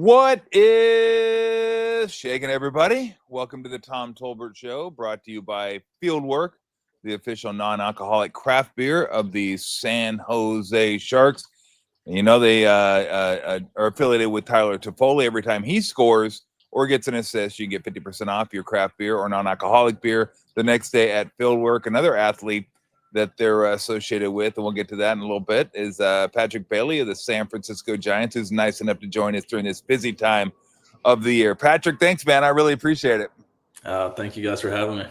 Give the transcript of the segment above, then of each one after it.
What is shaking, everybody? Welcome to the Tom Tolbert Show, brought to you by Fieldwork, the official non-alcoholic craft beer of the San Jose Sharks. And you know they are affiliated with Tyler Toffoli. Every time he scores or gets an assist, you get 50% off your craft beer or non-alcoholic beer the next day at Fieldwork. Another athlete that they're associated with, and we'll get to that in a little bit, is Patrick Bailey of the San Francisco Giants, who's nice enough to join us during this busy time of the year. Patrick, thanks, man. I really appreciate it. Thank you guys for having me.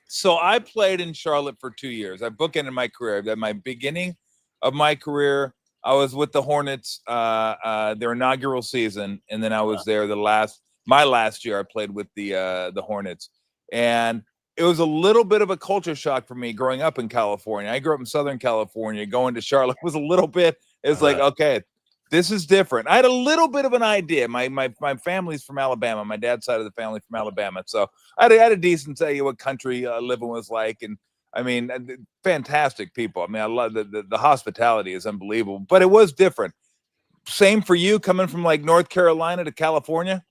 So I played in Charlotte for 2 years. I bookended my career. At my beginning of my career, I was with the Hornets, their inaugural season, and then I was there my last year. I played with the Hornets, and it was a little bit of a culture shock for me growing up in California. I grew up in Southern California. Going to Charlotte was a little bit, it's like, okay, this is different. I had a little bit of an idea. My family's from Alabama. My dad's side of the family from Alabama. So I had a decent idea what country living was like. And I mean, fantastic people. I mean, I love the hospitality is unbelievable, but it was different. Same for you coming from like North Carolina to California?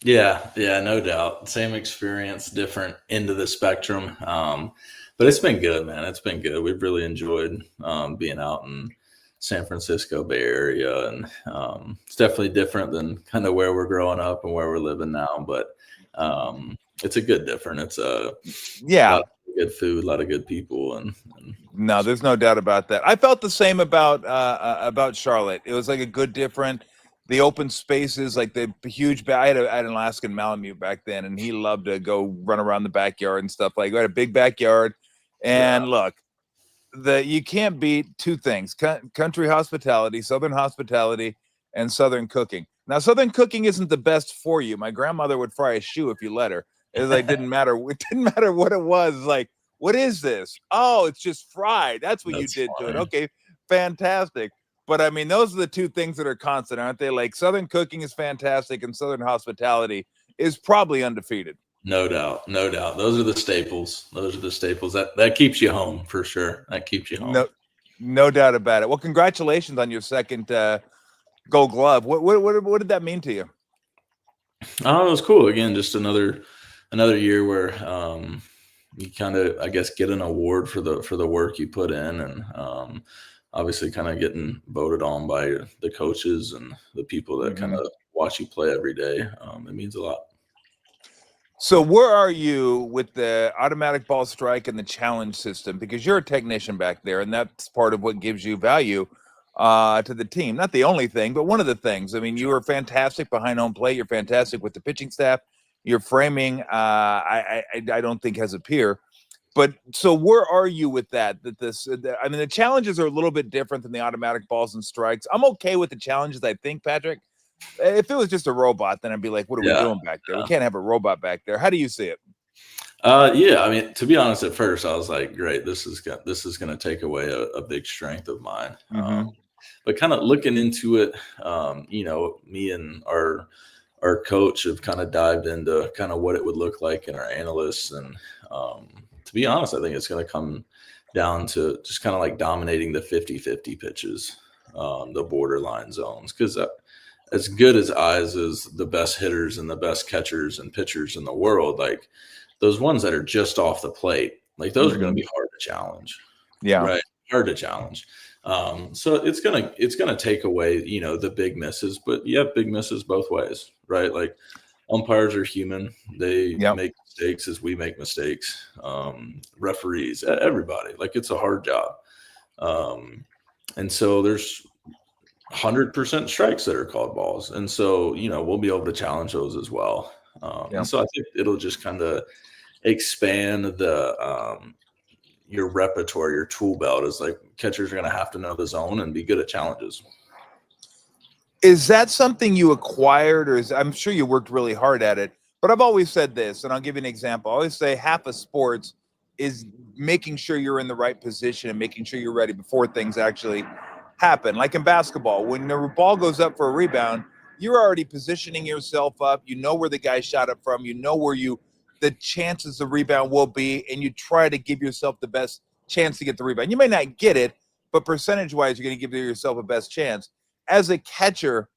Yeah, no doubt. Same experience, different end of the spectrum. But it's been good, man. It's been good. We've really enjoyed being out in San Francisco Bay Area, and it's definitely different than kind of where we're growing up and where we're living now. But it's a good different. It's a lot of good food, a lot of good people, and no, there's no doubt about that. I felt the same about Charlotte. It was like a good different. The open spaces, like the huge. I had an Alaskan Malamute back then, and he loved to go run around the backyard and stuff. Like, we had a big backyard, and look, you can't beat two things: country hospitality, Southern hospitality, and Southern cooking. Now, Southern cooking isn't the best for you. My grandmother would fry a shoe if you let her. It was like didn't matter. It didn't matter what it was. Like, what is this? Oh, it's just fried. That's what you did to it. Okay, fantastic. But I mean, those are the two things that are constant, aren't they? Like, Southern cooking is fantastic, and Southern hospitality is probably undefeated. No doubt. Those are the staples. That keeps you home for sure. That keeps you home. No doubt about it. Well, congratulations on your second Gold Glove. What did that mean to you? Oh, it was cool. Again, just another year where you kind of, I guess, get an award for the work you put in, and obviously kind of getting voted on by the coaches and the people that kind of watch you play every day. It means a lot. So where are you with the automatic ball strike and the challenge system? Because you're a technician back there, and that's part of what gives you value to the team. Not the only thing, but one of the things. I mean, you are fantastic behind home plate. You're fantastic with the pitching staff. Your framing, I don't think has a peer. But so where are you with that? I mean, the challenges are a little bit different than the automatic balls and strikes. I'm okay with the challenges, I think, Patrick. If it was just a robot, then I'd be like, what are we doing back there? We can't have a robot back there. How do you see it? I mean, to be honest, at first I was like, great, this is going to take away a big strength of mine. But kind of looking into it, me and our coach have kind of dived into kind of what it would look like in our analysts, and to be honest, I think it's going to come down to just kind of like dominating the 50-50 pitches, the borderline zones. Because as good as eyes is the best hitters and the best catchers and pitchers in the world, like those ones that are just off the plate, like those are going to be hard to challenge. Yeah. Right. Hard to challenge. So it's gonna take away, the big misses, but you have big misses both ways, right? Like, umpires are human. They make mistakes as we make mistakes. Referees, everybody, like, it's a hard job. And so there's 100% strikes that are called balls. And so, we'll be able to challenge those as well. And so I think it'll just kind of expand your repertoire, your tool belt. Is like, catchers are going to have to know the zone and be good at challenges. Is that something you acquired, or I'm sure you worked really hard at it, but I've always said this, and I'll give you an example. I always say half of sports is making sure you're in the right position and making sure you're ready before things actually happen. Like in basketball, when the ball goes up for a rebound, you're already positioning yourself up. You know where the guy shot it from. You know where the chances the rebound will be, and you try to give yourself the best chance to get the rebound. You may not get it, but percentage-wise, you're going to give yourself a best chance. As a catcher,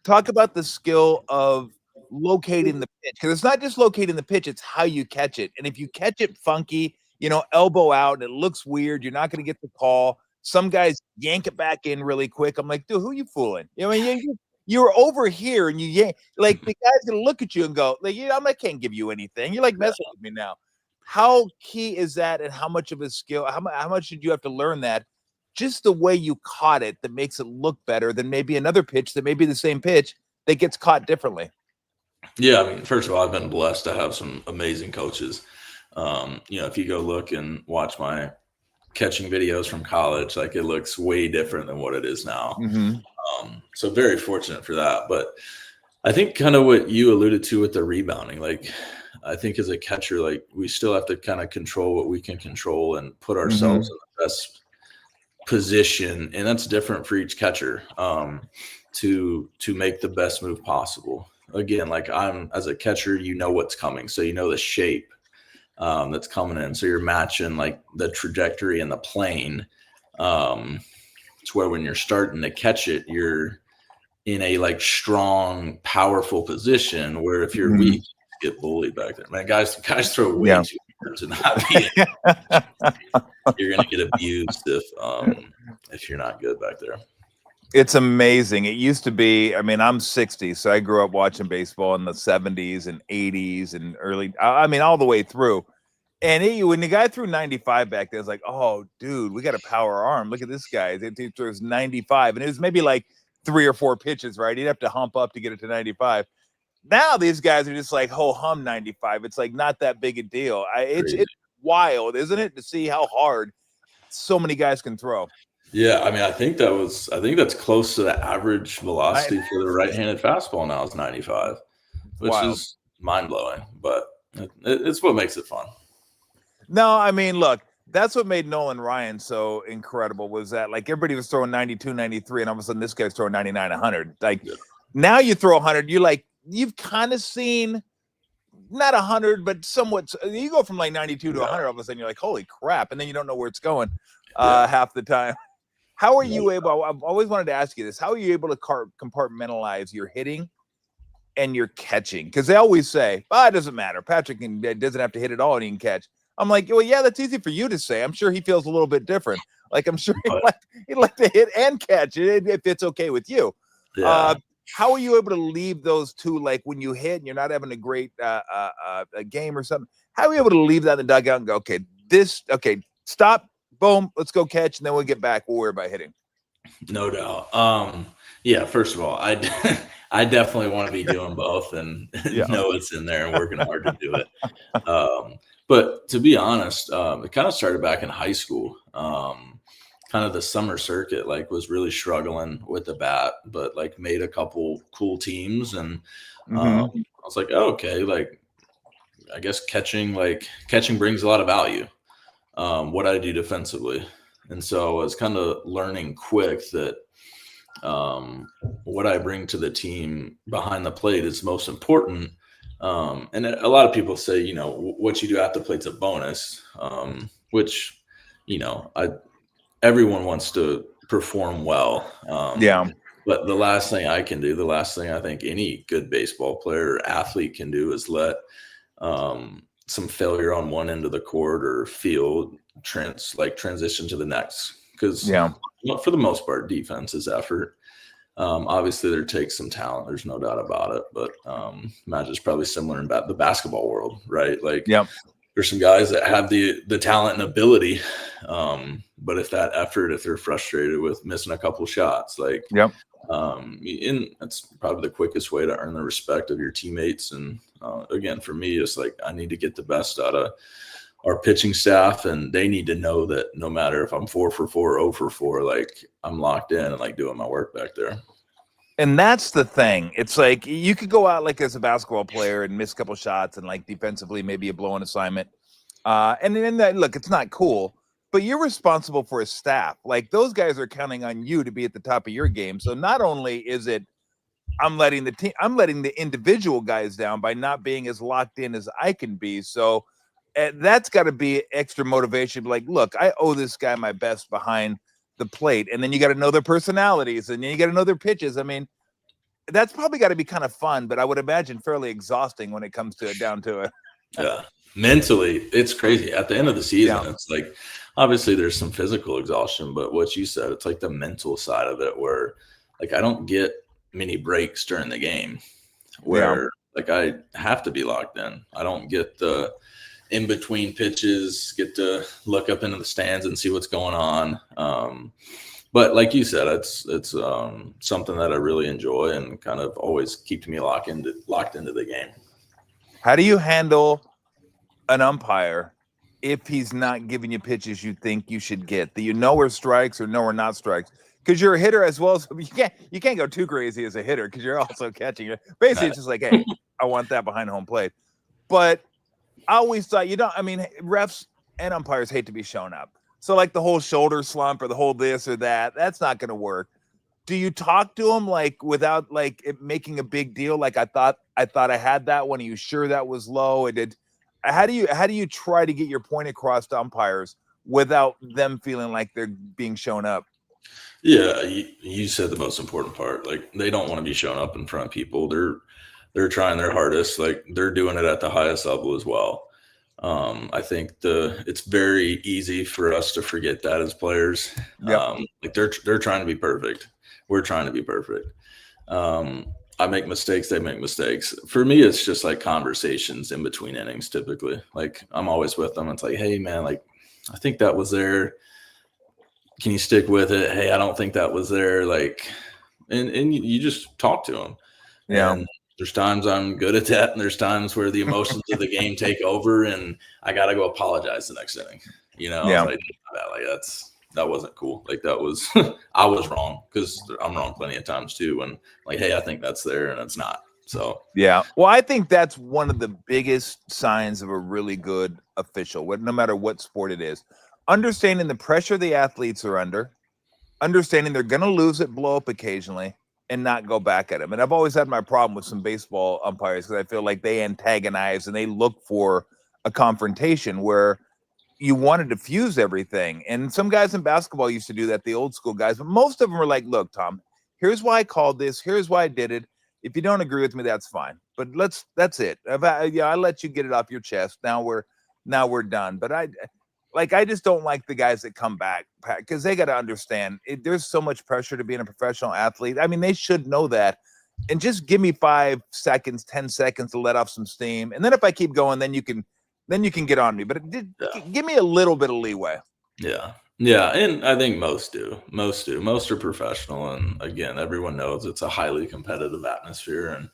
talk about the skill of locating the pitch, because it's not just locating the pitch, it's how you catch it. And if you catch it funky, elbow out and it looks weird, you're not going to get the call. Some guys yank it back in really quick. I'm like, dude, who are you fooling? You're over here and you yank, like the guy's going to look at you and go, like, I can't give you anything. You're like messing with me now. How key is that, and how much of a skill, how much did you have to learn that? Just the way you caught it that makes it look better than maybe another pitch that may be the same pitch that gets caught differently. Yeah, I mean, first of all, I've been blessed to have some amazing coaches. If you go look and watch my catching videos from college, like it looks way different than what it is now. So very fortunate for that. But I think kind of what you alluded to with the rebounding, like I think as a catcher, like we still have to kind of control what we can control and put ourselves in the best position, and that's different for each catcher, to make the best move possible. Again, like I'm as a catcher, what's coming, so the shape that's coming in, so you're matching like the trajectory and the plane, to where when you're starting to catch it, you're in a like strong, powerful position, where if you're weak, you get bullied back there. Man, guys throw way too hard to not be you're gonna get abused if you're not good back there. It's amazing. It used to be, I'm 60, so I grew up watching baseball in the 70s and 80s and all the way through. And when the guy threw 95 back there, it's like, oh, dude, we got a power arm. Look at this guy. He throws 95, and it was maybe like 3 or 4 pitches, right? He'd have to hump up to get it to 95. Now these guys are just like, hum 95. It's like not that big a deal. It's wild, isn't it, to see how hard so many guys can throw. Yeah, I think that's close to the average velocity for the right-handed fastball now is 95, which is mind-blowing, but it's what makes it fun. No, look, that's what made Nolan Ryan so incredible, was that like everybody was throwing 92, 93, and all of a sudden this guy's throwing 99, 100. Like now you throw 100, you've kind of seen not 100, but somewhat. You go from like 92 to 100, all of a sudden you're like, holy crap, and then you don't know where it's going half the time. How are you able? I've always wanted to ask you this. How are you able to compartmentalize your hitting and your catching? Because they always say, it doesn't matter. Patrick doesn't have to hit it all and he can catch. I'm like, well, yeah, that's easy for you to say. I'm sure he feels a little bit different. Like, I'm sure he'd like to hit and catch it if it's okay with you. Yeah. How are you able to leave those two, like when you hit and you're not having a great a game or something? How are you able to leave that in the dugout and go, okay, stop, boom, let's go catch, and then we'll get back. We'll worry about hitting. No doubt. Yeah, first of all, I definitely want to be doing both and know it's in there and working hard to do it. But to be honest, it kind of started back in high school. Kind of the summer circuit, like was really struggling with the bat, but like made a couple cool teams. And I was like, oh, okay, like I guess catching brings a lot of value. What I do defensively. And so I was kind of learning quick that what I bring to the team behind the plate is most important. And a lot of people say, what you do at the plate's a bonus, which, everyone wants to perform well. But the last thing I can do, the last thing I think any good baseball player or athlete can do is let some failure on one end of the court or field transition to the next. Because for the most part, defense is effort. Obviously, there takes some talent. There's no doubt about it. But Magic's probably similar in the basketball world, right? Like, there's some guys that have the talent and ability, but if they're frustrated with missing a couple shots, and that's probably the quickest way to earn the respect of your teammates. And again, for me, it's like I need to get the best out of our pitching staff, and they need to know that no matter if I'm 4 for 4 or 0 for 4, like I'm locked in and like doing my work back there. And that's the thing. It's like you could go out like as a basketball player and miss a couple shots and like defensively maybe a blow-in assignment. And then look, it's not cool, but you're responsible for a staff. Like those guys are counting on you to be at the top of your game. So not only is it I'm letting the individual guys down by not being as locked in as I can be. So that's got to be extra motivation. Like, look, I owe this guy my best behind the plate, and then you got to know their personalities, and then you got to know their pitches. that's probably got to be kind of fun, but I would imagine fairly exhausting when it comes to it down to it. Yeah. Mentally, it's crazy. At the end of the season, Yeah. it's like, obviously there's some physical exhaustion, but what you said, it's like the mental side of it where like I don't get many breaks during the game where like I have to be locked in. I don't get the in between pitches, get to look up into the stands and see what's going on. But like you said, it's something that I really enjoy and kind of always keeps me locked into the game. How do you handle an umpire if he's not giving you pitches you think you should get, that you know are strikes or know are not strikes? Because you're a hitter as well, so you can't go too crazy as a hitter because you're also catching it. Basically, it's just like, hey, I want that behind home plate. But I always thought, refs and umpires hate to be shown up. So like the whole shoulder slump or the whole this or that, that's not going to work. Do you talk to him like without like it making a big deal? Like I thought I had that one. Are you sure that was low? How do you try to get your point across to umpires without them feeling like they're being shown up? Yeah, you said the most important part. Like they don't want to be shown up in front of people. They're trying their hardest. Like they're doing it at the highest level as well. I think it's very easy for us to forget that as players. Yep. Like they're trying to be perfect. We're trying to be perfect. I make mistakes. They make mistakes. For me, it's just like conversations in between innings. Typically, like I'm always with them. It's like, hey man, like I think that was there. Can you stick with it? Hey, I don't think that was there. Like, and you just talk to them. Yeah. And there's times I'm good at that, and there's times where the emotions of the game take over, and I got to go apologize the next inning. Yeah. Like that wasn't cool. Like that was I was wrong because I'm wrong plenty of times too. And like, hey, I think that's there, and it's not. So yeah. Well, I think that's one of the biggest signs of a really good official, no matter what sport it is. Understanding the pressure the athletes are under, understanding they're going to lose it, blow up occasionally, and not go back at them. And I've always had my problem with some baseball umpires because I feel like they antagonize and they look for a confrontation where you want to diffuse everything. And some guys in basketball used to do that, the old school guys, but most of them are like, look, Tom, here's why I called this. Here's why I did it. If you don't agree with me, that's fine. But that's it. I let you get it off your chest. Now we're done. But I just don't like the guys that come back because they got to understand there's so much pressure to being a professional athlete. I mean, they should know that. And just give me 5 seconds, 10 seconds to let off some steam. And then if I keep going, then you can get on me. But give me a little bit of leeway. Yeah. Yeah. And I think most do. Most are professional. And again, everyone knows it's a highly competitive atmosphere. And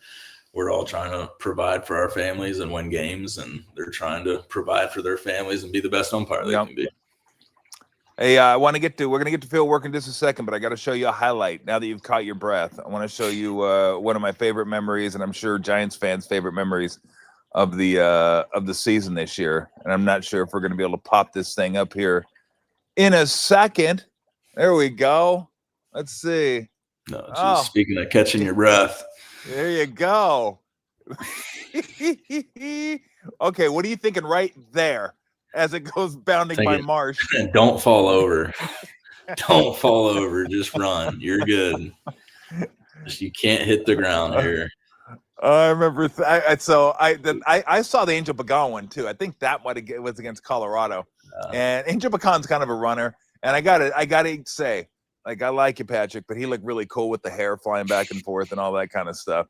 we're all trying to provide for our families and win games, and they're trying to provide for their families and be the best umpire they can be. Hey, we're going to get to Phil work in just a second, but I got to show you a highlight now that you've caught your breath. I want to show you one of my favorite memories, and I'm sure Giants fans' favorite memories of the season this year. And I'm not sure if we're going to be able to pop this thing up here in a second. There we go. Let's see. No, speaking of catching your breath. There you go. Okay, what are you thinking right there as it goes bounding by Marsh? Don't fall over. Don't fall over. Just run. You're good. You can't hit the ground here. I remember. I saw the Angel Pagan one too. I think that was against Colorado. And Angel Pagan's kind of a runner. And I gotta say, like, I like you, Patrick, but he looked really cool with the hair flying back and forth and all that kind of stuff.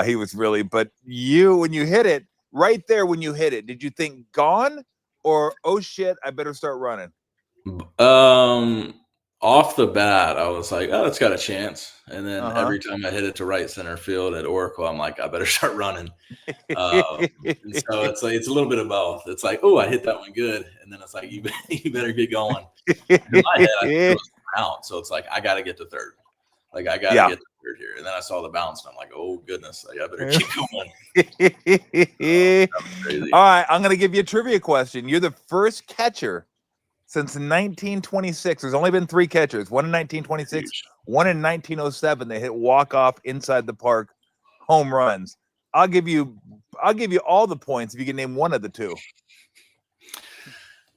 He was really, but when you hit it right there, did you think gone or, oh shit, I better start running? Off the bat, I was like, oh, it's got a chance. And then every time I hit it to right center field at Oracle, I'm like, I better start running. And so it's a little bit of both. It's like, oh, I hit that one good. And then it's like, you better get going. In my head, I think it was out. So it's like, I got to get to third. Like, I got to get to third here. And then I saw the bounce, and I'm like, oh, goodness. Like, I better keep going. Crazy. All right, I'm going to give you a trivia question. You're the first catcher since 1926. There's only been 3 catchers. One in 1926, one in 1907. They hit walk-off inside the park home runs. I'll give you all the points if you can name one of the 2.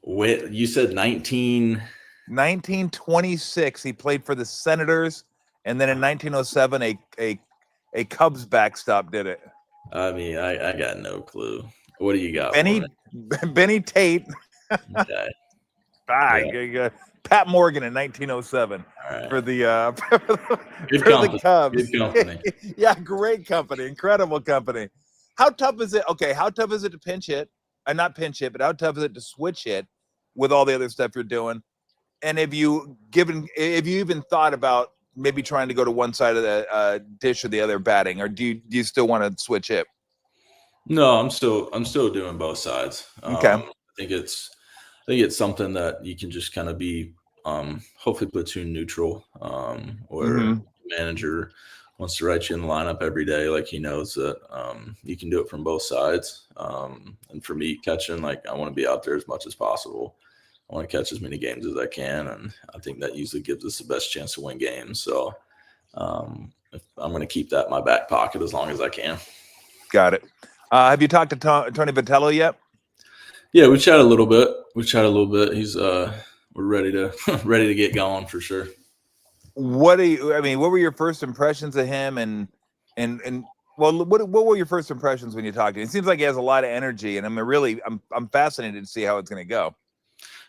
Wait, you said 1926. He played for the Senators, and then in 1907, a a Cubs backstop did it? I mean, I got no clue. What do you got for Benny me? Benny Tate. Okay. Yeah. Pat Morgan in 1907 All right. for the Good for the company. Cubs. Good company. Yeah, great company, incredible company. How tough is it? Okay, how tough is it to pinch hit? Not pinch hit, but how tough is it to switch hit with all the other stuff you're doing? And have you even thought about maybe trying to go to one side of the dish or the other batting, or do you still want to switch hit? No, I'm still doing both sides. Okay. I think it's something that you can just kind of be hopefully platoon neutral, or manager wants to write you in the lineup every day, like he knows that you can do it from both sides. And for me, catching, like, I want to be out there as much as possible. I want to catch as many games as I can, and I think that usually gives us the best chance to win games. So I'm going to keep that in my back pocket as long as I can. Got it. Have you talked to Tony Vitello yet? Yeah, we chat a little bit. He's we're ready to get going for sure. What were your first impressions of him, and well, what were your first impressions when you talked to him? It seems like he has a lot of energy, and I'm fascinated to see how it's going to go.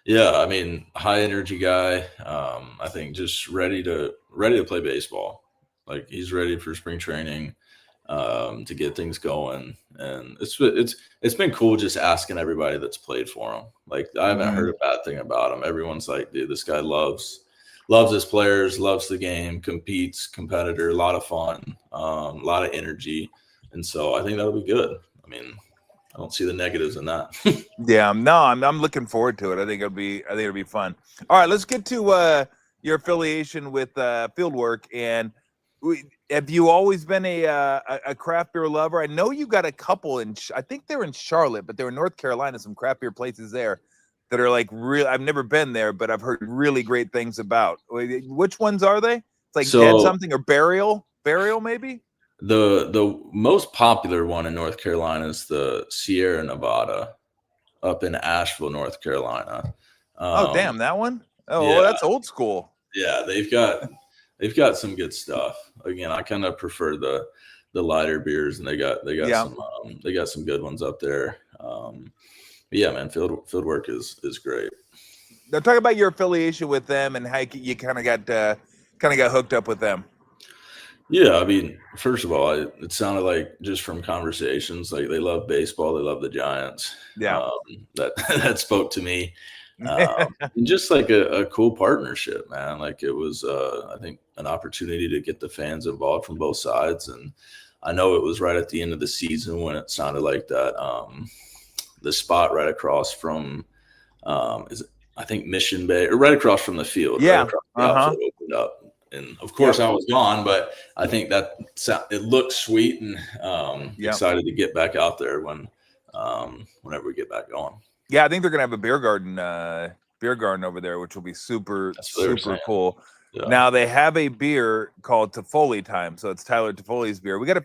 Yeah, I mean, high energy guy. I think just ready to play baseball. Like, he's ready for spring training to get things going, and it's been cool just asking everybody that's played for him. Like, I haven't heard a bad thing about him. Everyone's like, dude, this guy loves his players, loves the game, competes, competitor, a lot of fun, a lot of energy, and so I think that'll be good. I mean, I don't see the negatives in that. Yeah, no, I'm looking forward to it. I think it'll be fun. All right, let's get to your affiliation with Fieldwork. And have you always been a craft beer lover? I know you got a couple I think they're in Charlotte, but they're in North Carolina. Some craft beer places there that are like real. I've never been there, but I've heard really great things about. Which ones are they? It's like Dead Something or Burial maybe. The most popular one in North Carolina is the Sierra Nevada up in Asheville, North Carolina. Oh, damn, that one? Oh, yeah. Well, that's old school. Yeah, they've got some good stuff. Again, I kind of prefer the lighter beers, and they got some good ones up there. But yeah, man, Fieldwork is great. Now, talk about your affiliation with them and how you kind of got hooked up with them. Yeah, I mean, first of all, it sounded like, just from conversations, like they love baseball, they love the Giants. Yeah, that spoke to me, and just like a cool partnership, man. Like, it was, I think, an opportunity to get the fans involved from both sides, and I know it was right at the end of the season when it sounded like that. The spot right across from, I think Mission Bay, or right across from the field, yeah, right across the outfield, opened up. And of course, I was gone, but I think that it looked sweet, and excited to get back out there whenever we get back going. Yeah, I think they're gonna have a beer garden over there, which will be super cool. Yeah. Now they have a beer called Toffoli Time, so it's Tyler Toffoli's beer. We gotta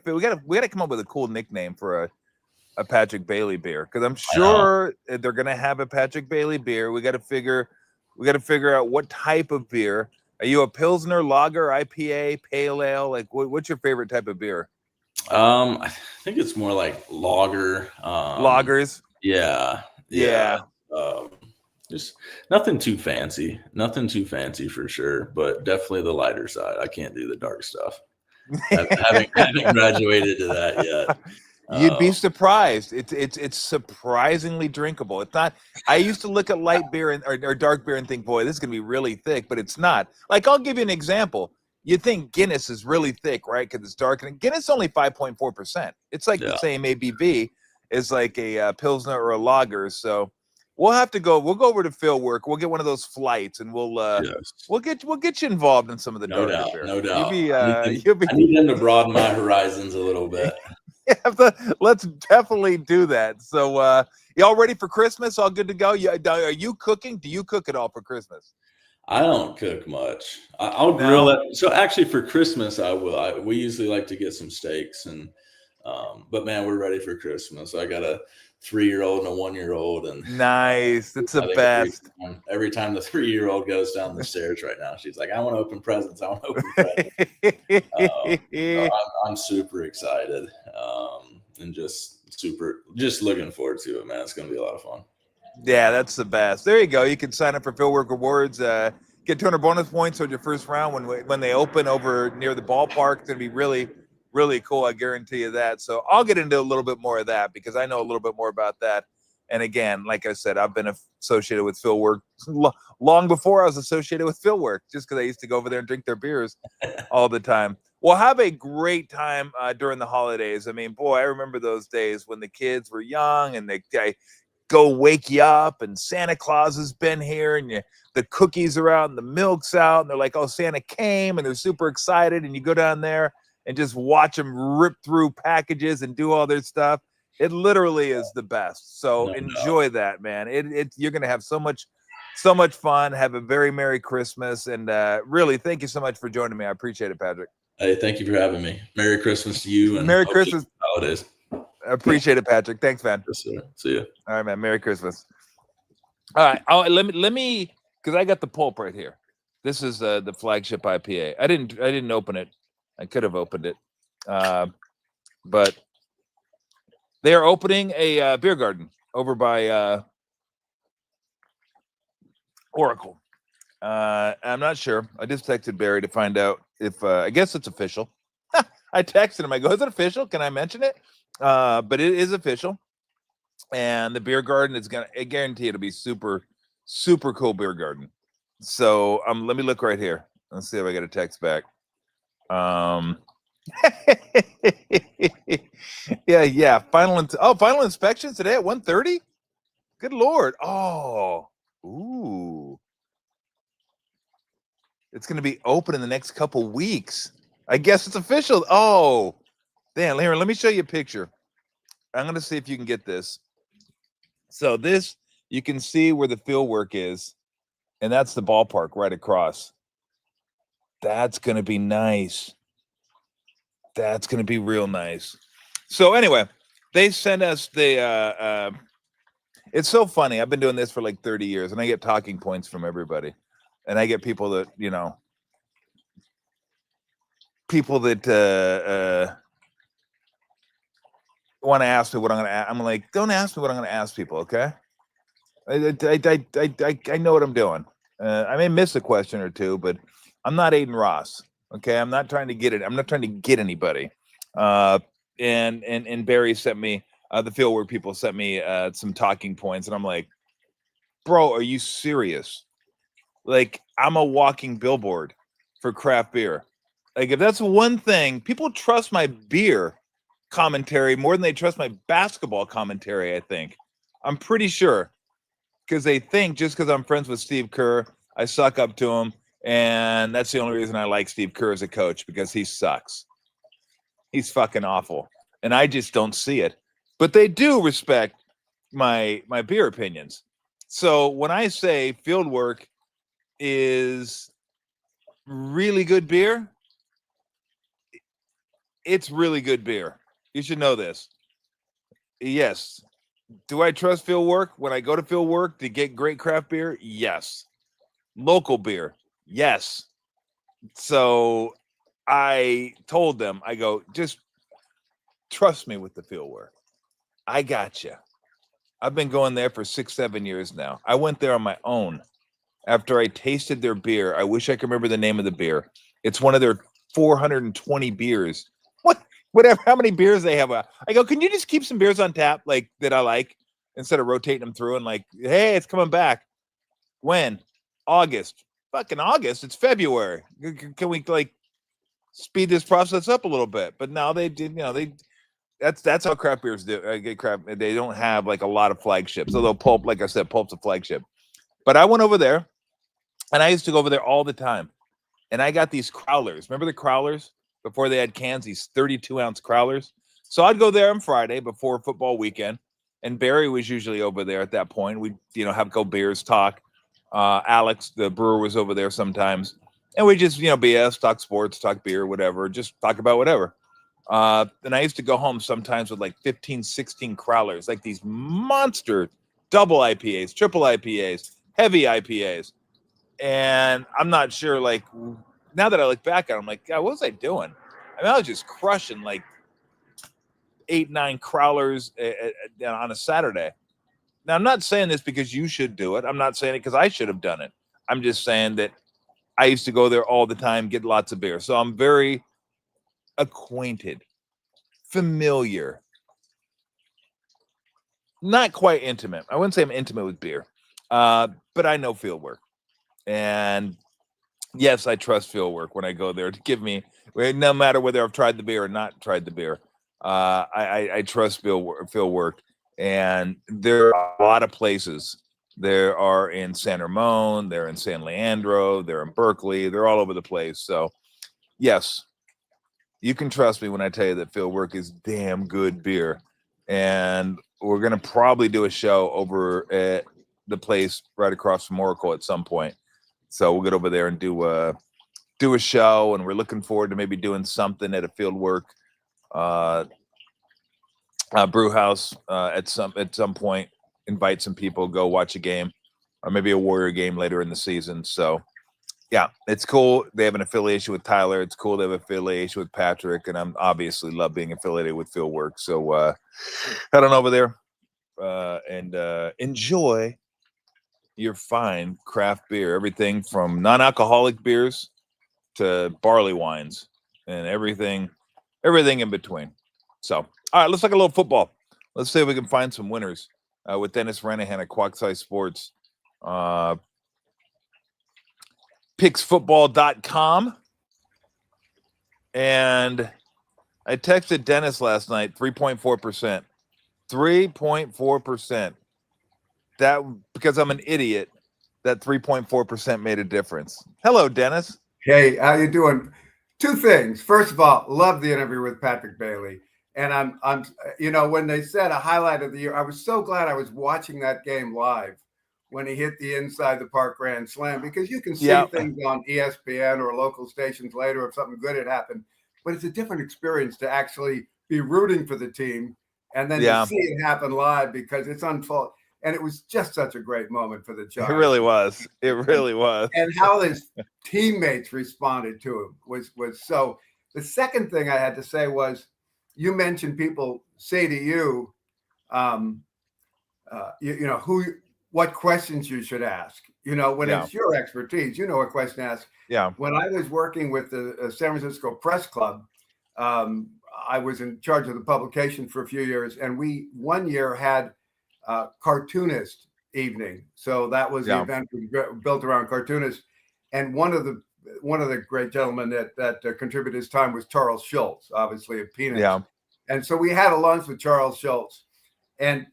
come up with a cool nickname for a Patrick Bailey beer, because I'm sure they're gonna have a Patrick Bailey beer. We gotta figure out what type of beer. Are you a Pilsner, Lager, IPA, Pale Ale? Like, what's your favorite type of beer? I think it's more like lager. Lagers. Yeah. Just nothing too fancy for sure, but definitely the lighter side. I can't do the dark stuff. I haven't graduated to that yet. You'd be surprised. It's surprisingly drinkable. It's not. I used to look at light beer or dark beer and think, boy, this is gonna be really thick, but it's not. Like, I'll give you an example. You think Guinness is really thick, right? Because it's dark, and Guinness is only 5.4%. It's like the same ABV as like a Pilsner or a lager. So we'll have to go. We'll go over to Fieldwork. We'll get one of those flights, and we'll get you involved in some of the darker beer. No doubt. I need them to broaden my horizons a little bit. Let's definitely do that. So y'all ready for Christmas? All good to go? Are you cooking? Do you cook at all for Christmas? I don't cook much. I'll grill it. So actually, for Christmas, I will. We usually like to get some steaks, and but man, we're ready for Christmas. I gotta 3-year-old and a 1-year-old, and nice. That's the I think best. every time the 3-year-old goes down the stairs right now, she's like, "I want to open presents. I want to open presents." No, I'm super excited, and just looking forward to it, man. It's gonna be a lot of fun. Yeah, that's the best. There you go. You can sign up for Fieldwork Rewards. Get 200 bonus points on your first round when they open over near the ballpark. It's gonna be really, really cool. I guarantee you that. So I'll get into a little bit more of that because I know a little bit more about that. And again, like I said, I've been associated with Fieldwork long before I was associated with Fieldwork, just because I used to go over there and drink their beers all the time. Well, have a great time during the holidays. I mean, boy, I remember those days when the kids were young and they go wake you up and Santa Claus has been here and the cookies are out and the milk's out and they're like, oh, Santa came, and they're super excited, and you go down there and just watch them rip through packages and do all their stuff. It literally is the best. So enjoy that, man. You're gonna have so much fun. Have a very Merry Christmas, and really thank you so much for joining me. I appreciate it, Patrick. Hey, thank you for having me. Merry Christmas to you, and Merry Christmas. Holidays. I appreciate it, Patrick. Thanks, man. Yes, sir. See you. All right, man. Merry Christmas. All right. Let me because I got the pulp right here. This is the flagship IPA. I didn't open it. I could have opened it, but they are opening a beer garden over by Oracle. I'm not sure. I just texted Barry to find out if I guess it's official. I texted him. I go, "Is it official? Can I mention it?" But it is official, and the beer garden is I guarantee it'll be super, super cool beer garden. So let me look right here. Let's see if I get a text back. Yeah. Final inspection today at 1:30. Good Lord. Ooh. It's going to be open in the next couple weeks. I guess it's official. Oh, damn. Let me show you a picture. I'm going to see if you can get this. So this, you can see where the fieldwork is, and that's the ballpark right across. That's going to be nice. That's going to be real nice. So anyway, they sent us the it's so funny. I've been doing this for like 30 years, and I get talking points from everybody. And I get people that, want to ask me what I'm going to ask. I'm like, don't ask me what I'm going to ask people, okay? I know what I'm doing. I may miss a question or two, but I'm not Aiden Ross, okay? I'm not trying to get it. I'm not trying to get anybody. And Barry sent me, the fieldwork people sent me some talking points, and I'm like, bro, are you serious? Like, I'm a walking billboard for craft beer. Like, if that's one thing, people trust my beer commentary more than they trust my basketball commentary, I think. I'm pretty sure. Because they think just because I'm friends with Steve Kerr, I suck up to him. And that's the only reason I like Steve Kerr as a coach, because he sucks. He's fucking awful. And I just don't see it. But they do respect my beer opinions. So when I say Fieldwork is really good beer, it's really good beer. You should know this. Yes. Do I trust Fieldwork when I go to Fieldwork to get great craft beer? Yes. Local beer? Yes. So I told them, I go, just trust me with the Fieldwork. I got you. I've been going there for 6-7 years now. I went there on my own. After I tasted their beer, I wish I could remember the name of the beer. It's one of their 420 beers. Whatever, how many beers they have. I go, can you just keep some beers on tap, like, that I like, instead of rotating them through and like, hey, it's coming back. When? August. Fucking August. It's February. Can we like speed this process up a little bit? But now they did, that's how craft beers do. Get craft. They don't have like a lot of flagships. Although Pulp, like I said, Pulp's a flagship. But I went over there, and I used to go over there all the time. And I got these crowlers. Remember the crowlers? Before they had cans, these 32-ounce crowlers. So I'd go there on Friday before football weekend. And Barry was usually over there at that point. We'd, have go beers, talk. Alex, the brewer, was over there sometimes. And we just, BS, talk sports, talk beer, whatever. Just talk about whatever. And I used to go home sometimes with like 15, 16 crowlers, like these monster double IPAs, triple IPAs, heavy IPAs. And I'm not sure, like, now that I look back at it, I'm like, God, what was I doing? I mean, I was just crushing like 8, 9 crowlers on a Saturday. Now, I'm not saying this because you should do it. I'm not saying it because I should have done it. I'm just saying that I used to go there all the time, get lots of beer. So I'm very acquainted, familiar, not quite intimate. I wouldn't say I'm intimate with beer, but I know field work. And yes, I trust field work when I go there to give me, no matter whether I've tried the beer or not tried the beer. I trust field work. And there are a lot of places. There are in San Ramon, they're in San Leandro, they're in Berkeley, they're all over the place. So, yes, you can trust me when I tell you that field work is damn good beer. And we're going to probably do a show over at the place right across from Oracle at some point. So we'll get over there and do a show, and we're looking forward to maybe doing something at a field work brew house at some point. Invite some people, go watch a game, or maybe a Warrior game later in the season. So yeah, it's cool. They have an affiliation with Tyler. It's cool they have an affiliation with Patrick, and I'm obviously love being affiliated with field work. So head on over there and enjoy your fine craft beer, everything from non-alcoholic beers to barley wines and everything in between. So, all right, let's talk a little football. Let's see if we can find some winners with Dennis Ranahan at Quackside Sports. Picksfootball.com. And I texted Dennis last night, 3.4%. 3.4%. That, because I'm an idiot, that 3.4% made a difference. Hello, Dennis. Hey, how you doing? Two things. First of all, love the interview with Patrick Bailey. And I'm when they said a highlight of the year, I was so glad I was watching that game live when he hit the inside the park grand slam, because you can see things on ESPN or local stations later if something good had happened, but it's a different experience to actually be rooting for the team and then to see it happen live, because it's unfold. And it was just such a great moment for the Giants. It really was. It really was. And how his teammates responded to him was so. The second thing I had to say was, you mentioned people say to you, what questions you should ask. When it's your expertise, what question to ask. Yeah. When I was working with the San Francisco Press Club, I was in charge of the publication for a few years, and we one year had cartoonist evening. So that was the event built around cartoonists. And one of the great gentlemen that contributed his time was Charles Schultz, obviously of Peanuts. Yeah. And so we had a lunch with Charles Schultz, and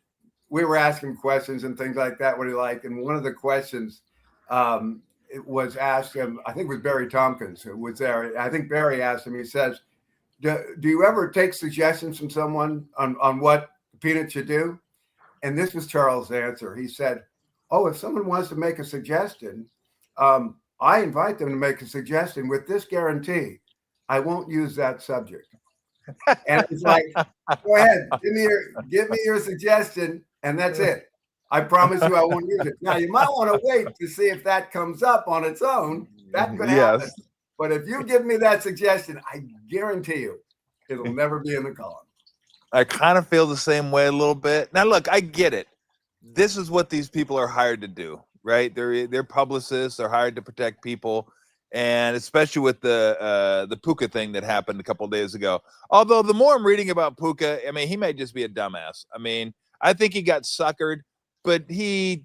we were asking questions and things like that, what he liked. And one of the questions it was asked him, I think it was Barry Tompkins who was there. I think Barry asked him, he says, do you ever take suggestions from someone on what Peanuts should do? And this was Charles' answer. He said, if someone wants to make a suggestion, I invite them to make a suggestion with this guarantee: I won't use that subject. And it's like, go ahead, give me your suggestion, and that's it. I promise you I won't use it. Now, you might want to wait to see if that comes up on its own. That could happen. But if you give me that suggestion, I guarantee you it'll never be in the column. I kind of feel the same way a little bit. Now, look, I get it. This is what these people are hired to do, right? They're publicists. They're hired to protect people, and especially with the Puka thing that happened a couple of days ago. Although the more I'm reading about Puka, I mean, he may just be a dumbass. I mean, I think he got suckered, but he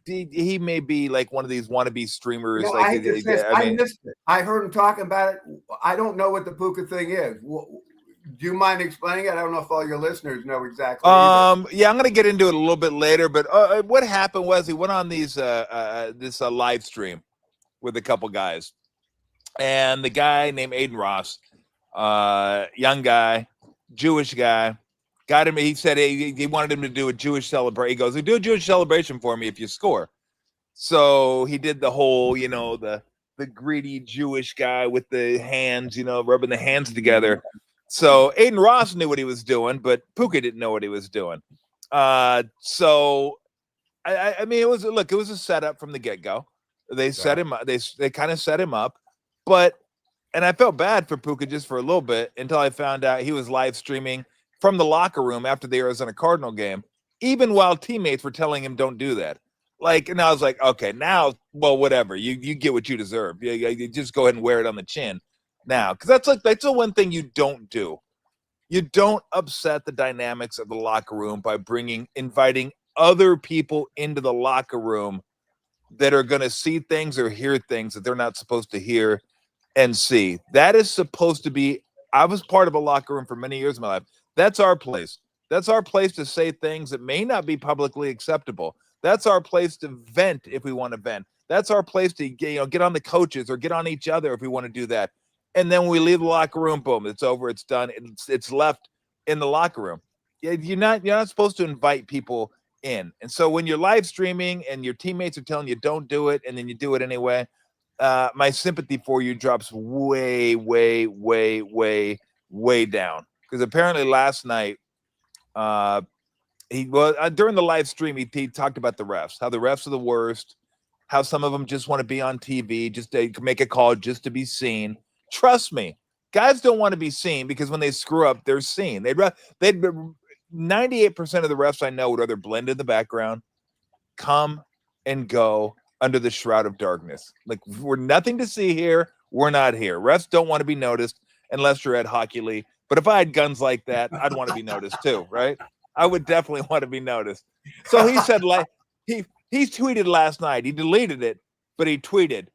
may be like one of these wannabe streamers. I missed it. I heard him talking about it. I don't know what the Puka thing is. Do you mind explaining it? I don't know if all your listeners know exactly. Yeah, I'm going to get into it a little bit later. But what happened was he went on this live stream with a couple guys, and the guy named Aiden Ross, young guy, Jewish guy, got him. He said he wanted him to do a Jewish celebration. He goes, "Do a Jewish celebration for me if you score." So he did the whole, the greedy Jewish guy with the hands, rubbing the hands together. So Aiden Ross knew what he was doing, but Puka didn't know what he was doing. So I mean, it was a setup from the get-go. They set him up. They kind of set him up, and I felt bad for Puka just for a little bit until I found out he was live streaming from the locker room after the Arizona Cardinal game, even while teammates were telling him don't do that. And I was like, okay, now, well, whatever. You get what you deserve. You just go ahead and wear it on the chin now, because that's the one thing you don't do. You don't upset the dynamics of the locker room by inviting other people into the locker room that are going to see things or hear things that they're not supposed to hear and see. That is supposed to be. I was part of a locker room for many years of my life. That's our place. That's our place to say things that may not be publicly acceptable. That's our place to vent if we want to vent. That's our place to get on the coaches or get on each other if we want to do that. And then when we leave the locker room, boom, it's over. It's done. It's left in the locker room. You're not supposed to invite people in. And so when you're live streaming and your teammates are telling you don't do it, and then you do it anyway, my sympathy for you drops way, way, way, way, way down. Because apparently last night, during the live stream, he talked about the refs, how the refs are the worst, how some of them just want to be on TV, just to make a call just to be seen. Trust me, guys don't want to be seen because when they screw up, they're seen. 98% of the refs I know would rather blend in the background, come and go under the shroud of darkness. Like, we're nothing to see here. We're not here. Refs don't want to be noticed unless you're at Hockey League. But if I had guns like that, I'd want to be noticed too, right? I would definitely want to be noticed. So he said, like, he tweeted last night. He deleted it, but he tweeted,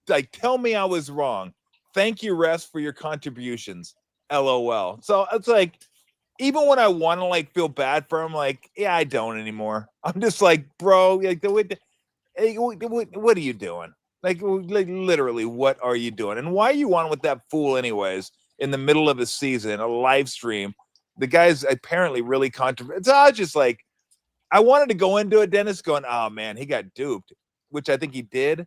like, tell me I was wrong. Thank you, refs, for your contributions. LOL. So it's like, even when I want to feel bad for him, yeah, I don't anymore. I'm just like, bro, what are you doing? Like, literally, what are you doing? And why are you on with that fool anyways in the middle of a season, a live stream? The guy's apparently really controversial. So I was just like, I wanted to go into it, Dennis, going, oh, man, he got duped, which I think he did.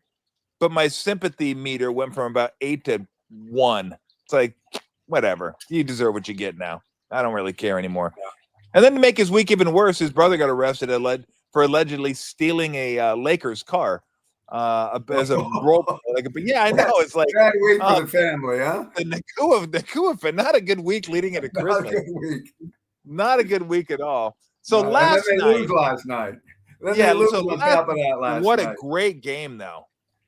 But my sympathy meter went from about 8 to 1. It's like, whatever. You deserve what you get now. I don't really care anymore. And then to make his week even worse, his brother got arrested for allegedly stealing a Lakers car as a role. But yeah, I know. It's like bad week for the family, huh? The Nakua, not a good week leading into Christmas. Not a good week. Not a good week at all. So no, last and then night, they lose last night. Then yeah, they lose so on top of that last what night. A great game, though.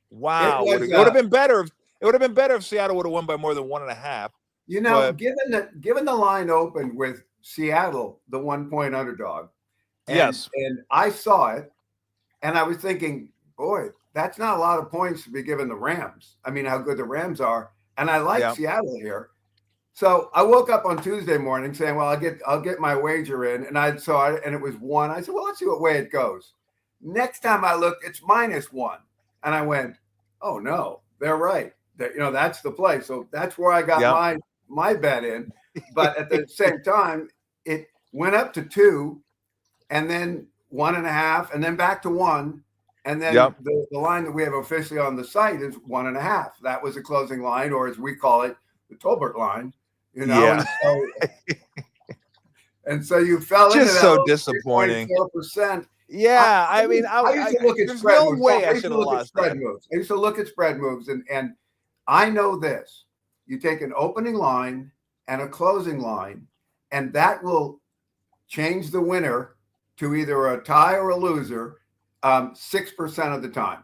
Wow, It would have been better. It would have been better if Seattle would have won by more than 1.5. You know, given the line opened with Seattle, the 1-point underdog. Yes. And I saw it, and I was thinking, boy, that's not a lot of points to be given the Rams. I mean, how good the Rams are. And I like Seattle here. So I woke up on Tuesday morning saying, well, I'll get my wager in. And I saw it, and it was 1. I said, well, let's see what way it goes. Next time I look, it's -1. And I went, oh, no, they're right. That's the play. So that's where I got my bet in. But at the same time, it went up to 2 and then 1.5 and then back to 1. And then the line that we have officially on the site is 1.5. That was the closing line, or as we call it, the Tolbert line. Yeah. And so you fell just into that. So disappointing. 4%. Yeah, I mean, I used to look at spread moves. I used to look at spread moves. I used to look at spread moves, and I know this. You take an opening line and a closing line, and that will change the winner to either a tie or a loser 6% of the time.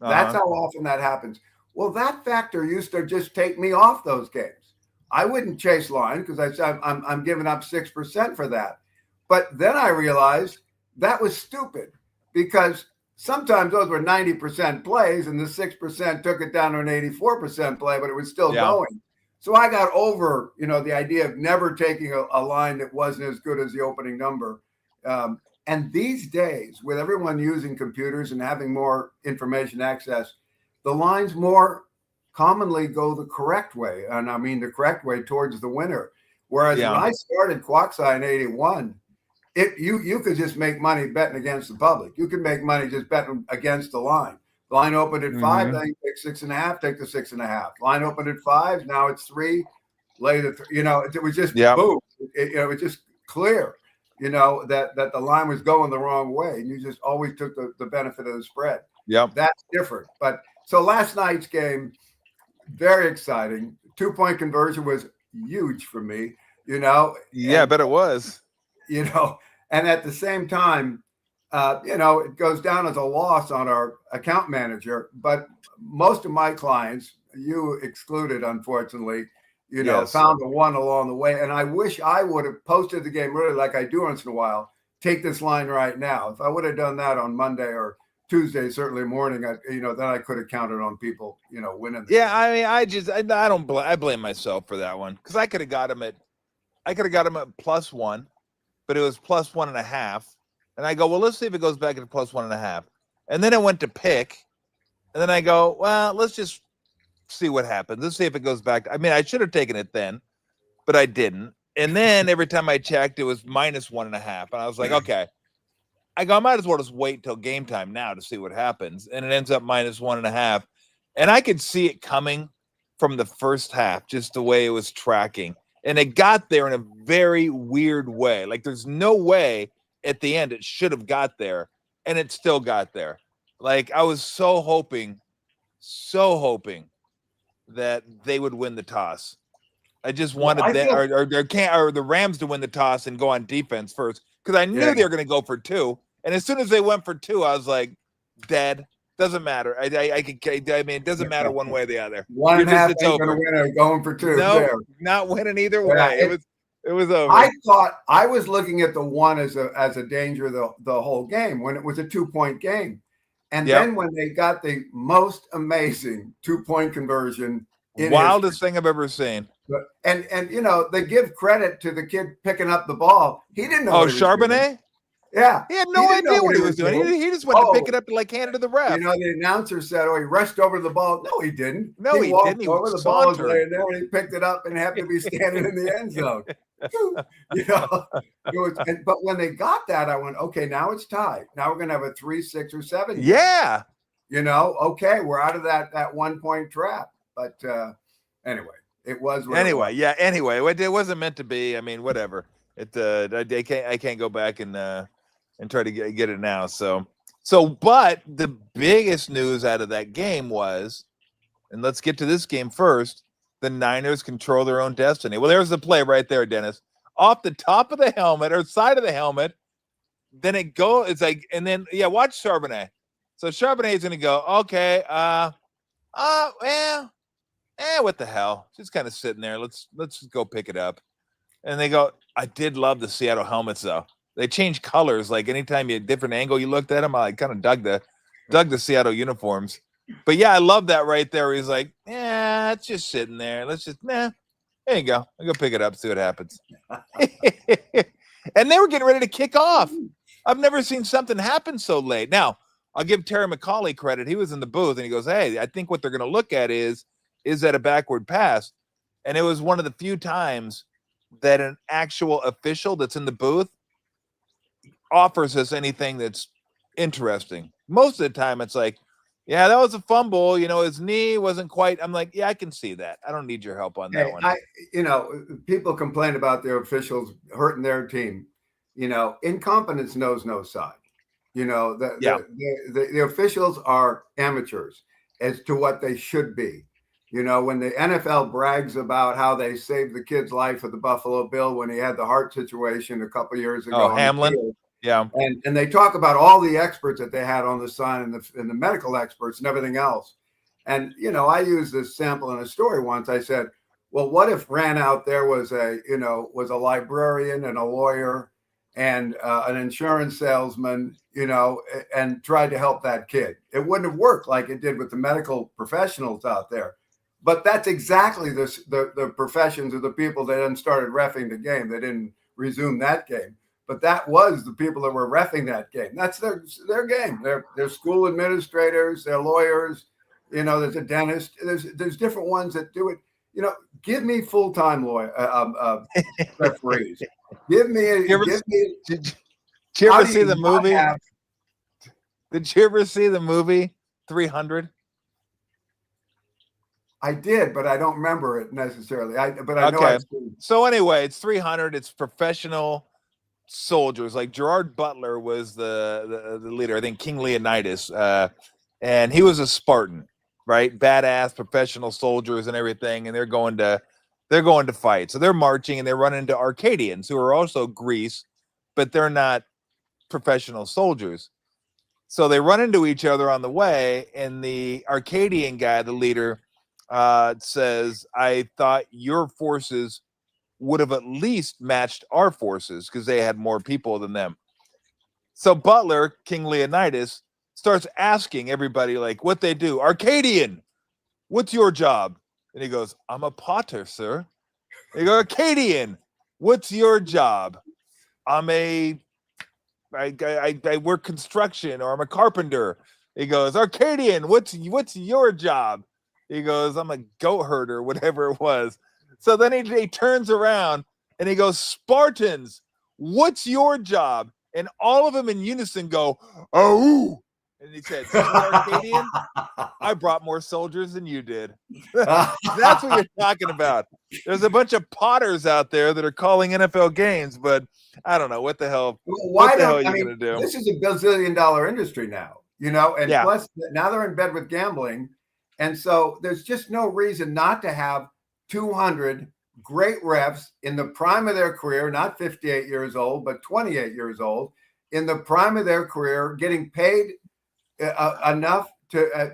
That's how often that happens. Well, that factor used to just take me off those games. I wouldn't chase line because I said I'm giving up 6% for that. But then I realized that was stupid because sometimes those were 90% plays and the 6% took it down to an 84% play, but it was still going. So I got over, the idea of never taking a line that wasn't as good as the opening number. And these days, with everyone using computers and having more information access, the lines more commonly go the correct way. And I mean the correct way towards the winner. Whereas when I started Quackside in 81, you could just make money betting against the public. You could make money just betting against the line. The line opened at 5, then you take 6.5, take the 6.5. Line opened at 5, now it's 3. lay the, it was just Yep. boom. It was just clear, that the line was going the wrong way. And you just always took the benefit of the spread. Yep. That's different. But so last night's game, very exciting. 2-point conversion was huge for me, Yeah, I bet it was. And at the same time, it goes down as a loss on our account manager, but most of my clients, you excluded, unfortunately, Yes. found a one along the way. And I wish I would have posted the game really like I do once in a while. Take this line right now. If I would have done that on Monday or Tuesday, certainly morning, then I could have counted on people, winning. Yeah, I mean, I blame myself for that one because I could have got him at +1, but it was +1.5, and I go, well, let's see if it goes back to +1.5, and then it went to pick, and then I go, well, let's just see what happens. Let's see if it goes back. I mean, I should have taken it then, but I didn't. And then every time I checked, it was -1.5, and I was like, okay. I go, I might as well just wait till game time now to see what happens. And it ends up -1.5. And I could see it coming from the first half, just the way it was tracking. And it got there in a very weird way. Like there's no way at the end it should have got there. And it still got there. Like I was so hoping that they would win the toss. I just wanted the Rams to win the toss and go on defense first. Because I knew they were going to go for 2. And as soon as they went for 2, I was like, dead. Doesn't matter. I mean, it doesn't matter one way or the other. 1.5 ain't going to win it, going for 2. No, not winning either way. It was over. I thought I was looking at the 1 as a danger the whole game when it was a 2-point game. And then when they got the most amazing 2-point conversion. Wildest thing I've ever seen. And they give credit to the kid picking up the ball. He didn't know. Oh, Charbonnet? Yeah. He had no idea what he was doing. He just went to pick it up and hand it to the ref. The announcer said, he rushed over the ball. No, he didn't. No, he didn't. He over the ball was laying there and he picked it up and happened to be standing in the end zone. But when they got that, I went, okay, now it's tied. Now we're going to have a 3, 6, or 7. Yeah. Okay, we're out of that 1-point trap. But anyway, it was. Anyway, it wasn't meant to be. I mean, whatever. I can't go back and try to get it now. So, but the biggest news out of that game was, and let's get to this game first. The Niners control their own destiny. Well, there's the play right there, Dennis. Off the top of the helmet or side of the helmet, then it's like, and then watch Charbonnet. So Charbonnet is going to go, okay, what the hell? Just kind of sitting there. Let's just go pick it up. And they go, I did love the Seattle helmets though. They change colors. Like anytime you had a different angle you looked at them, I kind of dug the Seattle uniforms. But yeah, I love that right there. He's like, it's just sitting there. Let's just, there you go. I'll go pick it up, see what happens. And they were getting ready to kick off. I've never seen something happen so late. Now, I'll give Terry McCauley credit. He was in the booth and he goes, hey, I think what they're going to look at is that a backward pass? And it was one of the few times that an actual official that's in the booth offers us anything that's interesting. Most of the time it's like, yeah, that was a fumble. His knee wasn't quite. I'm like, yeah, I can see that. I don't need your help on that one. People complain about their officials hurting their team. Incompetence knows no side. The officials are amateurs as to what they should be. When the NFL brags about how they saved the kid's life at the Buffalo Bill when he had the heart situation a couple years ago. Oh, Hamlin. Yeah. And they talk about all the experts that they had on the sign and the medical experts and everything else. And, I used this sample in a story once. I said, well, what if ran out there was a librarian and a lawyer and an insurance salesman, and tried to help that kid? It wouldn't have worked like it did with the medical professionals out there. But that's exactly the professions of the people that then started reffing the game. They didn't resume that game. But that was the people that were reffing that game. That's their game. They're school administrators, they're lawyers, there's a dentist. There's different ones that do it. Give me full-time referees. Did you ever see the movie? Did you ever see the movie 300? I did, but I don't remember it necessarily. But I know Okay. I've seen. So anyway, it's 300. It's professional soldiers. Like Gerard Butler was the leader. I think King Leonidas, and he was a Spartan, right? Badass professional soldiers and everything. And they're going to fight. So they're marching and they run into Arcadians who are also Greece, but they're not professional soldiers. So they run into each other on the way, and the Arcadian guy, the leader, says, "I thought your forces would have at least matched our forces because they had more people than them." So Butler, King Leonidas, starts asking everybody like what they do. Arcadian, what's your job? And he goes, "I'm a potter, sir." They go, Arcadian, what's your job? I work construction, or I'm a carpenter. He goes, Arcadian, what's your job? He goes, I'm a goat herder, whatever it was. So then he turns around and he goes, Spartans, what's your job? And all of them in unison go, oh. And he said, see, Arcadian, I brought more soldiers than you did. That's what you're talking about. There's a bunch of potters out there that are calling NFL games, but I don't know what the hell. What the hell are you going to do? This is a bazillion-dollar industry now, and plus now they're in bed with gambling. And so there's just no reason not to have 200 great refs in the prime of their career, not 58 years old, but 28 years old, in the prime of their career, getting paid enough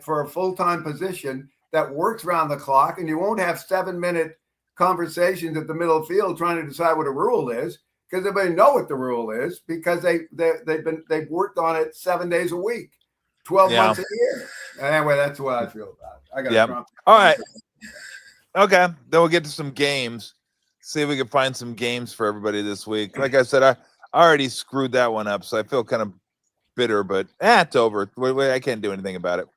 for a full-time position that works around the clock, and you won't have 7-minute conversations at the middle of the field trying to decide what a rule is, because everybody know what the rule is because they've worked on it 7 days a week, 12 months a year. Anyway, that's what I feel about it. I got Trump. All right. Okay. Then we'll get to some games. See if we can find some games for everybody this week. Like I said, I already screwed that one up, so I feel kind of bitter, but it's over. I can't do anything about it.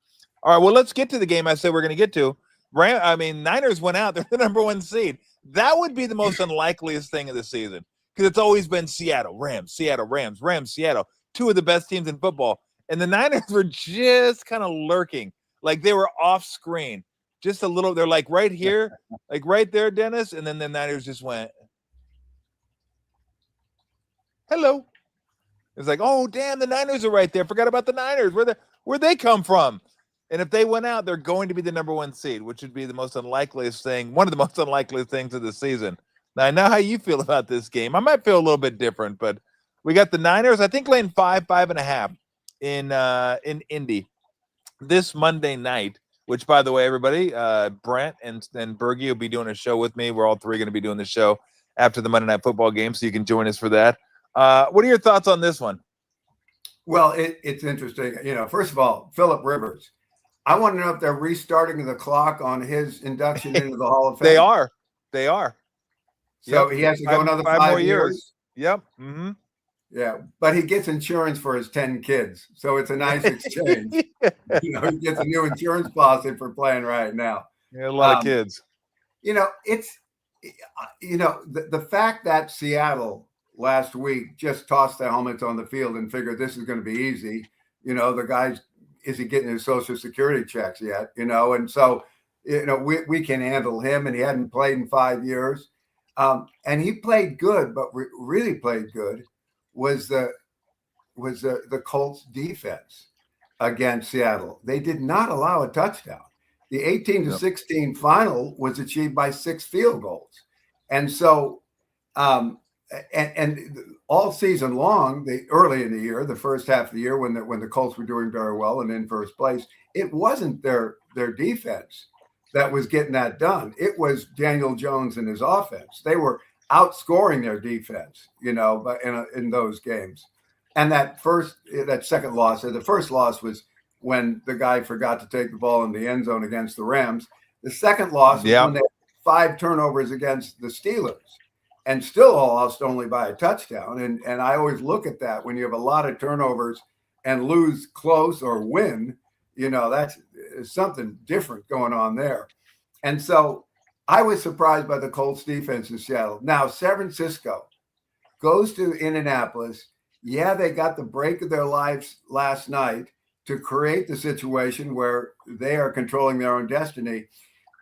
All right, well, let's get to the game I said we're going to get to. Niners went out. They're the number 1 seed. That would be the most unlikeliest thing of the season because it's always been Seattle, Rams, Seattle, Rams, Rams, Seattle, 2 of the best teams in football. And the Niners were just kind of lurking, like they were off screen, just a little. They're like right here, like right there, Dennis. And then the Niners just went, hello. It's like, oh, damn, the Niners are right there. Forgot about the Niners. Where'd they come from? And if they went out, they're going to be the number 1 seed, which would be the most unlikeliest thing, one of the most unlikely things of the season. Now, I know how you feel about this game. I might feel a little bit different, but we got the Niners, I think, laying 5.5 in Indy this Monday night, which, by the way, everybody, Brent and Bergie will be doing a show with me. We're all 3 going to be doing the show after the Monday Night Football game, so you can join us for that. What are your thoughts on this one? Well, it's interesting. First of all, Phillip Rivers. I want to know if they're restarting the clock on his induction into the Hall of Fame. They are. So he has to go another 5 more years. Yep. Mm-hmm. Yeah, but he gets insurance for his 10 kids, so it's a nice exchange. He gets a new insurance policy for playing right now. Yeah, a lot of kids. It's the fact that Seattle last week just tossed their helmets on the field and figured this is going to be easy. The guys, is he getting his Social Security checks yet? And so, we can handle him, and he hadn't played in 5 years. And he played good, but really played good was the Colts defense against Seattle. They did not allow a touchdown. The 18-16 final was achieved by 6 field goals. And so, and all season long, early in the year, the first half of the year, when the Colts were doing very well and in first place, it wasn't their defense that was getting that done. It was Daniel Jones and his offense. They were outscoring their defense, but in those games. And that second loss, the first loss was when the guy forgot to take the ball in the end zone against the Rams. The second loss was when they had 5 turnovers against the Steelers and still lost only by a touchdown. And I always look at that when you have a lot of turnovers and lose close or win, that's something different going on there. And so I was surprised by the Colts defense in Seattle. Now, San Francisco goes to Indianapolis. Yeah, they got the break of their lives last night to create the situation where they are controlling their own destiny.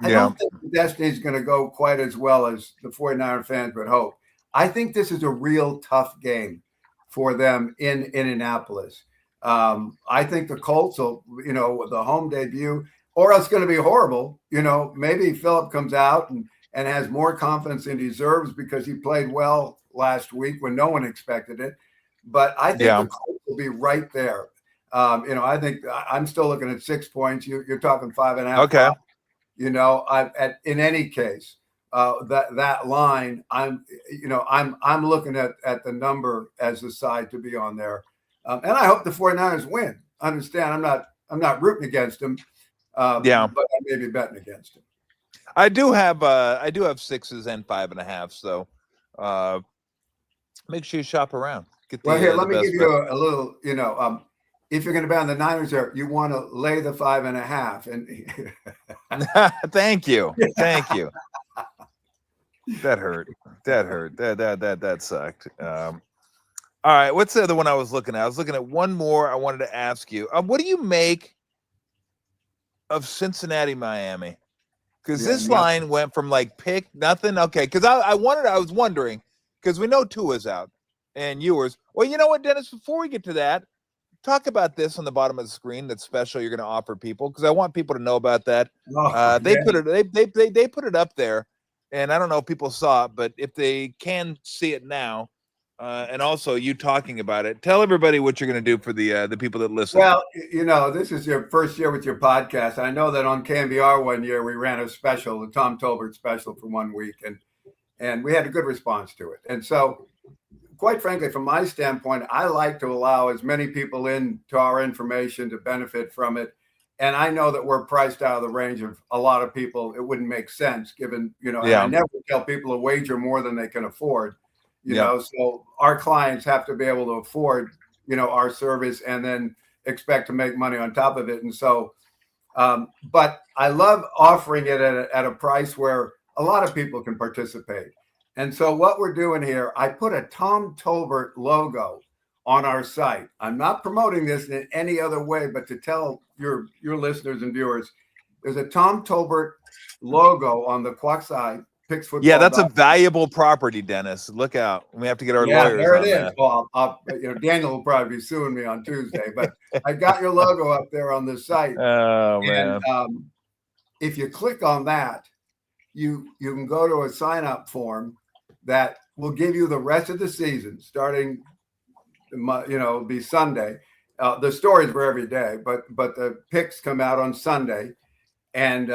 I don't think the Destiny's going to go quite as well as the 49er fans would hope. I think this is a real tough game for them in Indianapolis. I think the Colts will, the home debut, or else going to be horrible. Maybe Phillip comes out and has more confidence than he deserves because he played well last week when no one expected it. But I think the Colts will be right there. I think I'm still looking at 6 points. You're talking 5.5. Okay. In any case, that line, I'm looking at the number as the side to be on there. And I hope the 49ers win. Understand, I'm not rooting against them. But I may be betting against them. I do have 6s and 5.5. So make sure you shop around. Here, let me give you a little, if you're going to bet on the Niners there, you want to lay the 5.5. And Thank you. That hurt. That sucked. All right. What's the other one I was looking at? I was looking at one more. I wanted to ask you, what do you make of Cincinnati, Miami? Because this line went from pick nothing. Okay. Because I was wondering, because we know Tua's out and yours. Well, you know what, Dennis, before we get to that, talk about this on the bottom of the screen. That's special. You're going to offer people, because I want people to know about that. They put it up there, and I don't know if people saw it, but if they can see it now, and also you talking about it, tell everybody what you're going to do for the people that listen. Well, this is your first year with your podcast. I know that on KMBR one year we ran a special, the Tom Tolbert special, for 1 week, and we had a good response to it. And so, quite frankly, from my standpoint, I like to allow as many people into our information to benefit from it. And I know that we're priced out of the range of a lot of people. It wouldn't make sense given, and I never tell people to wager more than they can afford, so our clients have to be able to afford, our service and then expect to make money on top of it. And so, but I love offering it at a price where a lot of people can participate. And so what we're doing here, I put a Tom Tolbert logo on our site. I'm not promoting this in any other way, but to tell your listeners and viewers, there's a Tom Tolbert logo on the Quackside Picks Football. Yeah, that's a valuable property, Dennis. Look out. We have to get our lawyers there it on is. that. Well, Daniel will probably be suing me on Tuesday, but I got your logo up there on the site. Oh, man. And if you click on that, you can go to a sign-up form that will give you the rest of the season, starting, be Sunday. The stories were every day, but the picks come out on Sunday, and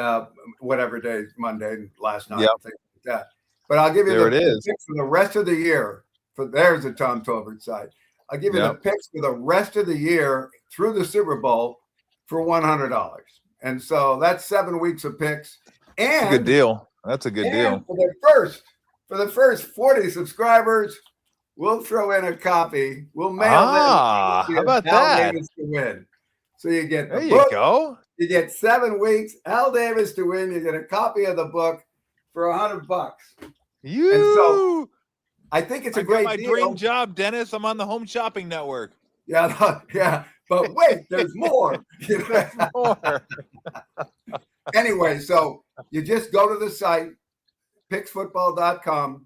whatever day, Monday, last night, things like that. But I'll give you the picks for the rest of the year. There's the Tom Tolbert side. I'll give you the picks for the rest of the year through the Super Bowl for $100. And so that's 7 weeks of picks. And that's a good deal. That's a good deal. For the first 40 subscribers, we'll throw in a copy. We'll mail them. How about that? Davis to win. So you get there. You go. You get 7 weeks. Al Davis to win. You get a copy of the book for $100. And so I think it's a great deal. My dream job, Dennis. I'm on the Home Shopping Network. Yeah. But wait, there's more. There's more. Anyway, so you just go to the site, picksfootball.com.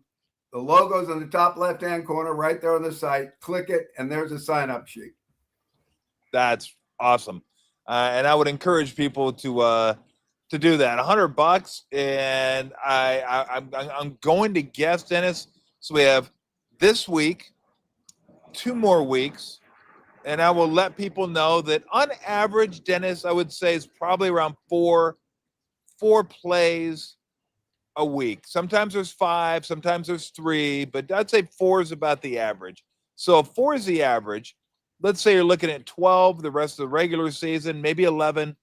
The logo's in the top left-hand corner right there on the site. Click it, and there's a sign-up sheet. That's awesome. And I would encourage people to do that. $100, and I'm going to guess, Dennis. So we have this week, 2 more weeks, and I will let people know that on average, Dennis, I would say is probably around four plays a week. Sometimes there's 5, sometimes there's 3, but I'd say 4 is about the average. So if 4 is the average, let's say you're looking at 12 the rest of the regular season, maybe 11,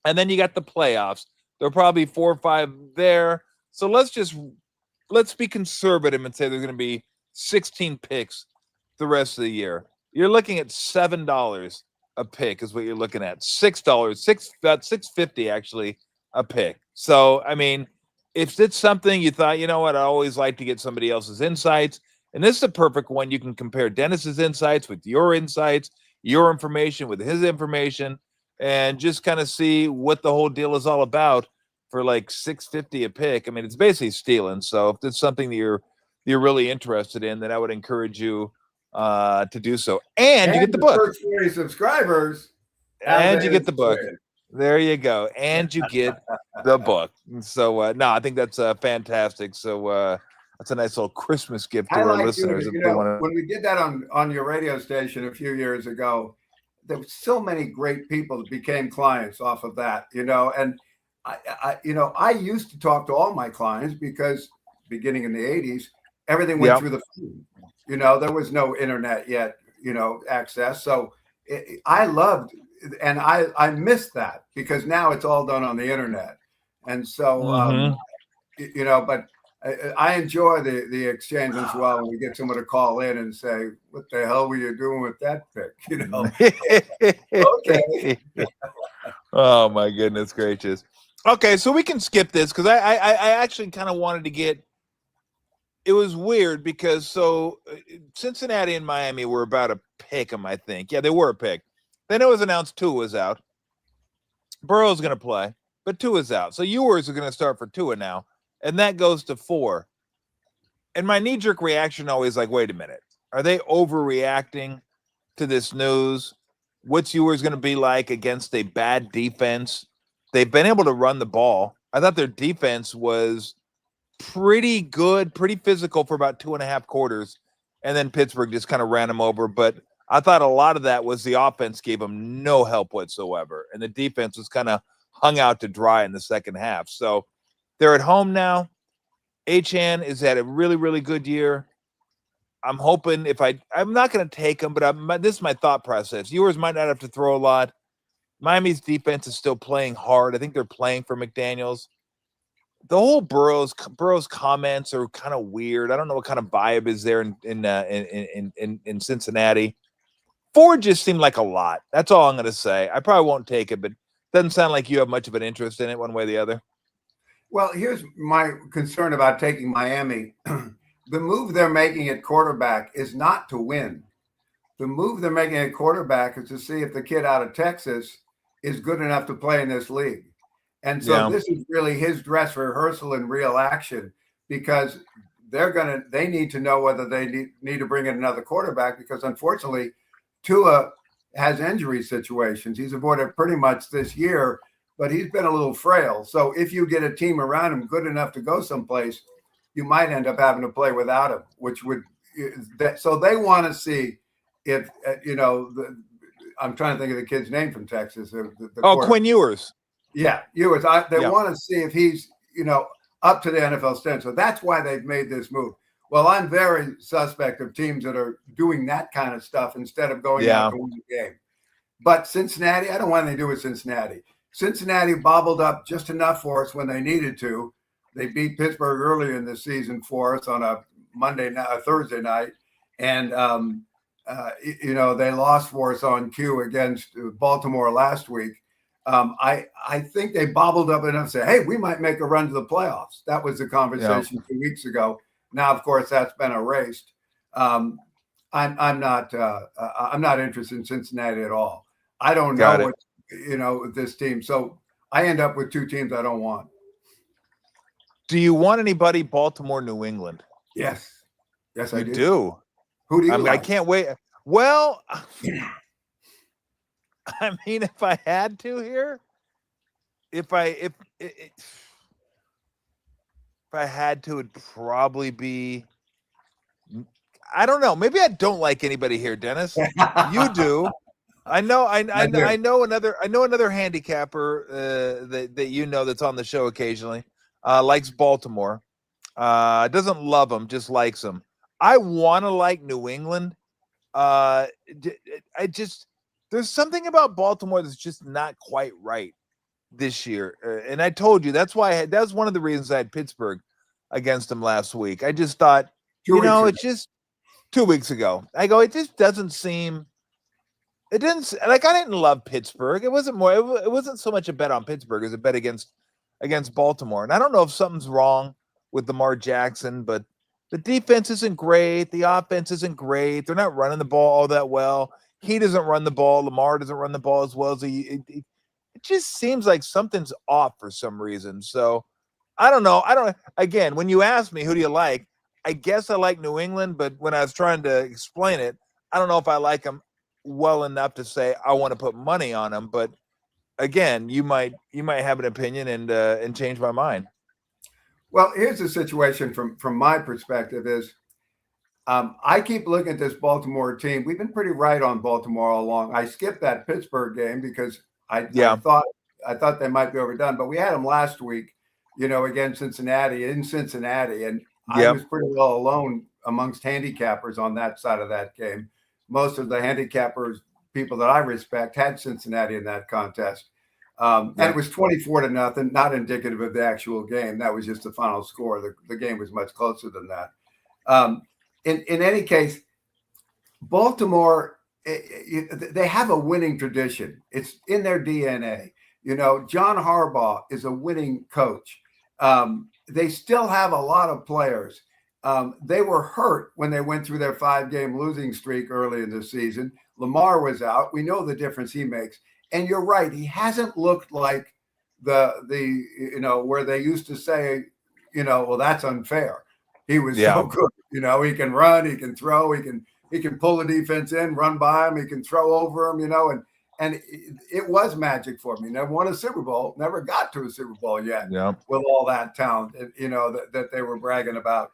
and then you got the playoffs. There'll probably 4 or 5 there. So let's be conservative and say there's going to be 16 picks the rest of the year. You're looking at $7 a pick is what you're looking at. about $6.50 actually a pick. So I mean, if it's something you thought, you know what, I always like to get somebody else's insights, and this is a perfect one. You can compare Dennis's insights with your insights, your information with his information, and just kind of see what the whole deal is all about. for like $6.50 a pick. I mean, it's basically stealing. So if it's something that you're really interested in, then I would encourage you to do so. And you get the book. First 40 subscribers. And you get the book. There you go. And you get the book. So no, I think that's fantastic. So that's a nice little Christmas gift to our listeners. When we did that on your radio station a few years ago, there were so many great people that became clients off of that, and I used to talk to all my clients because beginning in the 80s, everything went through the phone. There was no internet yet, access. So I loved, and I missed that because now it's all done on the internet. And so, but I enjoy the exchange as well. When we get someone to call in and say, "What the hell were you doing with that pick?" Okay. Oh my goodness gracious. Okay, so we can skip this because I actually kind of wanted to get. It was weird because Cincinnati and Miami were about a pick 'em, I think. Yeah, they were a pick. Then it was announced Tua was out. Burrow's going to play, but Tua's out. So Ewers are going to start for Tua now. And that goes to 4. And my knee-jerk reaction always like, wait a minute. Are they overreacting to this news? What's Ewers going to be like against a bad defense? They've been able to run the ball. I thought their defense was pretty good, pretty physical for about 2.5 quarters. And then Pittsburgh just kind of ran them over. But I thought a lot of that was the offense gave them no help whatsoever. And the defense was kind of hung out to dry in the second half. So they're at home now. Achane is at a really, really good year. I'm hoping I'm not going to take him, but this is my thought process. Ewers might not have to throw a lot. Miami's defense is still playing hard. I think they're playing for McDaniels. The whole Burrow's comments are kind of weird. I don't know what kind of vibe is there in Cincinnati. 4 just seemed like a lot. That's all I'm going to say. I probably won't take it, but it doesn't sound like you have much of an interest in it one way or the other. Well, here's my concern about taking Miami. The move they're making at quarterback is not to win. The move they're making at quarterback is to see if the kid out of Texas is good enough to play in this league. And so this is really his dress rehearsal in real action because they need to know whether they need to bring in another quarterback because unfortunately Tua has injury situations. He's avoided pretty much this year, but he's been a little frail. So if you get a team around him good enough to go someplace, you might end up having to play without him, which would so they want to see if I'm trying to think of the kid's name from Texas. Quinn Ewers. Yeah, Ewers. They want to see if he's up to the NFL standard. So that's why they've made this move. Well, I'm very suspect of teams that are doing that kind of stuff instead of going out to win the game. But Cincinnati, I don't want anything to do with Cincinnati. Cincinnati bobbled up just enough for us when they needed to. They beat Pittsburgh earlier in the season for us on a Thursday night. And, they lost for us on cue against Baltimore last week. I think they bobbled up enough to say, hey, we might make a run to the playoffs. That was the conversation 2 weeks ago. Now, of course, that's been erased. I'm not interested in Cincinnati at all. I don't know what this team. So I end up with 2 teams I don't want. Do you want anybody Baltimore, New England? Yes, I do. Do. Who do you like? I can't wait. Well, I mean, if I had to here, if I had to, it'd probably be. I don't know. Maybe I don't like anybody here, Dennis. You do. I know another handicapper that that's on the show occasionally. Likes Baltimore. Doesn't love them, just likes them. I want to like New England. There's something about Baltimore that's just not quite right this year. And I told you that was one of the reasons I had Pittsburgh against them last week. I just thought, it's just 2 weeks ago. I go, it just doesn't seem. It didn't I didn't love Pittsburgh. It wasn't so much a bet on Pittsburgh as a bet against Baltimore. And I don't know if something's wrong with Lamar Jackson, but the defense isn't great. The offense isn't great. They're not running the ball all that well. He doesn't run the ball. Lamar doesn't run the ball as well as it it just seems like something's off for some reason. So I don't know. Again, when you ask me, who do you like? I guess I like New England, but when I was trying to explain it, I don't know if I like them well enough to say I want to put money on them. But again, you might have an opinion and change my mind. Well, here's the situation from my perspective is I keep looking at this Baltimore team. We've been pretty right on Baltimore all along. I skipped that Pittsburgh game because I thought they might be overdone, but we had them last week, against Cincinnati in Cincinnati, and I was pretty well alone amongst handicappers on that side of that game. Most of the handicappers, people that I respect, had Cincinnati in that contest. And it was 24-0, not indicative of the actual game. That was just the final score. The game was much closer than that. In any case, Baltimore, they have a winning tradition. It's in their DNA. John Harbaugh is a winning coach. They still have a lot of players. They were hurt when they went through their 5-game losing streak early in the season. Lamar was out. We know the difference he makes. And you're right. He hasn't looked like the where they used to say, well, that's unfair. He was so good. He can run, he can throw, he can pull the defense in, run by him, he can throw over him, and it was magic for me. Never won a Super Bowl, never got to a Super Bowl yet with all that talent, that they were bragging about.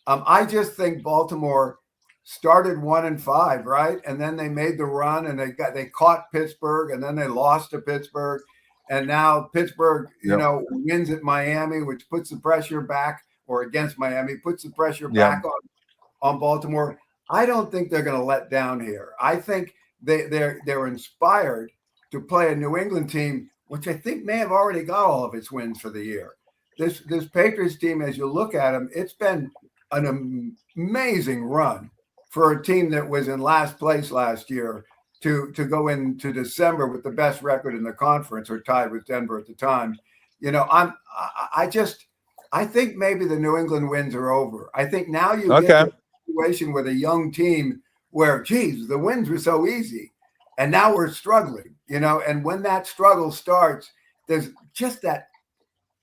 I just think Baltimore started 1-5, right? And then they made the run and they caught Pittsburgh and then they lost to Pittsburgh. And now Pittsburgh, wins at Miami, which puts the pressure back, or against Miami, puts the pressure back on Baltimore. I don't think they're going to let down here. I think they're inspired to play a New England team, which I think may have already got all of its wins for the year. This Patriots team, as you look at them, it's been an amazing run for a team that was in last place last year to go into December with the best record in the conference, or tied with Denver at the time. I think maybe the New England wins are over. I think now you get to a situation with a young team where, geez, the wins were so easy, and now we're struggling, and when that struggle starts, there's just that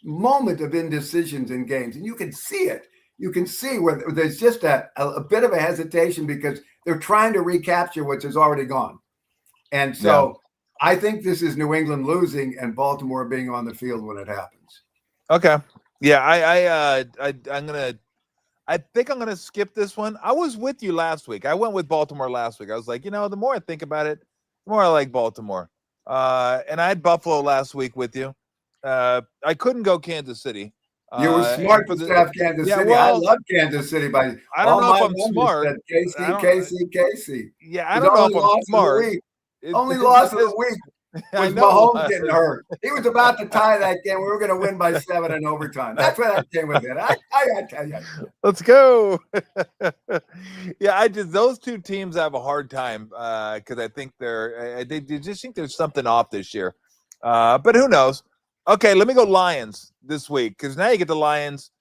moment of indecisions in games, and you can see it. You can see where there's just a bit of a hesitation because they're trying to recapture what has already gone. And so I think this is New England losing and Baltimore being on the field when it happens. Okay. Yeah, I think I'm gonna skip this one. I was with you last week. I went with Baltimore last week. I was like, the more I think about it, the more I like Baltimore. And I had Buffalo last week with you. I couldn't go Kansas City. You were smart to have Kansas City. Well, I love Kansas City. By I don't know if I'm smart. KC. Yeah, I don't know if I'm smart. Only loss of the week was Mahomes getting hurt. He was about to tie that game. We were going to win by 7 in overtime. That's where that game was in. I got to tell you. Let's go. Yeah, those two teams have a hard time because I think they just think there's something off this year. But who knows? Okay, let me go Lions this week, because now you get the Lions.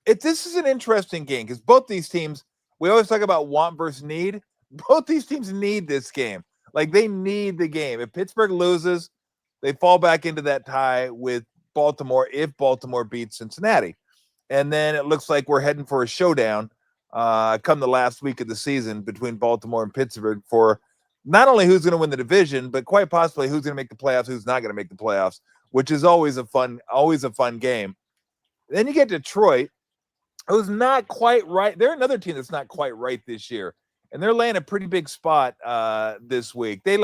This is an interesting game because both these teams, we always talk about want versus need. Both these teams need this game. Like, they need the game. If Pittsburgh loses, they fall back into that tie with Baltimore if Baltimore beats Cincinnati. And then it looks like we're heading for a showdown come the last week of the season between Baltimore and Pittsburgh for not only who's going to win the division, but quite possibly who's going to make the playoffs, who's not going to make the playoffs, which is always a fun game. Then you get Detroit, who's not quite right. They're another team that's not quite right this year, and they're laying a pretty big spot this week. They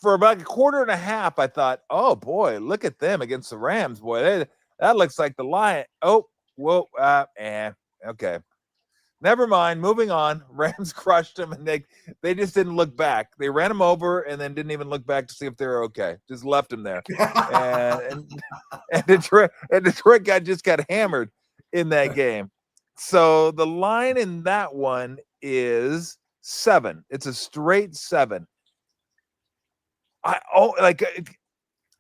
for about a quarter and a half, I thought, oh boy, look at them against the Rams. Boy, that looks like the Lion. Oh, whoa, okay. Never mind. Moving on. Rams crushed them, and they just didn't look back. They ran them over and then didn't even look back to see if they were okay. Just left them there. and Detroit just got hammered in that game. So the line in that one is 7. It's a straight 7. I don't know if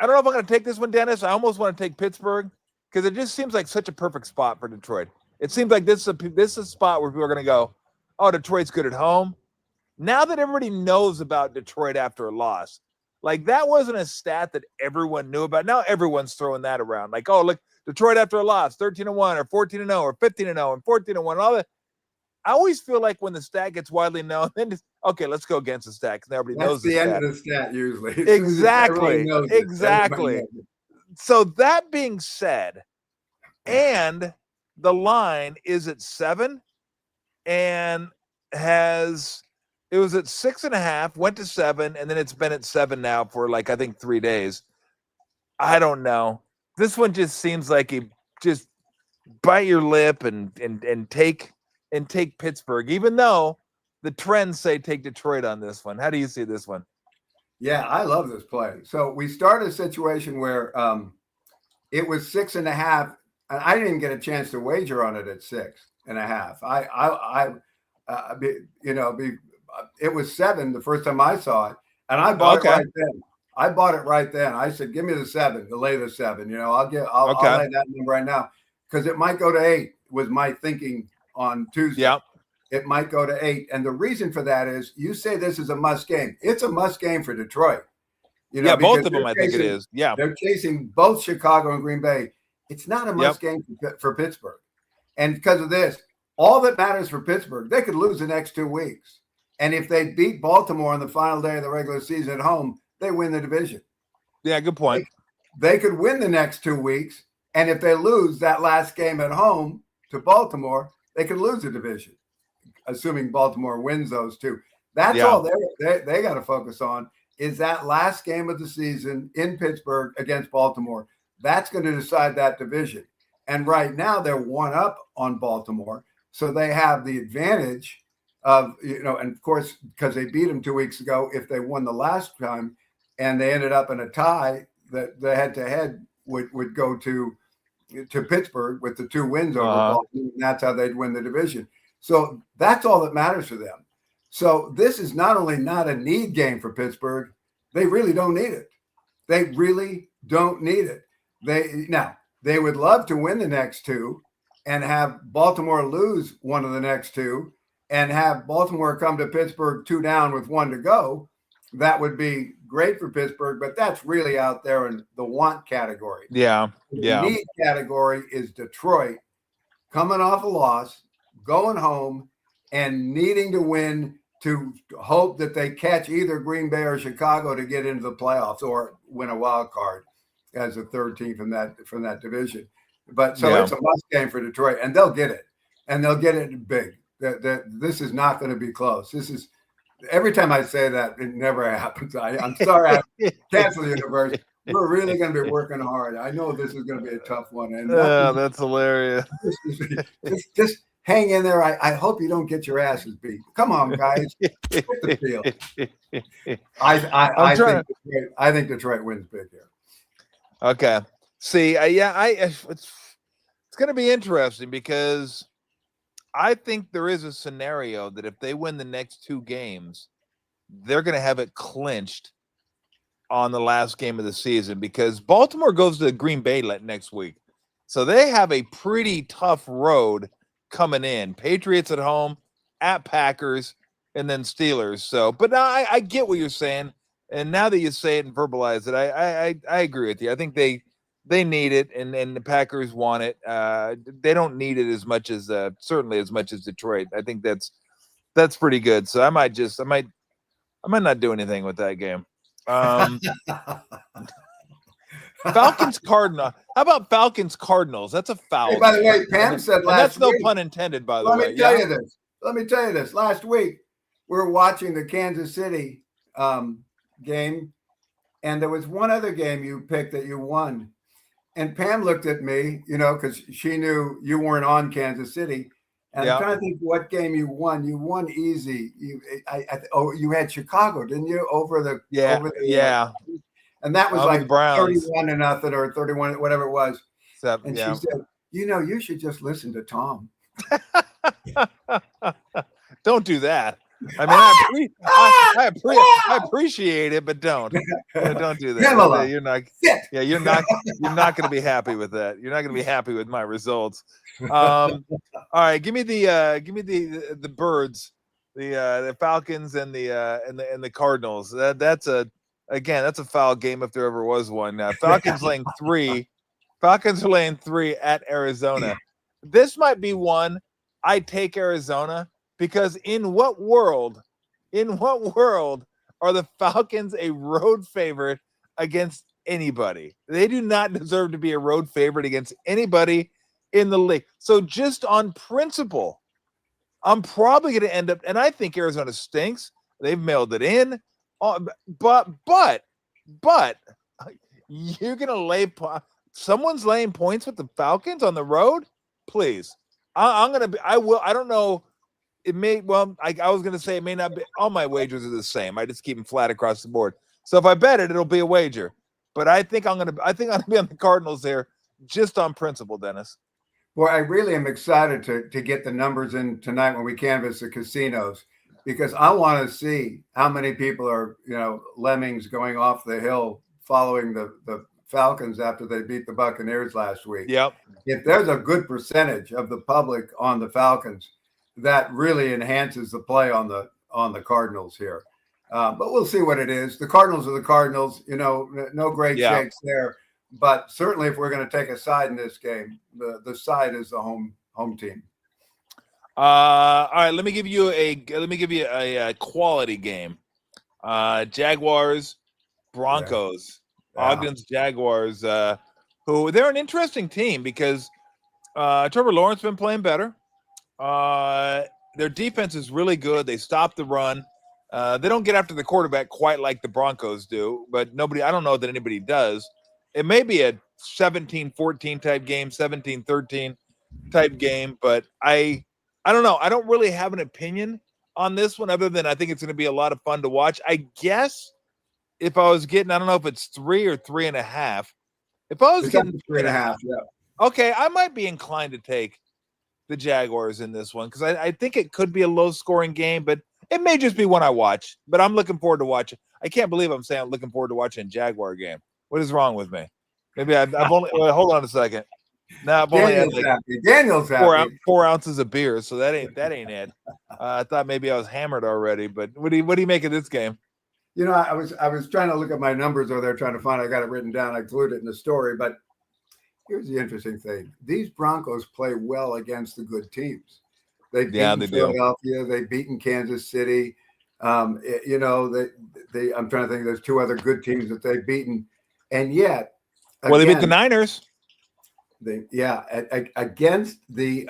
I'm going to take this one, Dennis. I almost want to take Pittsburgh because it just seems like such a perfect spot for Detroit. It seems like this is a spot where people are going to go, oh, Detroit's good at home. Now that everybody knows about Detroit after a loss, Like that wasn't a stat that everyone knew about. Now everyone's throwing that around. Like, oh, look, Detroit after a loss, 13-1 or 14-0 or 15-0 and 14-1, all that. I always feel like when the stat gets widely known, then it's, okay, let's go against the stat because everybody knows the end stat. of the stat usually. Exactly. Exactly. So that being said, and the line is at 7 and it was at 6.5, went to 7, and then it's been at 7 now for like I think 3 days. I don't know. This one just seems like you just bite your lip and take Pittsburgh, even though the trends say take Detroit on this one. How do you see this one? Yeah, I love this play. So we started a situation where it was 6.5, and I didn't even get a chance to wager on it at 6.5. It was 7 the first time I saw it, and I bought it right then. I bought it right then. I said, "Give me the 7, to lay the 7." I'll lay that number right now because it might go to 8. Was my thinking on Tuesday. Yeah. It might go to 8. And the reason for that is you say this is a must game. It's a must game for Detroit. Both of them, I think it is. Yeah. They're chasing both Chicago and Green Bay. It's not a must game for Pittsburgh. And because of this, all that matters for Pittsburgh, they could lose the next 2 weeks. And if they beat Baltimore on the final day of the regular season at home, they win the division. Yeah, good point. They could win the next 2 weeks. And if they lose that last game at home to Baltimore, they could lose the division, assuming Baltimore wins those 2. That's all they got to focus on is that last game of the season in Pittsburgh against Baltimore. That's going to decide that division. And right now they're 1 up on Baltimore. So they have the advantage of, and of course, because they beat them 2 weeks ago, if they won the last time and they ended up in a tie, that the head-to-head would go to Pittsburgh with the 2 wins over Baltimore, and that's how they'd win the division. So that's all that matters for them. So this is not only not a need game for Pittsburgh, they really don't need it. They really don't need it. They would love to win the next 2 and have Baltimore lose one of the next 2 and have Baltimore come to Pittsburgh 2 down with 1 to go. That would be great for Pittsburgh, but that's really out there in the want category. Yeah. The need category is Detroit coming off a loss, going home, and needing to win to hope that they catch either Green Bay or Chicago to get into the playoffs or win a wild card as a 3rd team from that division. But so it's a must game for Detroit, and they'll get it, and they'll get it big. This is not going to be close. This is every time I say that, it never happens. I'm sorry, I cancel the universe. We're really going to be working hard. I know this is going to be a tough one. And that's hilarious. Just hang in there. I hope you don't get your asses beat. Come on, guys. Get the field. I think Detroit wins big here. Okay. See, it's going to be interesting because I think there is a scenario that if they win the next 2 games, they're going to have it clinched on the last game of the season because Baltimore goes to Green Bay next week. So they have a pretty tough road coming in. Patriots at home, at Packers, and then Steelers. So, but I get what you're saying. And now that you say it and verbalize it, I agree with you. I think they need it, and the Packers want it. They don't need it as much as certainly as much as Detroit. I think that's pretty good. So I might not do anything with that game. Falcons Cardinals. How about Falcons Cardinals? That's a foul. Hey, by the way, Pam said last week. That's no pun intended, by the way. Let me tell you this. Last week we were watching the Kansas City game, and there was one other game you picked that you won. And Pam looked at me, because she knew you weren't on Kansas City. And I'm trying to think what game you won. You won easy. You had Chicago, didn't you? Over the and that was like 31-0 or 31, whatever it was. And she said, you should just listen to Tom. Don't do that. I mean, I appreciate it, but don't do that. Pamela, you're not going to be happy with that. You're not going to be happy with my results. All right, give me the birds, the Falcons and the Cardinals. That's a Again, that's a foul game if there ever was one. Falcons laying 3. Falcons are laying 3 at Arizona. This might be one I take Arizona because in what world are the Falcons a road favorite against anybody? They do not deserve to be a road favorite against anybody in the league. So just on principle, I'm probably going to end up, and I think Arizona stinks. They've mailed it in, but you're going to lay. Someone's laying points with the Falcons on the road. Please, I'm going to be. I will. I don't know. It may. Well, I was going to say it may not be. All my wagers are the same. I just keep them flat across the board. So if I bet it, it'll be a wager. But I think I'm going to be on the Cardinals there just on principle, Dennis. Well, I really am excited to get the numbers in tonight when we canvass the casinos, because I want to see how many people are, lemmings going off the hill following the Falcons after they beat the Buccaneers last week. Yep. If there's a good percentage of the public on the Falcons, that really enhances the play on the Cardinals here. But we'll see what it is. The Cardinals are the Cardinals, no great shakes there. But certainly, if we're going to take a side in this game, the side is the home team. All right, let me give you a quality game. Jaguars, Broncos, Ogden's Jaguars. Who they're an interesting team because Trevor Lawrence has been playing better. Their defense is really good. They stop the run. They don't get after the quarterback quite like the Broncos do, but I don't know that anybody does. It may be a 17-14 type game, 17-13 type game, but I don't know. I don't really have an opinion on this one other than I think it's going to be a lot of fun to watch. I guess if I was getting, I don't know if it's 3 or 3.5. If I was getting 3.5, yeah. Okay, I might be inclined to take the Jaguars in this one because I think it could be a low-scoring game, but it may just be one I watch. But I'm looking forward to watching. I can't believe I'm saying I'm looking forward to watching a Jaguar game. What is wrong with me? Maybe I've only hold on a second. Now I've only had Daniel's happy. 4 ounces of beer, so that ain't it. I thought maybe I was hammered already, but what do you make of this game? I was trying to look at my numbers over there, trying to find. I got it written down. I glued it in the story, but here's the interesting thing: these Broncos play well against the good teams. They've beaten Philadelphia. They've beaten Kansas City. I'm trying to think. There's 2 other good teams that they've beaten. And yet, they beat the Niners. Against the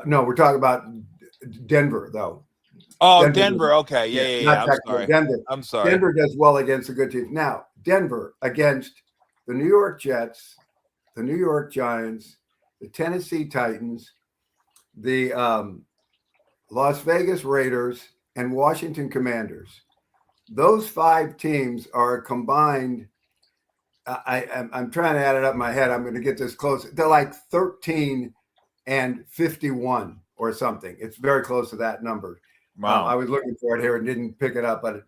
no, we're talking about Denver though. Oh, Denver. Okay, yeah. I'm sorry. Denver. I'm sorry. Denver does well against the good teams. Now, Denver against the New York Jets, the New York Giants, the Tennessee Titans, the Las Vegas Raiders, and Washington Commanders. Those 5 teams are combined. I'm trying to add it up in my head. I'm going to get this close. They're like 13 and 51 or something. It's very close to that number. Wow. I was looking for it here and didn't pick it up, but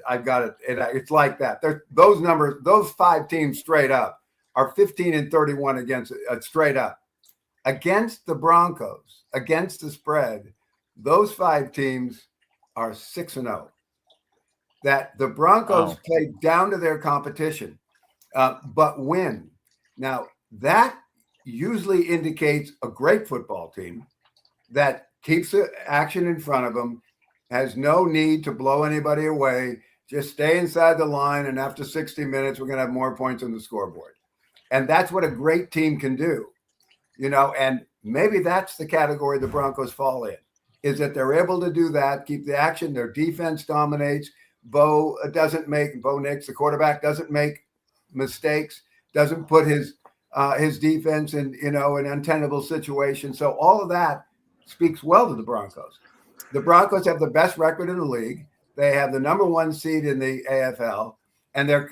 I've got it. It's like that. Those numbers, those 5 teams straight up are 15 and 31 against straight up against the Broncos, against the spread. Those 5 teams are 6-0. That the Broncos play down to their competition, but win. Now, that usually indicates a great football team that keeps the action in front of them, has no need to blow anybody away, just stay inside the line, and after 60 minutes, we're going to have more points on the scoreboard. And that's what a great team can do, and maybe that's the category the Broncos fall in, is that they're able to do that, keep the action, their defense dominates. Bo Nix, the quarterback, doesn't make mistakes, doesn't put his defense in an untenable situation. So all of that speaks well to the Broncos. The Broncos have the best record in the league. They have the number 1 seed in the AFL, and they're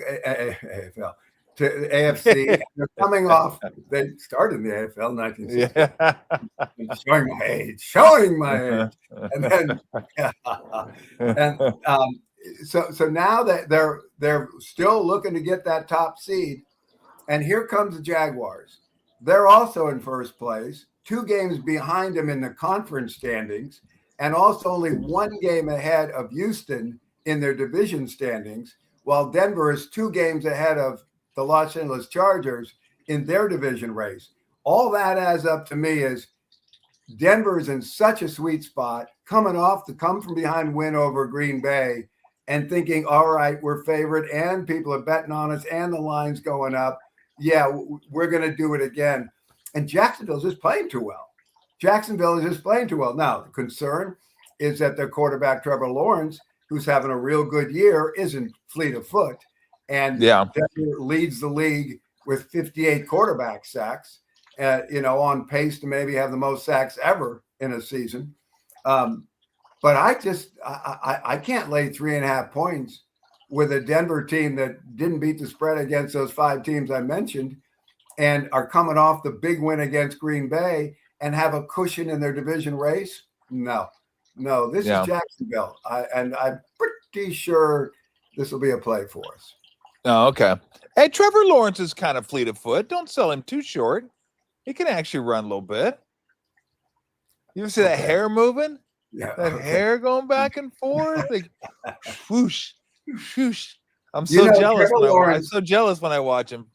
AFC. They're coming off. They started in the AFL in 1960. Showing my age, and then So now that they're still looking to get that top seed, and here comes the Jaguars. They're also in first place, 2 games behind them in the conference standings, and also only 1 game ahead of Houston in their division standings, while Denver is 2 games ahead of the Los Angeles Chargers in their division race. All that adds up to me is Denver's in such a sweet spot, coming off the come from behind win over Green Bay and thinking, all right, we're favored and people are betting on us and the line's going up. Yeah, we're going to do it again. And Jacksonville's just playing too well. Jacksonville is just playing too well. Now, the concern is that their quarterback, Trevor Lawrence, who's having a real good year, isn't fleet of foot. And Denver leads the league with 58 quarterback sacks, on pace to maybe have the most sacks ever in a season. But I can't lay 3.5 points with a Denver team that didn't beat the spread against those 5 teams I mentioned and are coming off the big win against Green Bay and have a cushion in their division race. No, this is Jacksonville. I'm pretty sure this will be a play for us. Oh, okay. Hey, Trevor Lawrence is kind of fleet of foot. Don't sell him too short. He can actually run a little bit. You ever see that hair moving? Yeah. That hair going back and forth? Like, whoosh, whoosh. I'm so jealous. I'm so jealous when I watch him.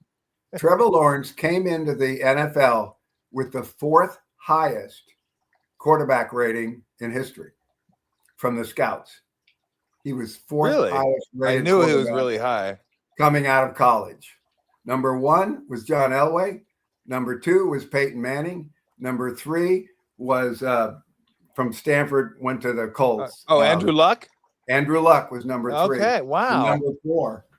Trevor Lawrence came into the NFL with the 4th highest quarterback rating in history from the scouts. He was 4th highest rated. I knew he was really high coming out of college. Number 1 was John Elway. Number 2 was Peyton Manning. Number 3 was from Stanford, went to the Colts. Andrew Luck? Andrew Luck was number 3. Okay, wow.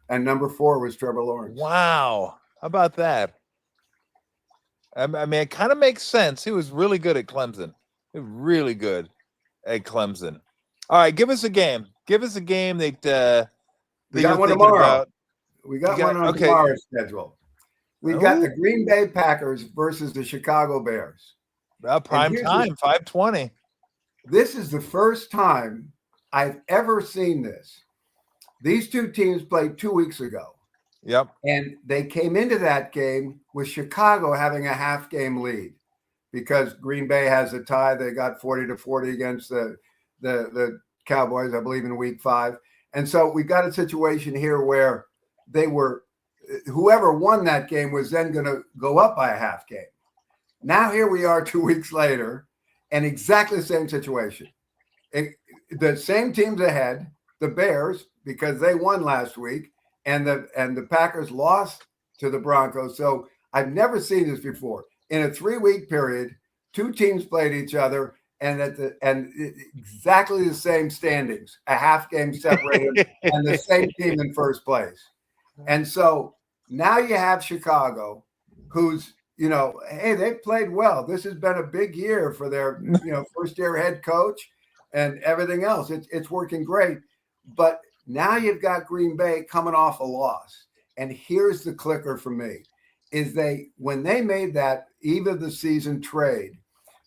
And number 4 was Trevor Lawrence. Wow. How about that? I mean, it kind of makes sense. He was really good at Clemson. Really good at Clemson. All right, give us a game. Give us a game that we got one tomorrow. We got one on tomorrow's schedule. We've got the Green Bay Packers versus the Chicago Bears. Prime time, 5:20. This is the first time I've ever seen this. These 2 teams played 2 weeks ago. Yep. And they came into that game with Chicago having a half-game lead because Green Bay has a tie. They got 40-40 against the Cowboys, I believe, in week 5. And so we've got a situation here where whoever won that game was then going to go up by a half game. Now here we are 2 weeks later and exactly the same situation. The same teams ahead, the Bears, because they won last week, and the Packers lost to the Broncos. So I've never seen this before. In a 3-week period, 2 teams played each other and exactly the same standings, a half game separated, and the same team in first place. And so now you have Chicago, who's, hey, they've played well. This has been a big year for their, first-year head coach and everything else. It's working great. But now you've got Green Bay coming off a loss. And here's the clicker for me, is when they made that eve of the season trade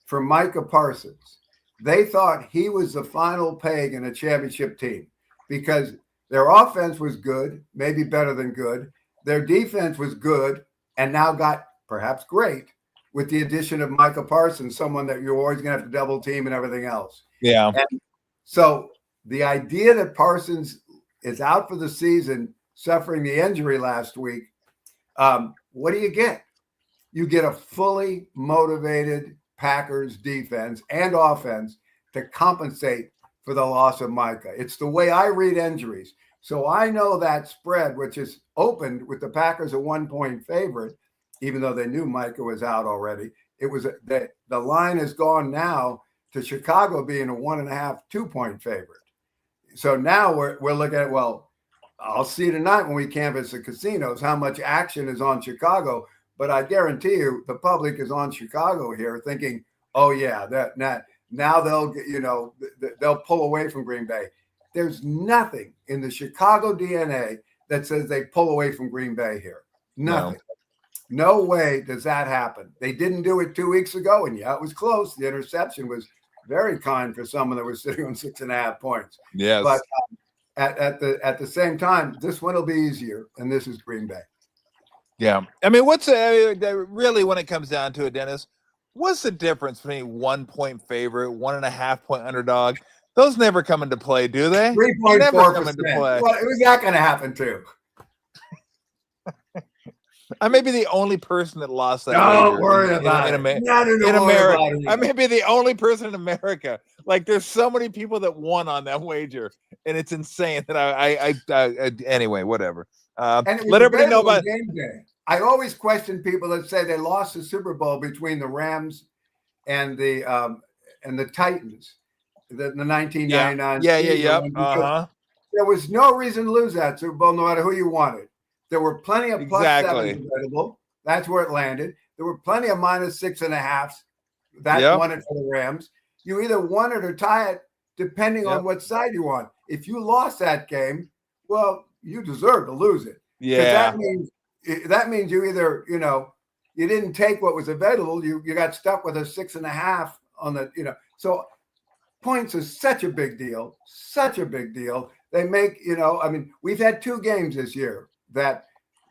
for Micah Parsons, they thought he was the final peg in a championship team because their offense was good, maybe better than good. Their defense was good and now got perhaps great with the addition of Micah Parsons, someone that you're always going to have to double team and everything else. Yeah. And so the idea that Parsons is out for the season, suffering the injury last week, what do you get? You get a fully motivated Packers defense and offense to compensate for the loss of Micah. It's the way I read injuries. So I know that spread, which is opened with the Packers a 1-point favorite, even though they knew Micah was out already. It was the line has gone now to Chicago being a 1.5, 2-point favorite. So now we're looking at, well, I'll see tonight when we canvass the casinos how much action is on Chicago. But I guarantee you the public is on Chicago here thinking, oh, yeah, now they'll pull away from Green Bay. There's nothing in the Chicago DNA that says they pull away from Green Bay here. Nothing. No way does that happen. They didn't do it 2 weeks ago, and it was close. The interception was very kind for someone that was sitting on 6.5 points. Yes. But at the same time, this one will be easier, and this is Green Bay. Yeah. I mean, really, when it comes down to it, Dennis, what's the difference between 1-point favorite, 1.5-point underdog? Those never come into play, do they? 3.4%. Never come into play. Well, who's that going to happen to? I may be the only person that lost that. Don't worry about it. In America, I may be the only person in America. Like, there's so many people that won on that wager, and it's insane that I anyway, whatever. Let everybody know about game day. I always question people that say they lost the Super Bowl between the Rams and the Titans, the 1999. Yeah. There was no reason to lose that Super Bowl, no matter who you wanted. There were plenty of plus sevens available. That's where it landed. There were plenty of minus 6.5s. That won it for the Rams. You either won it or tie it, depending on what side you want. If you lost that game, well, you deserve to lose it. Yeah. That means you either, you didn't take what was available. You got stuck with a 6.5 on the, so points is such a big deal. Such a big deal. They make, we've had 2 games this year that,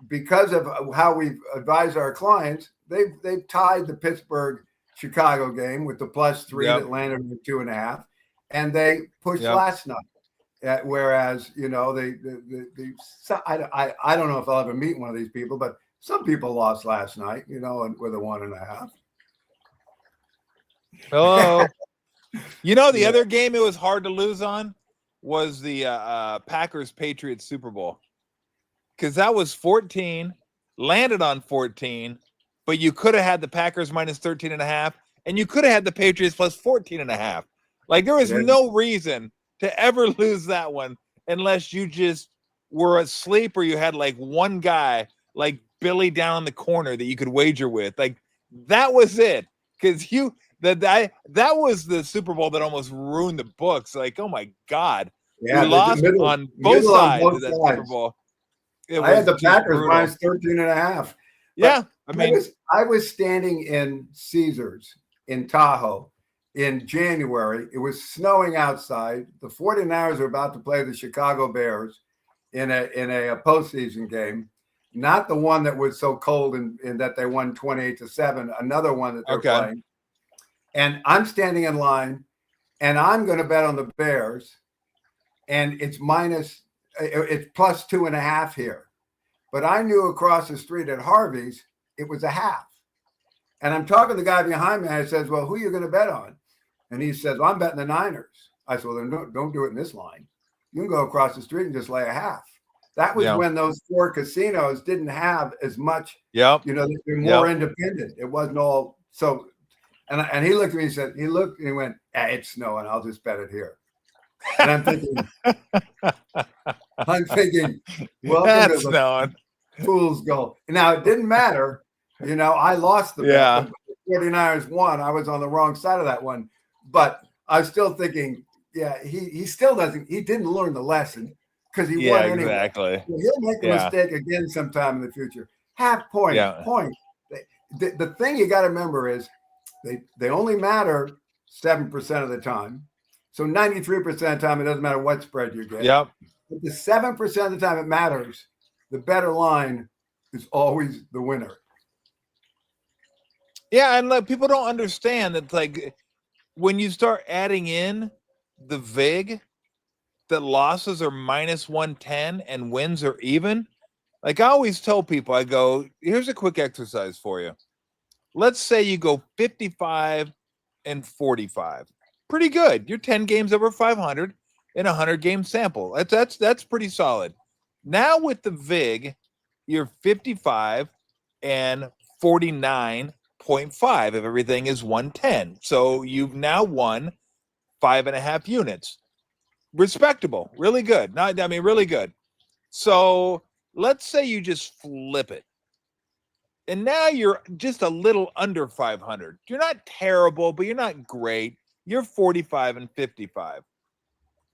because of how we've advised our clients, they've tied the Pittsburgh-Chicago game with the +3 that landed on 2.5, and they pushed last night. Whereas, I don't know if I'll ever meet one of these people, but some people lost last night, with a 1.5. Hello. The other game it was hard to lose on was the Packers-Patriots Super Bowl. Because that was 14, landed on 14, but you could have had the Packers minus 13.5, and you could have had the Patriots plus 14.5. Like, there was no reason to ever lose that one unless you just were asleep or you had like one guy like Billy down in the corner that you could wager with. Like, that was it. Because that was the Super Bowl that almost ruined the books. Like, oh my God. Yeah, we lost on both sides of that Super Bowl. I had the Packers minus 13.5. Yeah. I was standing in Caesars in Tahoe in January. It was snowing outside. The 49ers are about to play the Chicago Bears in a postseason game. Not the one that was so cold and that they won 28-7, another one that they're playing. And I'm standing in line, and I'm going to bet on the Bears, and it's plus 2.5 here. But I knew across the street at Harvey's, it was a half. And I'm talking to the guy behind me, and I says, well, who are you going to bet on? And he says, well, I'm betting the Niners. I said, well, then don't do it in this line. You can go across the street and just lay a half. That was when those 4 casinos didn't have as much, they're more independent. It wasn't all so. And he looked at me and said, he went, it's snowing. I'll just bet it here. And I'm thinking, well, that's snowing. Fool's gold. Now, it didn't matter. I lost the bet. The 49ers won. I was on the wrong side of that one. But I was still thinking, he still didn't learn the lesson because he won anyway. Exactly. He'll make a mistake again sometime in the future. Half point. The thing you got to remember is they only matter 7% of the time. So 93% of the time, it doesn't matter what spread you get. Yep. But the 7% of the time it matters, the better line is always the winner. Yeah, and people don't understand that, like, when you start adding in the VIG, that losses are minus 110 and wins are even. Like, I always tell people, I go, here's a quick exercise for you. Let's say you go 55 and 45. Pretty good. You're 10 games over 500 in a 100-game sample. That's pretty solid. Now with the VIG, you're 55 and 49.5 if everything is 110. So you've now won 5.5 units. Respectable. Really good. Really good. So let's say you just flip it. And now you're just a little under 500. You're not terrible, but you're not great. You're 45 and 55.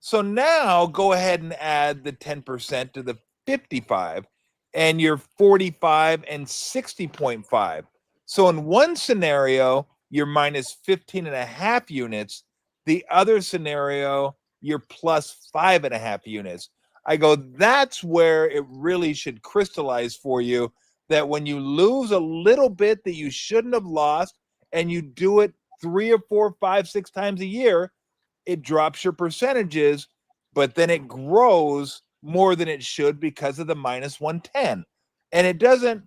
So now go ahead and add the 10% to the 55, and you're 45 and 60.5. So in one scenario, you're minus 15.5 units. The other scenario, you're plus 5.5 units. I go, that's where it really should crystallize for you, that when you lose a little bit that you shouldn't have lost, and you do it 3 or 4, 5, 6 times a year, it drops your percentages, but then it grows more than it should because of the minus 110. And it doesn't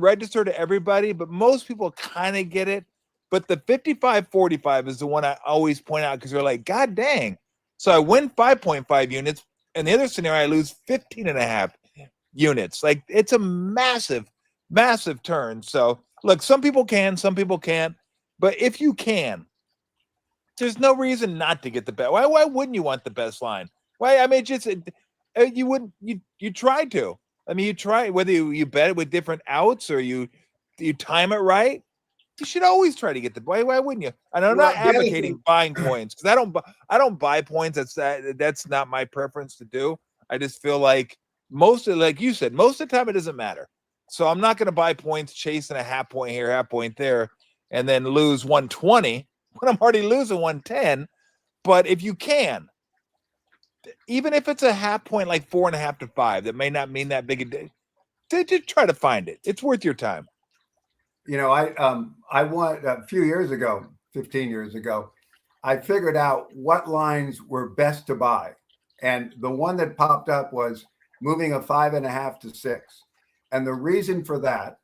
register to everybody, but most people kind of get it. But the 55-45 is the one I always point out because they're like, God dang. So I win 5.5 units. And the other scenario, I lose 15.5 units. Like, it's a massive, massive turn. So look, some people can, some people can't. But if you can, there's no reason not to get the best. Why wouldn't you want the best line? Why? I mean, just you wouldn't. You try to. I mean, you try, whether you bet it with different outs or you time it right. You should always try to get the. Why wouldn't you? And I'm not advocating buying points because I don't buy points. That's not my preference to do. I just feel like like you said, most of the time it doesn't matter. So I'm not going to buy points chasing a half point here, half point there, and then lose 120 when I'm already losing 110. But if you can, even if it's a half point, like 4.5 to 5, that may not mean that big a day. Just try to find it. It's worth your time. You know, I want a few years ago, 15 years ago, I figured out what lines were best to buy. And the one that popped up was moving a 5.5 to 6. And the reason for that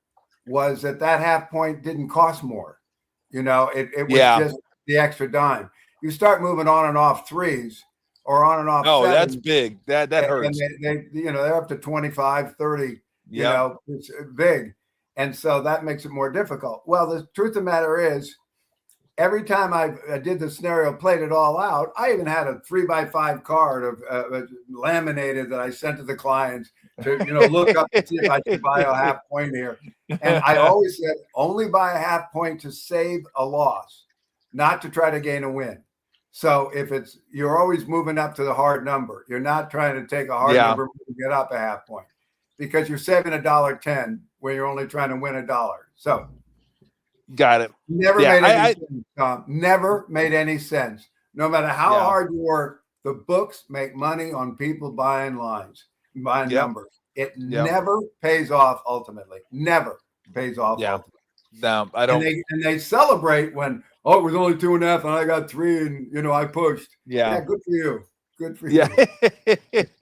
was that half point didn't cost more. You know, it was just the extra dime. You start moving on and off threes or on and off. Oh, sevens, that's big. That hurts. And they're up to 25, 30, you know, it's big. And so that makes it more difficult. Well, the truth of the matter is, every time I did the scenario, played it all out, I even had a 3x5 card of laminated that I sent to the clients to, look up and see if I should buy a half point here. And I always said, only buy a half point to save a loss, not to try to gain a win. So if you're always moving up to the hard number, you're not trying to take a hard number and get up a half point because you're saving $1.10 where you're only trying to win $1. So got it. Never made any sense, Tom. Never made any sense. No matter how hard you work, the books make money on people buying lines, buying numbers. It never pays off ultimately. Never pays off. Ultimately. No, I don't. And they celebrate when, it was only 2.5 and I got 3 and I pushed. Yeah, good for you. Good for you.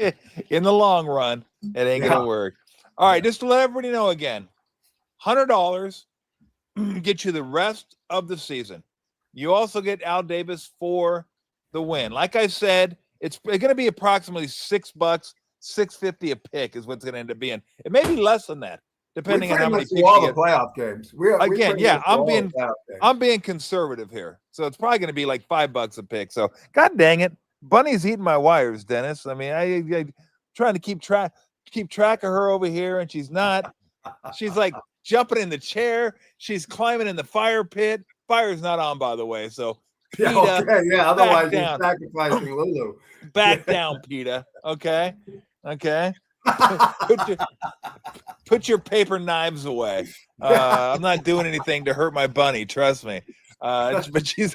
Yeah. In the long run, it ain't gonna work. All right, just to let everybody know again, $100 get you the rest of the season. You also get Al Davis for the win. Like I said, it's going to be approximately $6, $6.50 a pick is what's going to end up being. It may be less than that, depending on how many picks all you the playoff games. I'm being conservative here, so it's probably going to be like $5 a pick. So, God dang it, Bunny's eating my wires, Dennis. I mean, I trying to keep track of her over here, and she's not. She's like jumping in the chair. She's climbing in the fire pit. Fire's not on, by the way. So, PETA, otherwise you're sacrificing Lulu. Back down, PETA. Okay. Put your paper knives away. I'm not doing anything to hurt my bunny. Trust me. But she's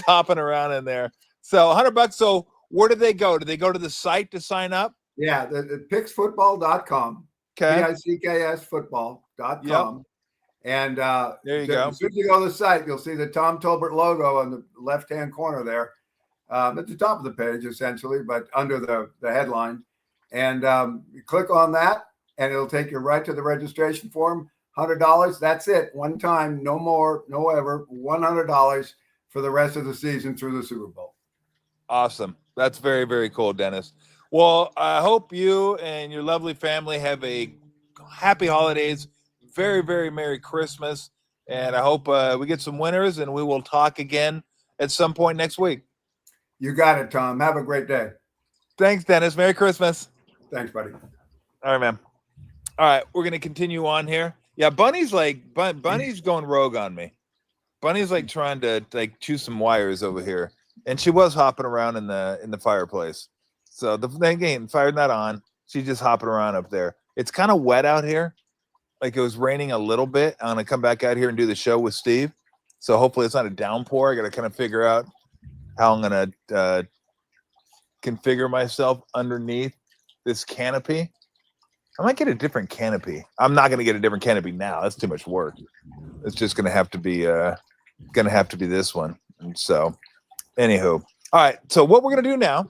hopping around in there. So $100. So where do they go? Do they go to the site to sign up? Yeah, the picksfootball.com. Okay. PICKS football.com. Yep. And there you go. As soon as you go to the site, you'll see the Tom Tolbert logo on the left-hand corner there. At the top of the page, essentially, but under the headline. And you click on that, and it'll take you right to the registration form. $100. That's it. One time, no more, no ever. $100 for the rest of the season through the Super Bowl. Awesome. That's very, very cool, Dennis. Well, I hope you and your lovely family have a happy holidays. Very, very Merry Christmas. And I hope we get some winners, and we will talk again at some point next week. You got it, Tom. Have a great day. Thanks, Dennis. Merry Christmas. Thanks, buddy. All right, man. All right, we're going to continue on here. Yeah, Bunny's going rogue on me. Bunny's like trying to chew some wires over here. And she was hopping around in the fireplace. So the fire's not on. She's just hopping around up there. It's kind of wet out here. Like it was raining a little bit. I'm gonna come back out here and do the show with Steve. So hopefully it's not a downpour. I gotta kind of figure out how I'm gonna configure myself underneath this canopy. I might get a different canopy. I'm not gonna get a different canopy now. That's too much work. It's just gonna have to be this one. And so, anywho. All right. So what we're gonna do now?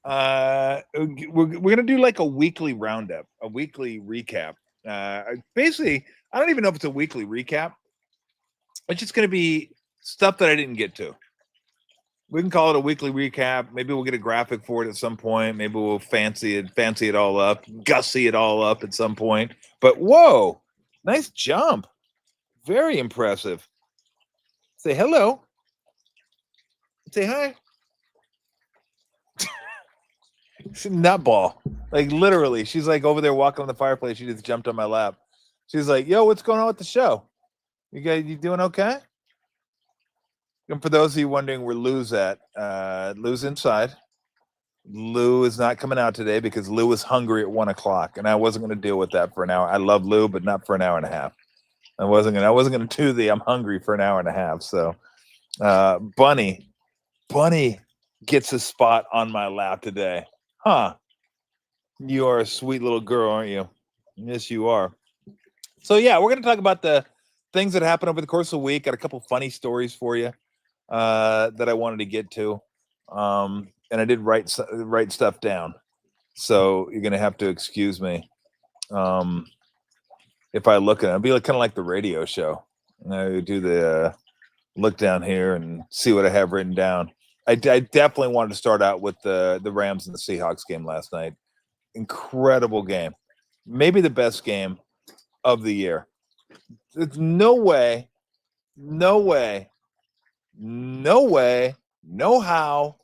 We're gonna do like a weekly roundup, a weekly recap. Basically, I don't even know if it's a weekly recap. It's just gonna be stuff that I didn't get to. We can call it a weekly recap. Maybe we'll get a graphic for it at some point. Maybe we'll fancy it all up, gussy it all up at some point. But whoa, nice jump. Very impressive. Say hello. Say hi. She's nutball. Like literally, she's like over there walking on the fireplace. She just jumped on my lap. She's like, yo, what's going on with the show? You doing okay? And for those of you wondering where Lou's at, Lou's inside. Lou is not coming out today because Lou was hungry at 1 o'clock, and I wasn't going to deal with that for an hour. I love Lou, but not for an hour and a half. I wasn't gonna do the I'm hungry for an hour and a half. So Bunny gets a spot on my lap today. Huh. You are a sweet little girl, aren't you? Yes, you are. So yeah, we're gonna talk about the things that happened over the course of the week. Got a couple funny stories for you that I wanted to get to. And I did write stuff down. So you're gonna have to excuse me. If I look at it, it'll be like, kind of like the radio show. I do the look down here and see what I have written down. I definitely wanted to start out with the Rams and the Seahawks game last night. Incredible game. Maybe the best game of the year. There's no way, no how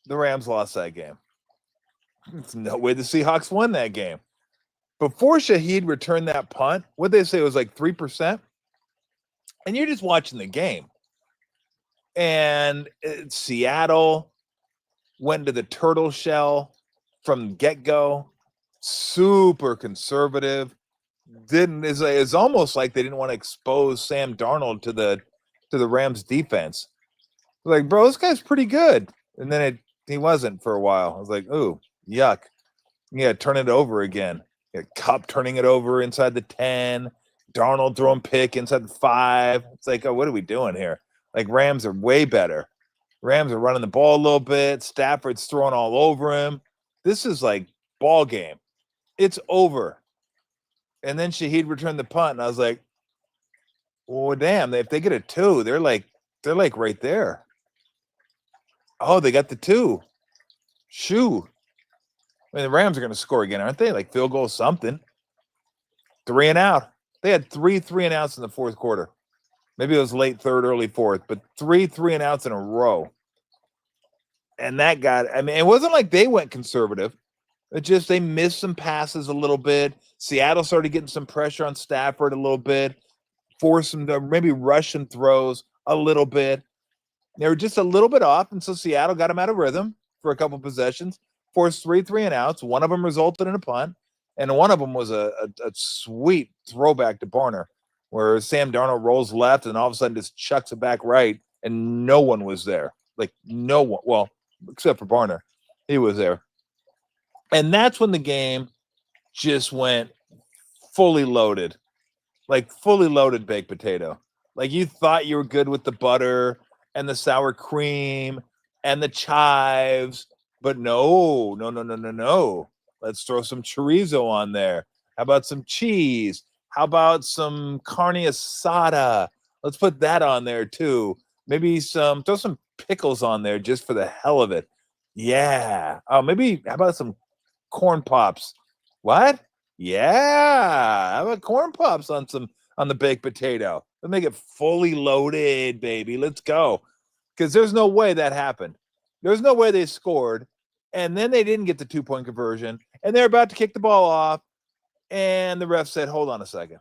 the Rams lost that game. There's no way the Seahawks won that game. Before Shaheed returned that punt, what they say it was like 3%. And you're just watching the game. And Seattle went to the turtle shell from get-go. Super conservative. It's almost like they didn't want to expose Sam Darnold to the Rams defense. Like, bro, this guy's pretty good. And then he wasn't for a while. I was like, ooh, yuck. Yeah, turn it over again. Cup turning it over inside the 10. Darnold throwing pick inside the 5. It's like, oh, what are we doing here? Like, Rams are way better. Rams are running the ball a little bit. Stafford's throwing all over him. This is like ball game. It's over. And then Shaheed returned the punt, and I was like, well, damn, if they get a 2, they're like right there. Oh, they got the 2. Shoo. I mean, the Rams are going to score again, aren't they? Like field goal something. 3 and out. They had 3 and outs in the fourth quarter. Maybe it was late third, early fourth, but 3 and outs in a row. And that it wasn't like they went conservative. It just they missed some passes a little bit. Seattle started getting some pressure on Stafford a little bit, forced them to maybe rush some throws a little bit. They were just a little bit off, and so Seattle got them out of rhythm for a couple possessions. Forced 3 and outs. One of them resulted in a punt, and one of them was a sweet throwback to Barner, where Sam Darnold rolls left and all of a sudden just chucks it back right, and no one was there. Like no one. Well, except for Barner, he was there, and that's when the game just went fully loaded, like fully loaded baked potato. Like you thought you were good with the butter and the sour cream and the chives. But no. Let's throw some chorizo on there. How about some cheese? How about some carne asada? Let's put that on there too. Maybe throw some pickles on there just for the hell of it. Yeah. Oh, maybe how about some corn pops? What? Yeah. How about corn pops on the baked potato? Let's make it fully loaded, baby. Let's go. Because there's no way that happened. There's no way they scored, and then they didn't get the 2-point conversion, and they're about to kick the ball off, and the ref said, hold on a second.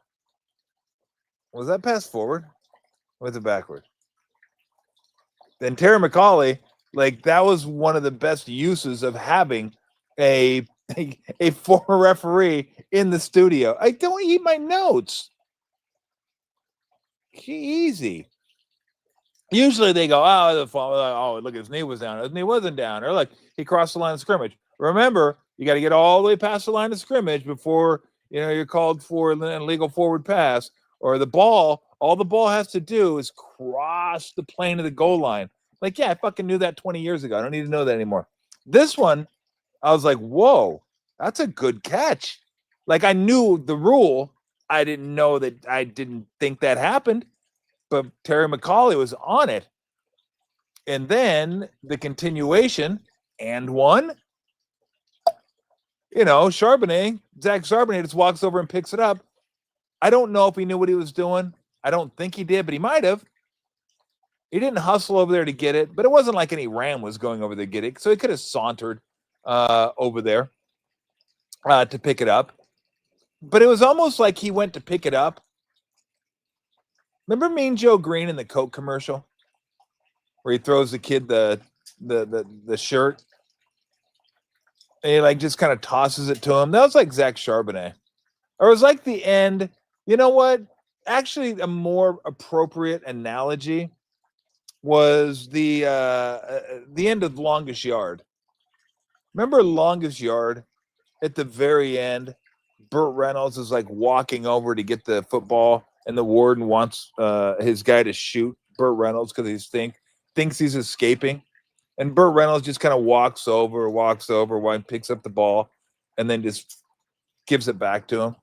Was that pass forward? Or was it backward? Then Terry McCauley, like that was one of the best uses of having a former referee in the studio. I don't eat my notes. Easy. Usually they go, oh, look, his knee was down. His knee wasn't down. Or like he crossed the line of scrimmage. Remember, you got to get all the way past the line of scrimmage before you're called for an illegal forward pass or the ball. All the ball has to do is cross the plane of the goal line. Like, yeah, I fucking knew that 20 years ago. I don't need to know that anymore. This one, I was like, whoa, that's a good catch. Like, I knew the rule. I didn't know that. I didn't think that happened. But Terry McCauley was on it. And then the continuation and one. Zach Charbonnet just walks over and picks it up. I don't know if he knew what he was doing. I don't think he did, but he might have. He didn't hustle over there to get it, but it wasn't like any Ram was going over there to get it. So he could have sauntered over there to pick it up. But it was almost like he went to pick it up. Remember Mean Joe Green in the Coke commercial? Where he throws the kid the shirt? And he like just kind of tosses it to him. That was like Zach Charbonnet. Or it was like the end. You know what? Actually, a more appropriate analogy was the end of Longest Yard. Remember Longest Yard? At the very end, Burt Reynolds is like walking over to get the football, and the warden wants his guy to shoot Burt Reynolds because he thinks he's escaping. And Burt Reynolds just kind of walks over, picks up the ball, and then just gives it back to him.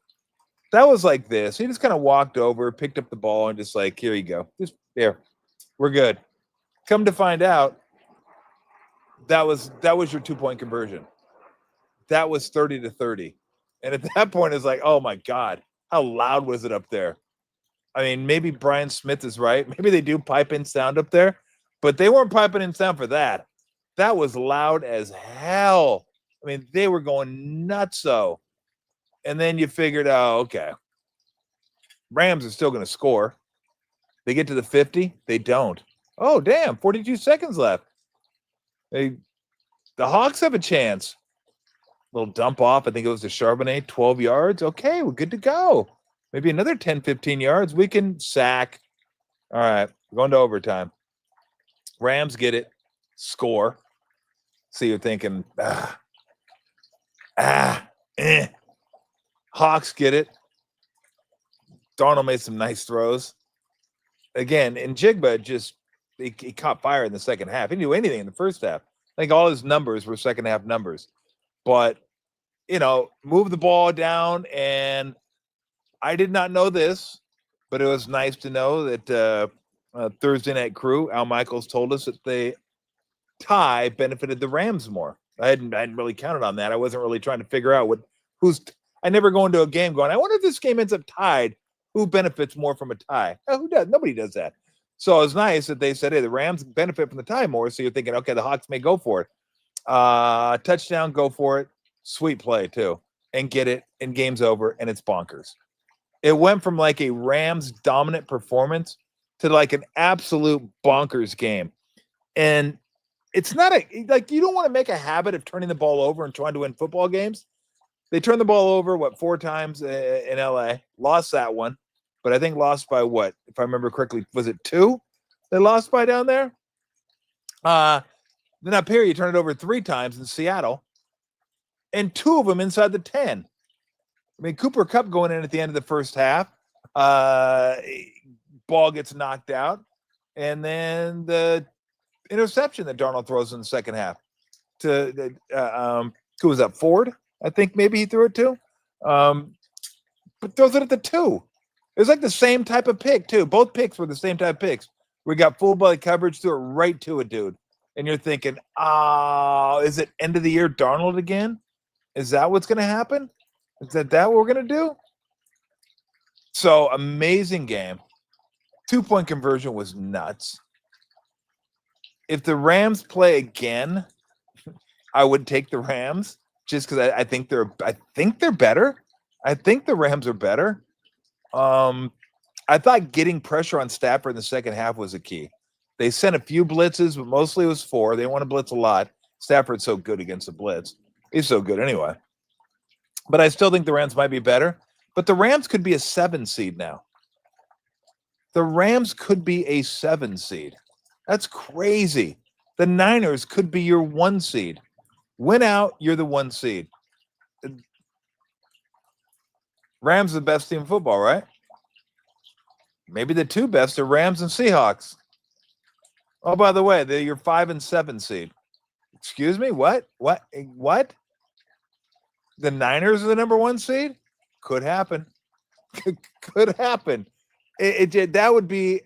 That was like this. He just kind of walked over, picked up the ball, and just like, here you go. Just here. We're good. Come to find out, that was your 2-point conversion. That was 30-30. And at that point, it's like, oh my God, how loud was it up there? I mean, maybe Brian Smith is right. Maybe they do pipe in sound up there, but they weren't piping in sound for that. That was loud as hell. I mean, they were going nutso. And then you figured out, okay, Rams are still going to score. They get to the 50. They don't. Oh, damn, 42 seconds left. The Hawks have a chance. Little dump off. I think it was to Charbonnet, 12 yards. Okay, we're good to go. Maybe another 10, 15 yards. We can sack. All right, we're going to overtime. Rams get it. Score. So you're thinking, Hawks get it. Darnold made some nice throws. Again, and Jigba he caught fire in the second half. He didn't do anything in the first half. I think all his numbers were second half numbers. But, move the ball down. And I did not know this, but it was nice to know that Thursday Night Crew, Al Michaels told us that the tie benefited the Rams more. I hadn't really counted on that. I wasn't really trying to figure out I never go into a game going, I wonder if this game ends up tied, who benefits more from a tie? Who does? Nobody does that. So it was nice that they said, hey, the Rams benefit from the tie more. So you're thinking, okay, the Hawks may go for it. Touchdown, go for it. Sweet play, too. And get it, and game's over, and it's bonkers. It went from like a Rams dominant performance to like an absolute bonkers game. And it's not you don't want to make a habit of turning the ball over and trying to win football games. They turned the ball over, 4 times in LA, lost that one, but I think lost by what? If I remember correctly, was it 2 they lost by down there? Then up here, you turn it over 3 times in Seattle, and 2 of them inside the 10. I mean, Cooper Kupp going in at the end of the first half, ball gets knocked out, and then the interception that Darnold throws in the second half to who was that? Ford, I think maybe he threw it to, but throws it at the 2. It was like the same type of pick too. Both picks were the same type of picks. We got full body coverage, threw it right to a dude, and you're thinking, is it end of the year Darnold again? Is that what's going to happen? Is that what we're going to do? So amazing game. 2-point conversion was nuts. If the Rams play again, I would take the Rams just because I think they're better. I think the Rams are better. I thought getting pressure on Stafford in the second half was a key. They sent a few blitzes, but mostly it was 4. They didn't want to blitz a lot. Stafford's so good against the blitz. He's so good anyway. But I still think the Rams might be better. But the Rams could be a 7 seed now. The Rams could be a 7 seed. That's crazy. The Niners could be your 1 seed. Win out, you're the 1 seed. Rams are the best team in football, right? Maybe the 2 best are Rams and Seahawks. Oh, by the way, they're your 5 and 7 seed. Excuse me? What? What? The Niners are the number 1 seed? Could happen. Could happen. That would be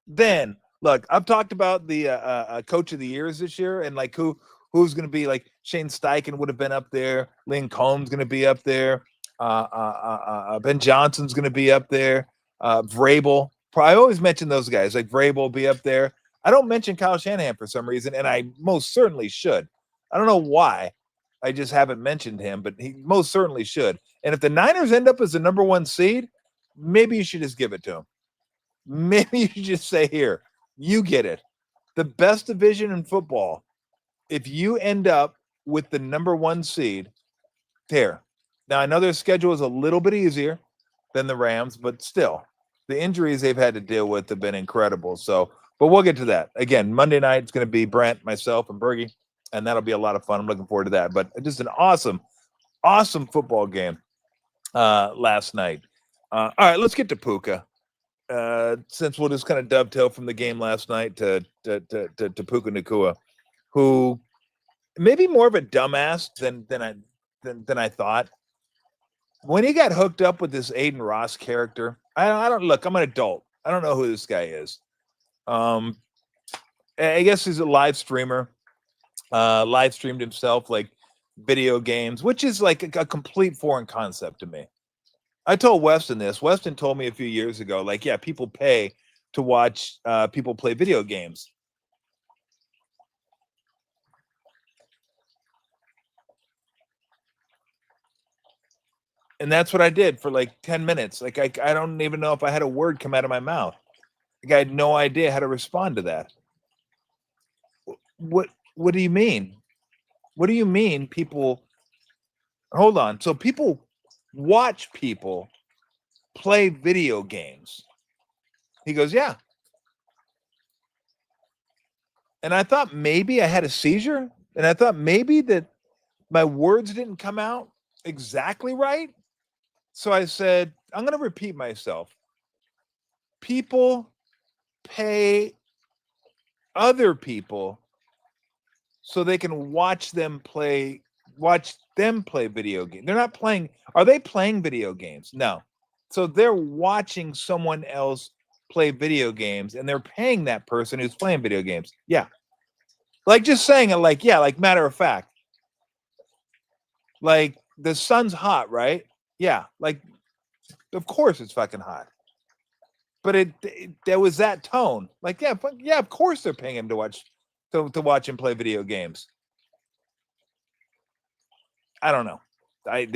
then look, I've talked about the coach of the years this year and like who's going to be like Shane Steichen would have been up there. Lynn Combs going to be up there. Ben Johnson's going to be up there. Vrabel. I always mention those guys like Vrabel will be up there. I don't mention Kyle Shanahan for some reason, and I most certainly should. I don't know why. I just haven't mentioned him, but he most certainly should. And if the Niners end up as the number 1 seed, maybe you should just give it to them. Maybe you should just say, here, you get it. The best division in football, if you end up with the number 1 seed, there. Now, I know their schedule is a little bit easier than the Rams, but still, the injuries they've had to deal with have been incredible. So, but we'll get to that. Again, Monday night, it's going to be Brent, myself, and Bergie, and that'll be a lot of fun. I'm looking forward to that. But just an awesome football game last night. All right, let's get to Puka. Since we'll just kind of dovetail from the game last night to Puka Nacua, who maybe more of a dumbass than I thought. When he got hooked up with this Aiden Ross character, I don't look. I'm an adult. I don't know who this guy is. I guess he's a live streamer. Live streamed himself like video games, which is like a complete foreign concept to me. I told Weston this. Weston told me a few years ago, like, yeah, people pay to watch people play video games. And that's what I did for like 10 minutes. Like, I don't even know if I had a word come out of my mouth. Like, I had no idea how to respond to that. What do you mean? What do you mean people? Hold on. So people watch people play video games. He goes, yeah. And I thought maybe I had a seizure. And I thought maybe that my words didn't come out exactly right. So I said, I'm going to repeat myself. People pay other people so they can watch them play video games. They're not playing. Are they playing video games? No. So they're watching someone else play video games and they're paying that person who's playing video games. Yeah. Like just saying it like, yeah, like matter of fact. Like the sun's hot, right? Yeah. Like, of course it's fucking hot. But there was that tone. Like, yeah, of course they're paying him to watch him play video games. I don't know. I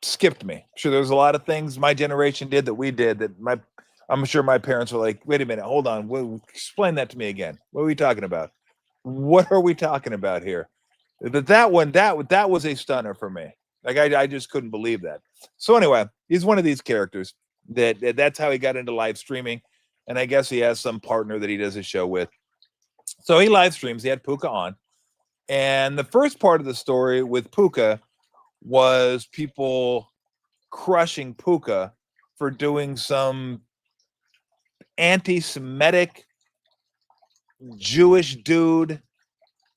skipped me. Sure, there's a lot of things my generation did that we did that I'm sure my parents were like, wait a minute, hold on. Explain that to me again. What are we talking about? What are we talking about here? That was a stunner for me. Like I just couldn't believe that. So anyway, he's one of these characters that's how he got into live streaming. And I guess he has some partner that he does a show with. So he live streams. He had Puka on. And the first part of the story with Puka was people crushing Puka for doing some anti-Semitic Jewish dude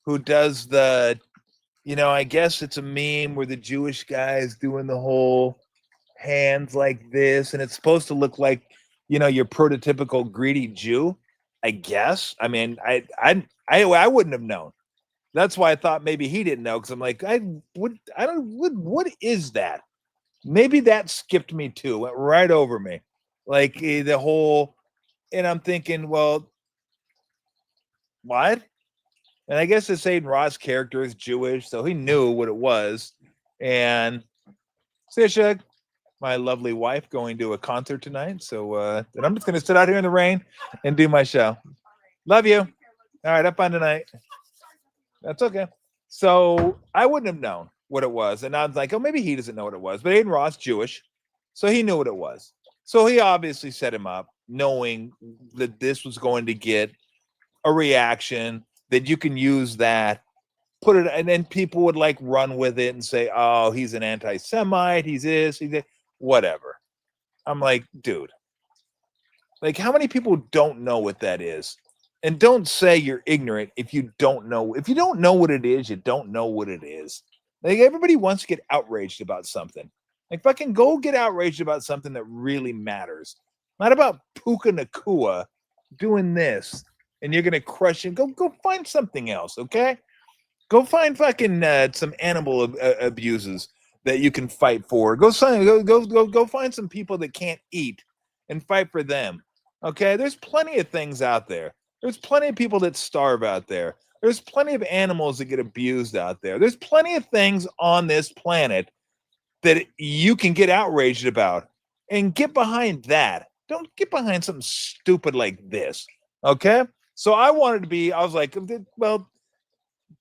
who does I guess it's a meme where the Jewish guy is doing the whole hands like this, and it's supposed to look like, your prototypical greedy Jew, I guess. I mean, I wouldn't have known. That's why I thought maybe he didn't know, because I'm like, what is that? Maybe that skipped me too, went right over me. Like the whole, and I'm thinking, well, what? And I guess this Aiden Ross character is Jewish, so he knew what it was. And Sisha, my lovely wife, going to a concert tonight. So and I'm just going to sit out here in the rain and do my show. Love you. All right, up on tonight. That's okay. So I wouldn't have known what it was. And I was like, oh, maybe he doesn't know what it was. But Aiden Ross, Jewish, so he knew what it was. So he obviously set him up, knowing that this was going to get a reaction, that you can use that, put it, and then people would like run with it and say, oh, he's an anti-Semite, he's this, he's that, whatever. I'm like, dude, Like, how many people don't know what that is? And don't say you're ignorant if you don't know. If you don't know what it is, you don't know what it is. Like, everybody wants to get outraged about something. Like, fucking go get outraged about something that really matters. Not about Puka Nakua doing this and you're gonna crush it. Go find something else, okay? Go find fucking some animal abuses that you can fight for. Go find some people that can't eat and fight for them. Okay, there's plenty of things out there. There's plenty of people that starve out there. There's plenty of animals that get abused out there. There's plenty of things on this planet that you can get outraged about and get behind that. Don't get behind something stupid like this. Okay? So I was like, well,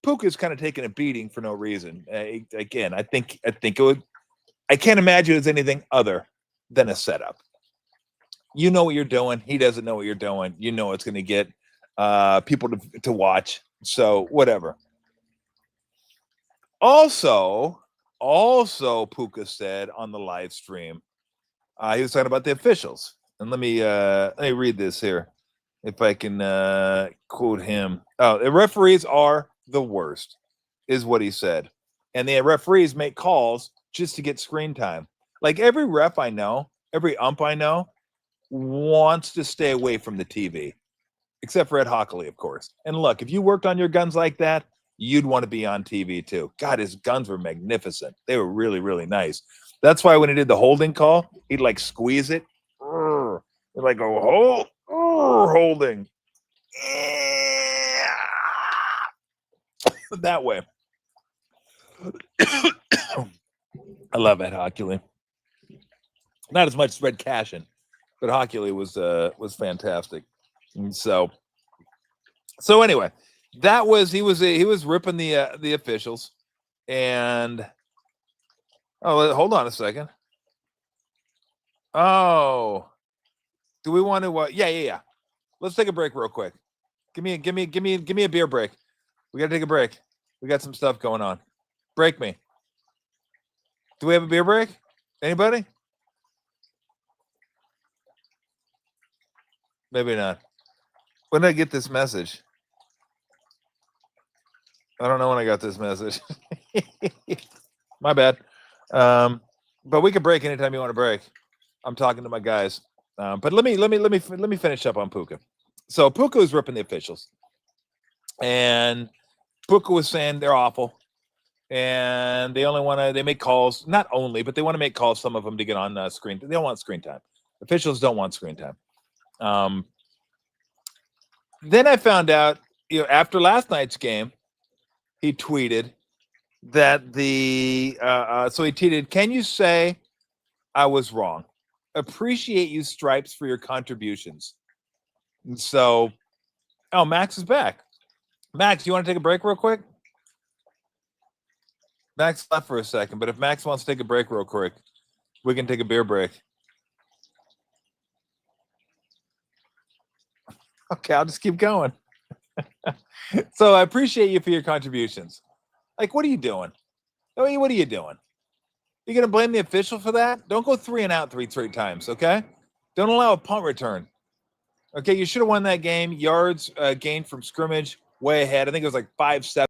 Puka's kind of taking a beating for no reason. Again, I think it would. I can't imagine it's anything other than a setup. You know what you're doing. He doesn't know what you're doing. You know it's going to get people to watch. So whatever. Also, Puka said on the live stream, he was talking about the officials. And let me read this here, if I can quote him. Oh, the referees are the worst, is what he said. And the referees make calls just to get screen time. Like, every ref I know, every ump I know, wants to stay away from the TV, except for Ed Hockley, of course. And look, if you worked on your guns like that, you'd want to be on TV too. God, his guns were magnificent. They were really, really nice. That's why when he did the holding call, he'd like squeeze it. He'd like go, holding. That way. I love Ed Hockley. Not as much as Red Cashin, but Hockley was fantastic. And so anyway, that was he was ripping the officials. And hold on a second. Oh, do we want to? Yeah. Let's take a break real quick. Give me a beer break. We got to take a break. We got some stuff going on. Break me. Do we have a beer break? Anybody? Maybe not. When did I get this message? I don't know when I got this message. My bad. But we can break anytime you want to break. I'm talking to my guys. But let me finish up on Puka. So Puka was ripping the officials, and Puka was saying they're awful, and they make calls. Not only, but they want to make calls. Some of them to get on screen. They don't want screen time. Officials don't want screen time. Then I found out, after last night's game, he tweeted that he tweeted, "Can you say I was wrong? Appreciate you, Stripes, for your contributions." And so, Max is back. Max, you want to take a break real quick? Max left for a second, but if Max wants to take a break real quick, we can take a beer break. Okay, I'll just keep going. So I appreciate you for your contributions. Like, what are you doing? I mean, what are you doing? You're going to blame the official for that? Don't go 3 and out 3 straight times, okay? Don't allow a punt return. Okay, you should have won that game. Yards gained from scrimmage, way ahead. I think it was like 5-7.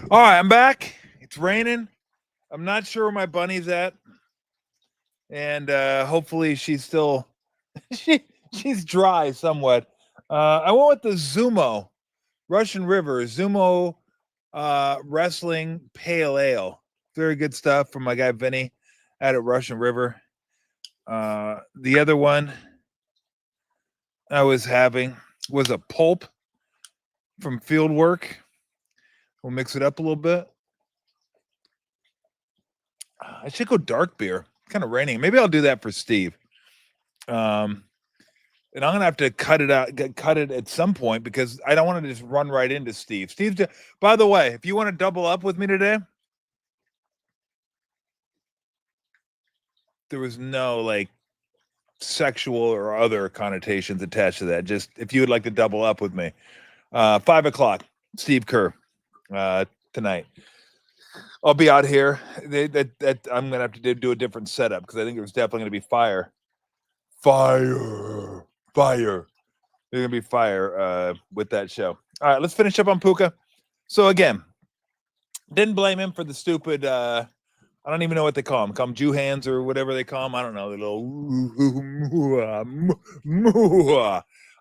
All right, I'm back. It's raining. I'm not sure where my bunny's at, and hopefully she's still she's dry somewhat. I went with the Zumo Russian River Zumo Wrestling Pale Ale. Very good stuff from my guy Vinny out at Russian River. The other one I was having was a pulp from Fieldwork. We'll mix it up a little bit. I should go dark beer. It's kind of raining. Maybe I'll do that for Steve. And I'm gonna have to cut it at some point because I don't want to just run right into Steve. By the way, if you want to double up with me today, there was no like sexual or other connotations attached to that. Just if you would like to double up with me, 5 o'clock, Steve Kerr, tonight. I'll be out here. I'm gonna have to do a different setup because I think there's definitely gonna be fire. There's gonna be fire with that show. All right, let's finish up on Puka. So again, didn't blame him for the stupid. I don't even know what they call him. Call him Jew hands or whatever they call him. I don't know. The little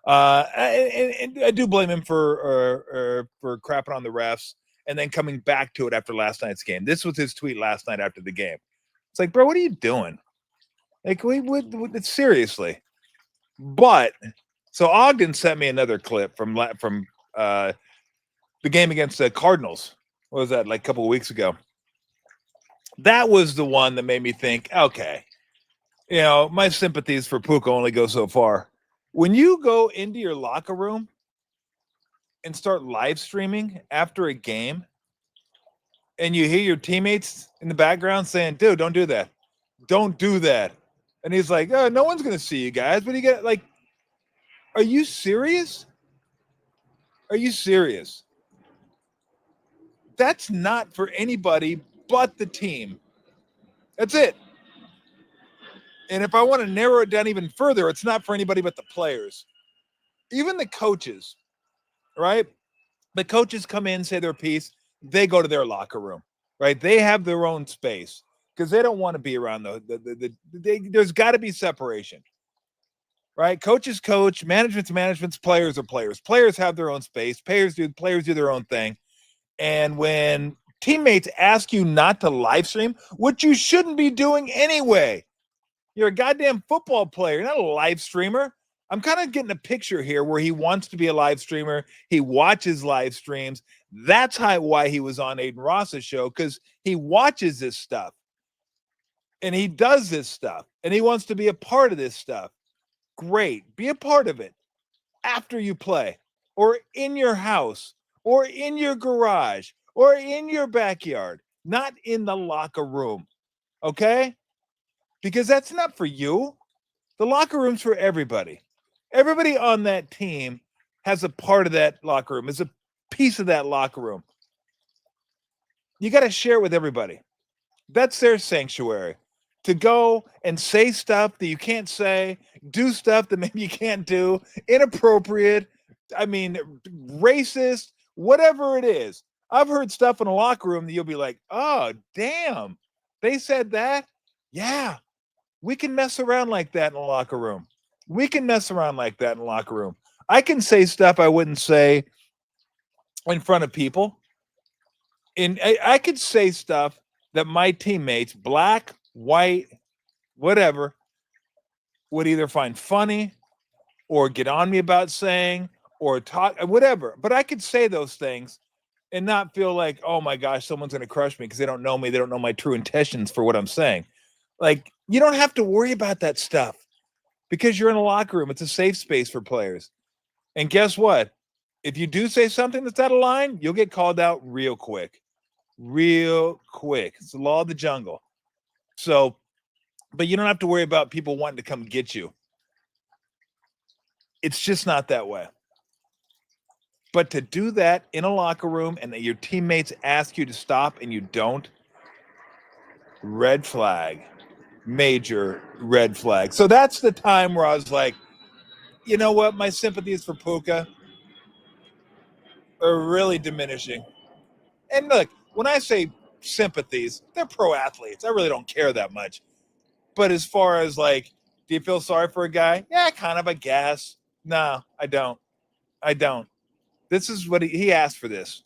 and I do blame him for crapping on the refs and then coming back to it after last night's game. This was his tweet last night after the game. It's like, bro, what are you doing? Like, seriously. But so Ogden sent me another clip from the game against the Cardinals. What was that, like a couple of weeks ago? That was the one that made me think, okay, my sympathies for Puka only go so far. When you go into your locker room and start live streaming after a game and you hear your teammates in the background saying, dude, don't do that. Don't do that. And he's like, oh, no one's going to see you guys. But you get like, are you serious? Are you serious? That's not for anybody but the team. That's it. And if I want to narrow it down even further, it's not for anybody but the players. Even the coaches, right? The coaches come in, say their piece. They go to their locker room, right? They have their own space because they don't want to be around there's got to be separation, right? Coaches coach, management's players are players. Players have their own space. Players do their own thing. And when teammates ask you not to live stream, which you shouldn't be doing anyway, you're a goddamn football player. You're not a live streamer. I'm kind of getting a picture here where he wants to be a live streamer. He watches live streams. That's why he was on Aiden Ross's show, because he watches this stuff. And he does this stuff. And he wants to be a part of this stuff. Great. Be a part of it after you play, or in your house, or in your garage, or in your backyard, not in the locker room. Okay? Because that's not for you. The locker room's for everybody. Everybody on that team has a part of that locker room, is a piece of that locker room. You got to share it with everybody. That's their sanctuary. To go and say stuff that you can't say, do stuff that maybe you can't do, inappropriate, racist, whatever it is. I've heard stuff in a locker room that you'll be like, oh, damn, they said that? Yeah. We can mess around like that in a locker room. I can say stuff I wouldn't say in front of people. And I could say stuff that my teammates, black, white, whatever, would either find funny or get on me about saying or talk, whatever. But I could say those things and not feel like, oh my gosh, someone's going to crush me because they don't know me. They don't know my true intentions for what I'm saying. Like, you don't have to worry about that stuff because you're in a locker room. It's a safe space for players. And guess what? If you do say something that's out of line, you'll get called out real quick. It's the law of the jungle. So, but you don't have to worry about people wanting to come get you. It's just not that way. But to do that in a locker room and that your teammates ask you to stop and you don't, red flag. Major red flag. So that's the time where I was like, you know what? My sympathies for Puka are really diminishing. And look, when I say sympathies, they're pro athletes. I really don't care that much. But as far as like, do you feel sorry for a guy? Yeah, kind of, I guess. No, I don't. This is what he asked for this.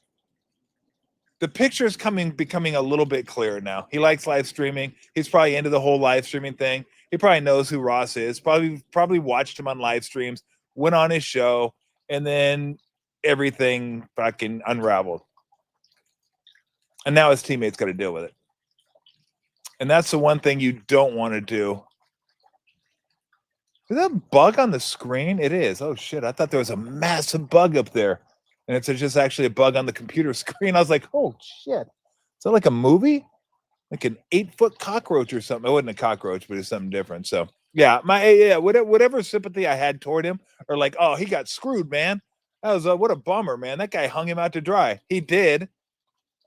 The picture is becoming a little bit clearer now. He likes live streaming. He's probably into the whole live streaming thing. He probably knows who Ross is. Probably watched him on live streams, went on his show, and then everything fucking unraveled. And now his teammates got to deal with it. And that's the one thing you don't want to do. Is that a bug on the screen? It is. Oh, shit. I thought there was a massive bug up there. And it's just actually a bug on the computer screen. I was like, oh, shit. Is that like a movie? Like an 8-foot cockroach or something. It wasn't a cockroach, but it's something different. So, whatever sympathy I had toward him, or like, oh, he got screwed, man. That was what a bummer, man. That guy hung him out to dry. He did.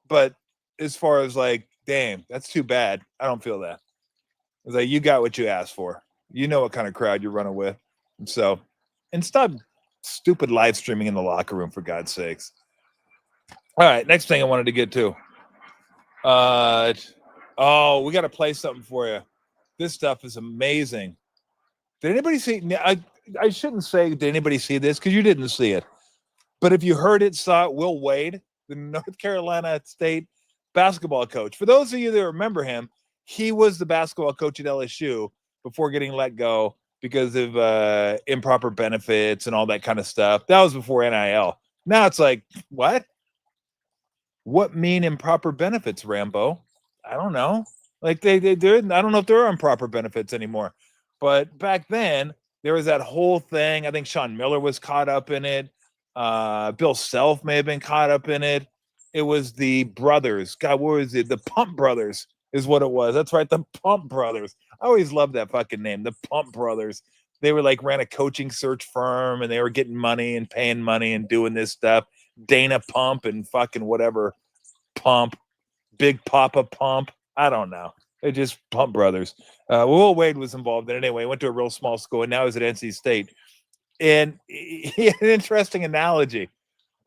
But as far as like, damn, that's too bad. I don't feel that. It's like, you got what you asked for. You know what kind of crowd you're running with. And stop stupid live streaming in the locker room, for God's sakes. All right, next thing I wanted to get to. We got to play something for you. This stuff is amazing. Did anybody see? I shouldn't say did anybody see this because you didn't see it. But if you heard it, saw it, Will Wade, the North Carolina State basketball coach. For those of you that remember him, he was the basketball coach at LSU before getting let go because of improper benefits and all that kind of stuff. That was before NIL. Now it's like, what? What mean improper benefits, Rambo? I don't know. Like they did. I don't know if there are improper benefits anymore. But back then, there was that whole thing. I think Sean Miller was caught up in it. Bill Self may have been caught up in it. It was the brothers. God, what was it? The Pump Brothers is what it was. That's right, the Pump Brothers. I always loved that fucking name, the Pump Brothers. They were like ran a coaching search firm, and they were getting money and paying money and doing this stuff. Dana Pump and fucking whatever Pump, Big Papa Pump. I don't know. They're just Pump Brothers. Will Wade was involved in it anyway. He went to a real small school, and now he's at NC State. And he had an interesting analogy.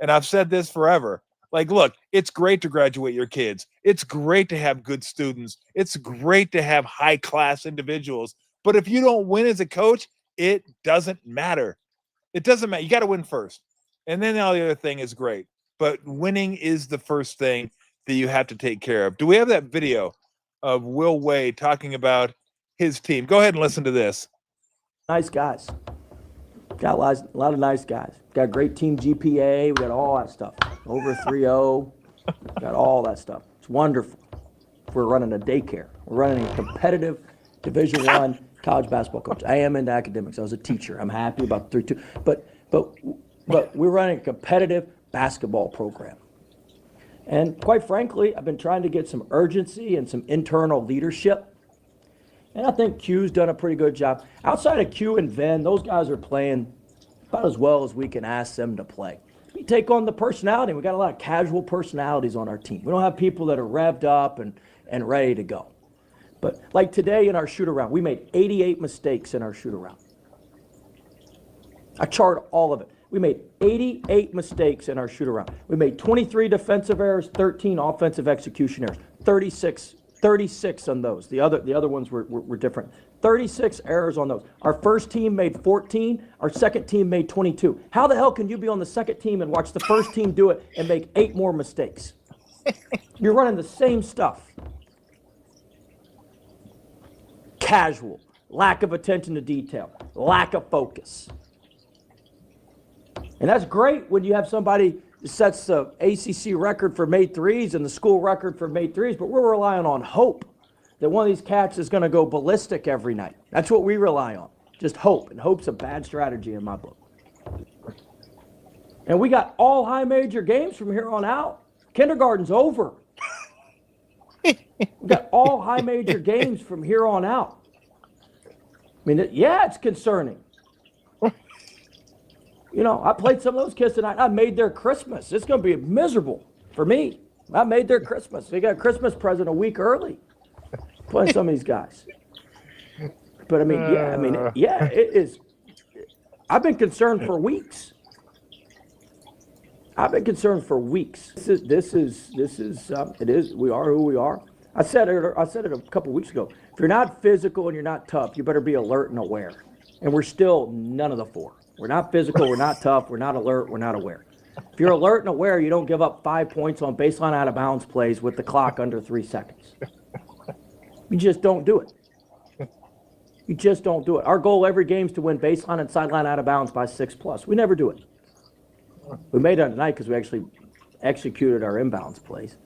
And I've said this forever. Like, look, it's great to graduate your kids. It's great to have good students. It's great to have high-class individuals. But if you don't win as a coach, it doesn't matter. It doesn't matter. You got to win first. And then all the other thing is great. But winning is the first thing that you have to take care of. Do we have that video of Will Wade talking about his team? Go ahead and listen to this. Nice guys. Got a lot of nice guys. Got a great team GPA. We got all that stuff. Over 3.0. Got all that stuff. It's wonderful. We're running a daycare. We're running a competitive Division I college basketball coach. I am into academics. I was a teacher. I'm happy about 3.2. But we're running a competitive basketball program. And quite frankly, I've been trying to get some urgency and some internal leadership. And I think Q's done a pretty good job. Outside of Q and Venn, those guys are playing about as well as we can ask them to play. We take on the personality. We got a lot of casual personalities on our team. We don't have people that are revved up and ready to go. But like today in our shoot-around, we made 88 mistakes in our shoot-around. I chart all of it. We made 88 mistakes in our shoot-around. We made 23 defensive errors, 13 offensive execution errors, 36 on those. The other ones were different. 36 errors on those. Our first team made 14. Our second team made 22. How the hell can you be on the second team and watch the first team do it and make 8 more mistakes? You're running the same stuff. Casual, lack of attention to detail, lack of focus. And that's great when you have somebody that sets the ACC record for made threes and the school record for made threes, but we're relying on hope that one of these cats is going to go ballistic every night. That's what we rely on, just hope. And hope's a bad strategy in my book. And we got all high major games from here on out. Kindergarten's over. We got all high major games from here on out. I mean, it's concerning. You know, I played some of those kids tonight. I made their Christmas. It's going to be miserable for me. I made their Christmas. They got a Christmas present a week early. Playing some of these guys. But it is. I've been concerned for weeks. I've been concerned for weeks. This is it is. We are who we are. I said it a couple weeks ago. If you're not physical and you're not tough, you better be alert and aware. And we're still none of the four. We're not physical. We're not tough. We're not alert. We're not aware. If you're alert and aware, you don't give up 5 points on baseline out of bounds plays with the clock under 3 seconds. You just don't do it. You just don't do it. Our goal every game is to win baseline and sideline out of bounds by 6+. We never do it. We made it tonight because we actually executed our inbounds plays.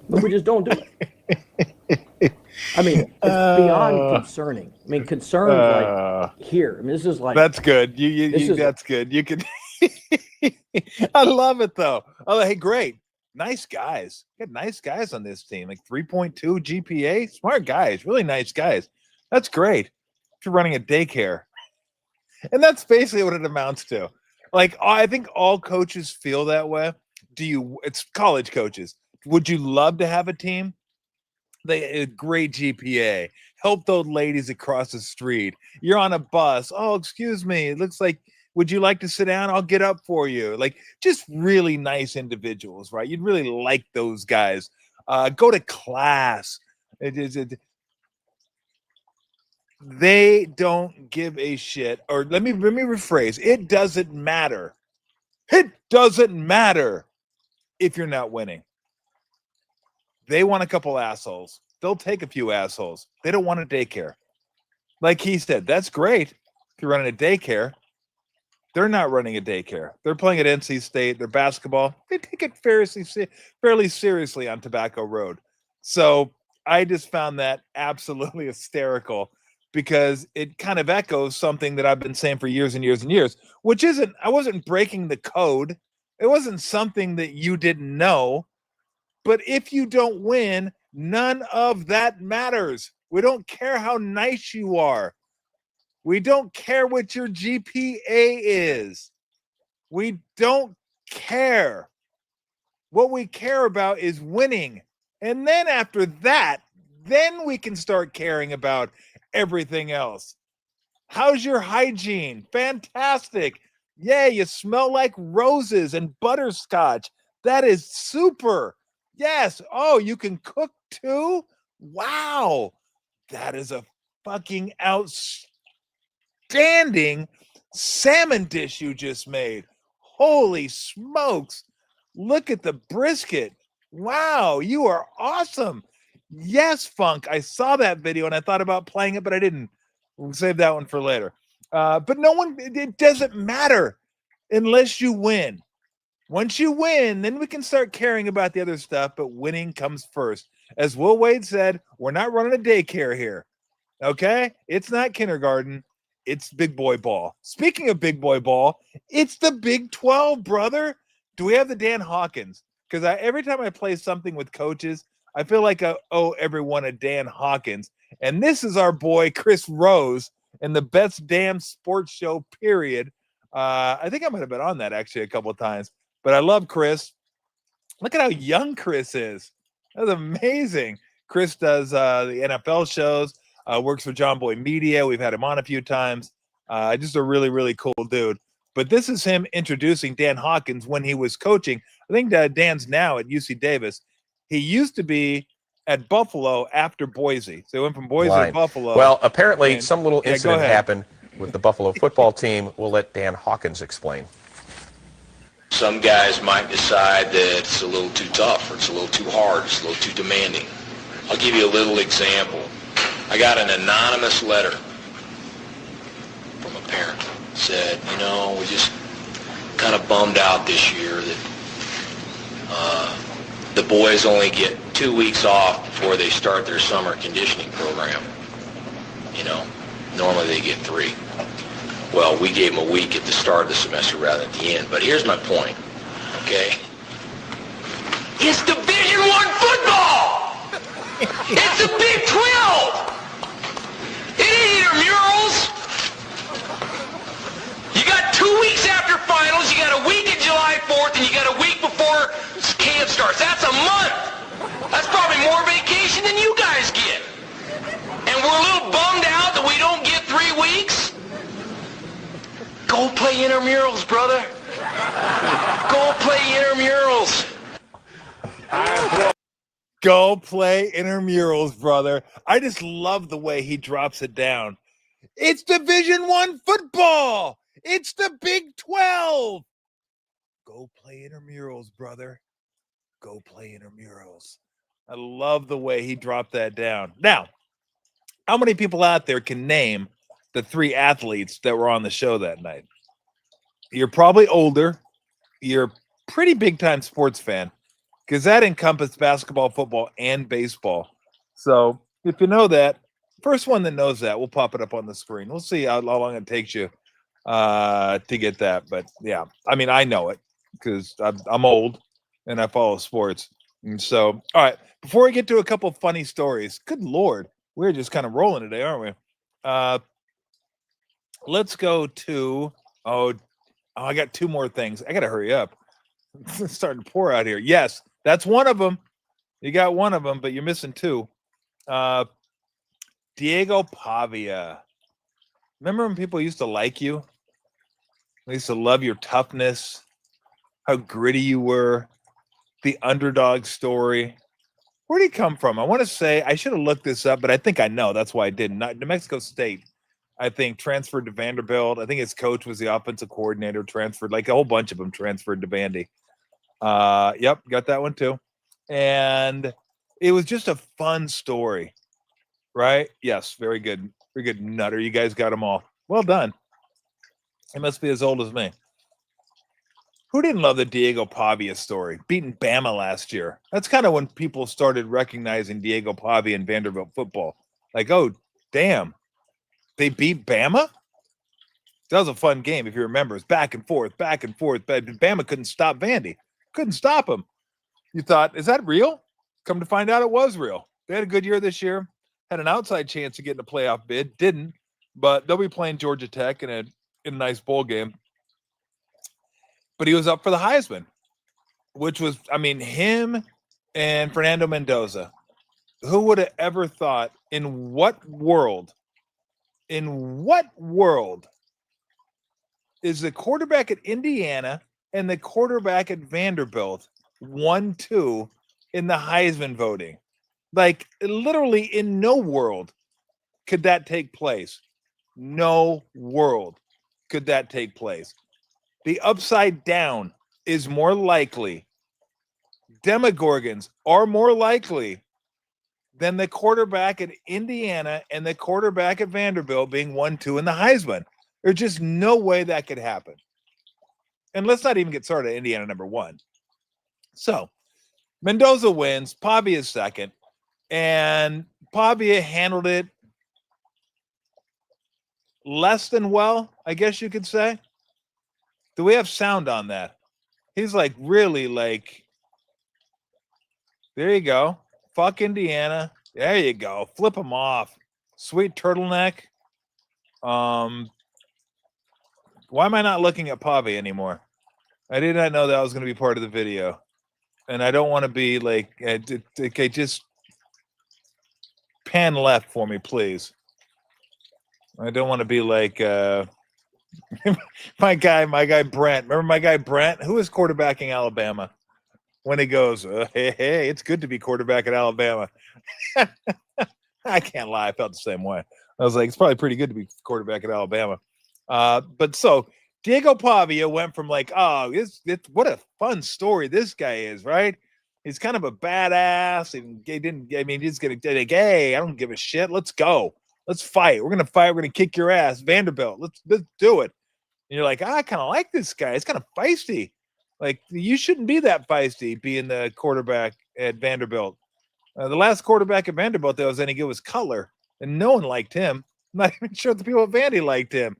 But we just don't do it. I mean, it's beyond concerning. I mean, concerned like here. I mean, this is like that's good. That's good. You can. I love it though. Oh, hey, great, nice guys. Got nice guys on this team. Like 3.2 GPA, smart guys, really nice guys. That's great. If you're running a daycare, and that's basically what it amounts to. Like, I think all coaches feel that way. It's college coaches. Would you love to have a team? A great GPA. Help those ladies across the street. You're on a bus. Oh, excuse me. It looks like, would you like to sit down? I'll get up for you. Like, just really nice individuals, right? You'd really like those guys. Go to class. They don't give a shit. Or let me rephrase. It doesn't matter. It doesn't matter if you're not winning. They want a couple assholes. They'll take a few assholes. They don't want a daycare. Like he said, that's great if you're running a daycare. They're not running a daycare. They're playing at NC State. They're basketball. They take it fairly seriously on Tobacco Road. So I just found that absolutely hysterical, because it kind of echoes something that I've been saying for years and years and years, which isn't, I wasn't breaking the code. It wasn't something that you didn't know. But if you don't win, none of that matters. We don't care how nice you are. We don't care what your GPA is. We don't care. What we care about is winning. And then after that, then we can start caring about everything else. How's your hygiene? Fantastic. Yeah, you smell like roses and butterscotch. That is super. Yes. Oh, you can cook too? Wow. That is a fucking outstanding salmon dish you just made. Holy smokes. Look at the brisket. Wow, you are awesome. Yes, Funk. I saw that video and I thought about playing it, but I didn't. We'll save that one for later. But it doesn't matter unless you win. Once you win, then we can start caring about the other stuff, but winning comes first. As Will Wade said, we're not running a daycare here. Okay? It's not kindergarten. It's big boy ball. Speaking of big boy ball, it's the Big 12, brother. Do we have the Dan Hawkins? Because every time I play something with coaches, I feel like I owe everyone a Dan Hawkins. And this is our boy, Chris Rose, in the Best Damn Sports Show, period. I think I might have been on that actually a couple of times. But I love Chris. Look at how young Chris is. That's amazing. Chris does the NFL shows, works for John Boy Media. We've had him on a few times. Just a really, really cool dude. But this is him introducing Dan Hawkins when he was coaching. I think Dan's now at UC Davis. He used to be at Buffalo after Boise. So he went from Boise to Buffalo. Well, apparently some little incident happened with the Buffalo football team. We'll let Dan Hawkins explain. Some guys might decide that it's a little too tough, or it's a little too hard, it's a little too demanding. I'll give you a little example. I got an anonymous letter from a parent. Said, we just kind of bummed out this year that the boys only get 2 weeks off before they start their summer conditioning program. Normally they get 3. Well, we gave them a week at the start of the semester rather than at the end. But here's my point, okay? It's Division I football! It's the Big 12! It ain't intramurals! You got 2 weeks after finals, you got a week in July 4th, and you got a week before camp starts. That's a month! That's probably more vacation than you guys get. And we're a little bummed out that we don't get 3 weeks? Go play intramurals, brother. Go play intramurals. Go play intramurals, brother. I just love the way he drops it down. It's Division I football. It's the Big 12. Go play intramurals, brother. Go play intramurals. I love the way he dropped that down. Now, how many people out there can name the 3 athletes that were on the show that night? You're probably older. You're a pretty big-time sports fan, because that encompassed basketball, football, and baseball. So if you know that, first one that knows that, we'll pop it up on the screen. We'll see how long it takes you to get that. But yeah, I mean, I know it because I'm old and I follow sports. And so, all right, before we get to a couple funny stories, good Lord, we're just kind of rolling today, aren't we? Let's go to, I got 2 more things. I got to hurry up. It's starting to pour out here. Yes, that's one of them. You got one of them, but you're missing 2. Diego Pavia. Remember when people used to like you? They used to love your toughness, how gritty you were, the underdog story. Where did he come from? I want to say, I should have looked this up, but I think I know. That's why I didn't. New Mexico State, I think, transferred to Vanderbilt. I think his coach was the offensive coordinator, transferred, like a whole bunch of them transferred to Vandy. Yep, got that one too. And it was just a fun story, right? Yes, very good. Very good, Nutter. You guys got them all. Well done. He must be as old as me. Who didn't love the Diego Pavia story? Beating Bama last year. That's kind of when people started recognizing Diego Pavia in Vanderbilt football. Like, oh, damn. They beat Bama? That was a fun game, if you remember. It's back and forth, back and forth. But Bama couldn't stop Vandy. Couldn't stop him. You thought, is that real? Come to find out it was real. They had a good year this year. Had an outside chance of getting a playoff bid. Didn't. But they'll be playing Georgia Tech in a nice bowl game. But he was up for the Heisman, which was, I mean, him and Fernando Mendoza. Who would have ever thought, in what world is the quarterback at Indiana and the quarterback at Vanderbilt 1-2 in the Heisman voting? Like, literally in no world could that take place. No world could that take place. The upside down is more likely. Demogorgons are more likely than the quarterback at Indiana and the quarterback at Vanderbilt being 1-2 in the Heisman. There's just no way that could happen. And let's not even get started at Indiana number 1. So Mendoza wins, Pavia is second, and Pavia handled it less than well, I guess you could say. Do we have sound on that? He's like, really, like, there you go. Fuck Indiana. There you go. Flip him off. Sweet turtleneck. Why am I not looking at Pavia anymore? I did not know that was going to be part of the video. And I don't want to be like, okay, just pan left for me, please. I don't want to be like my guy Brent. Remember my guy Brent? Who is quarterbacking Alabama? When he goes, hey, it's good to be quarterback at Alabama. I can't lie. I felt the same way. I was like, it's probably pretty good to be quarterback at Alabama. But so Diego Pavia went from like, oh, what a fun story this guy is, right? He's kind of a badass. And he's going to like, hey, I don't give a shit. Let's go. Let's fight. We're going to fight. We're going to kick your ass. Vanderbilt. Let's do it. And you're like, I kind of like this guy. It's kind of feisty. Like, you shouldn't be that feisty being the quarterback at Vanderbilt. The last quarterback at Vanderbilt that was any good was Cutler, and no one liked him. I'm not even sure the people at Vandy liked him.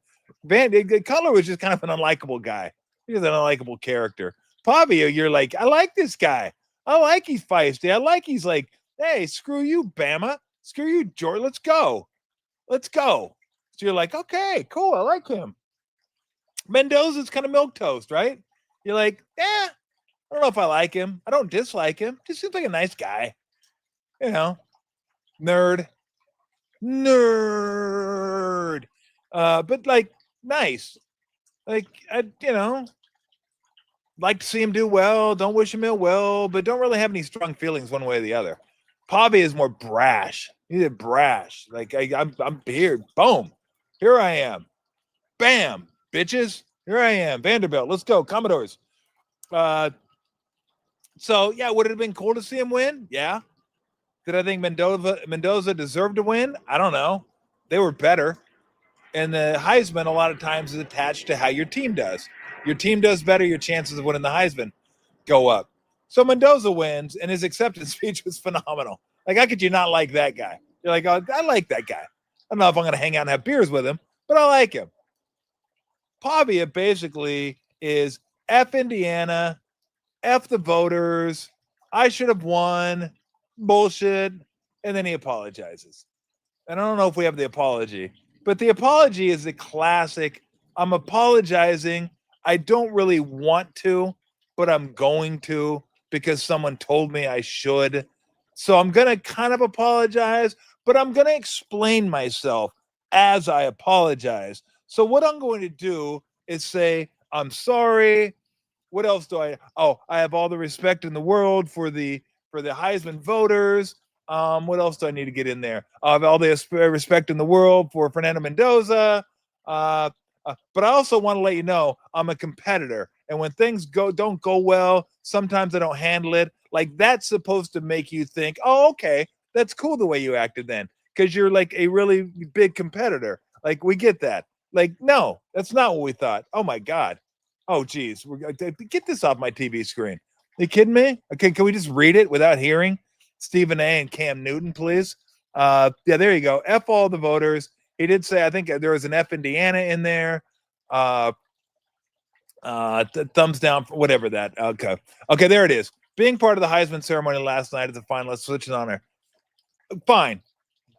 Cutler was just kind of an unlikable guy. He was an unlikable character. Pavia, you're like, I like this guy. I like he's feisty. I like he's like, hey, screw you, Bama. Screw you, George. Let's go. Let's go. So you're like, okay, cool. I like him. Mendoza's kind of milquetoast, right? You're like, I don't know if I like him. I don't dislike him. Just seems like a nice guy. You know, nerd. But like, nice. Like, like to see him do well, don't wish him ill well, but don't really have any strong feelings one way or the other. Pavi is more brash. He's brash. Like I'm here. Boom. Here I am. Bam. Bitches. Here I am. Vanderbilt. Let's go. Commodores. So yeah, would it have been cool to see him win? Yeah. Did I think Mendoza deserved to win? I don't know. They were better. And the Heisman a lot of times is attached to how your team does. Your team does better, your chances of winning the Heisman go up. So Mendoza wins, and his acceptance speech was phenomenal. Like, how could you not like that guy? You're like, oh, I like that guy. I don't know if I'm going to hang out and have beers with him, but I like him. Pavia basically is F Indiana, F the voters, I should have won, bullshit, and then he apologizes. And I don't know if we have the apology, but the apology is the classic, I'm apologizing. I don't really want to, but I'm going to because someone told me I should. So I'm going to kind of apologize, but I'm going to explain myself as I apologize. So what I'm going to do is say, I'm sorry. What else do I? Oh, I have all the respect in the world for the Heisman voters. What else do I need to get in there? I have all the respect in the world for Fernando Mendoza. But I also want to let you know I'm a competitor, and when things don't go well, sometimes I don't handle it. Like, that's supposed to make you think, oh, okay, that's cool the way you acted then, because you're like a really big competitor. Like, we get that. Like, no, that's not what we thought. Oh my God. Oh geez, get this off my TV screen. Are you kidding me? Okay, can we just read it without hearing? Stephen A. and Cam Newton, please. Yeah, there you go. F all the voters. He did say, I think there was an F Indiana in there. Thumbs down for whatever that. Okay, there it is. Being part of the Heisman ceremony last night as a finalist, such an honor. Fine.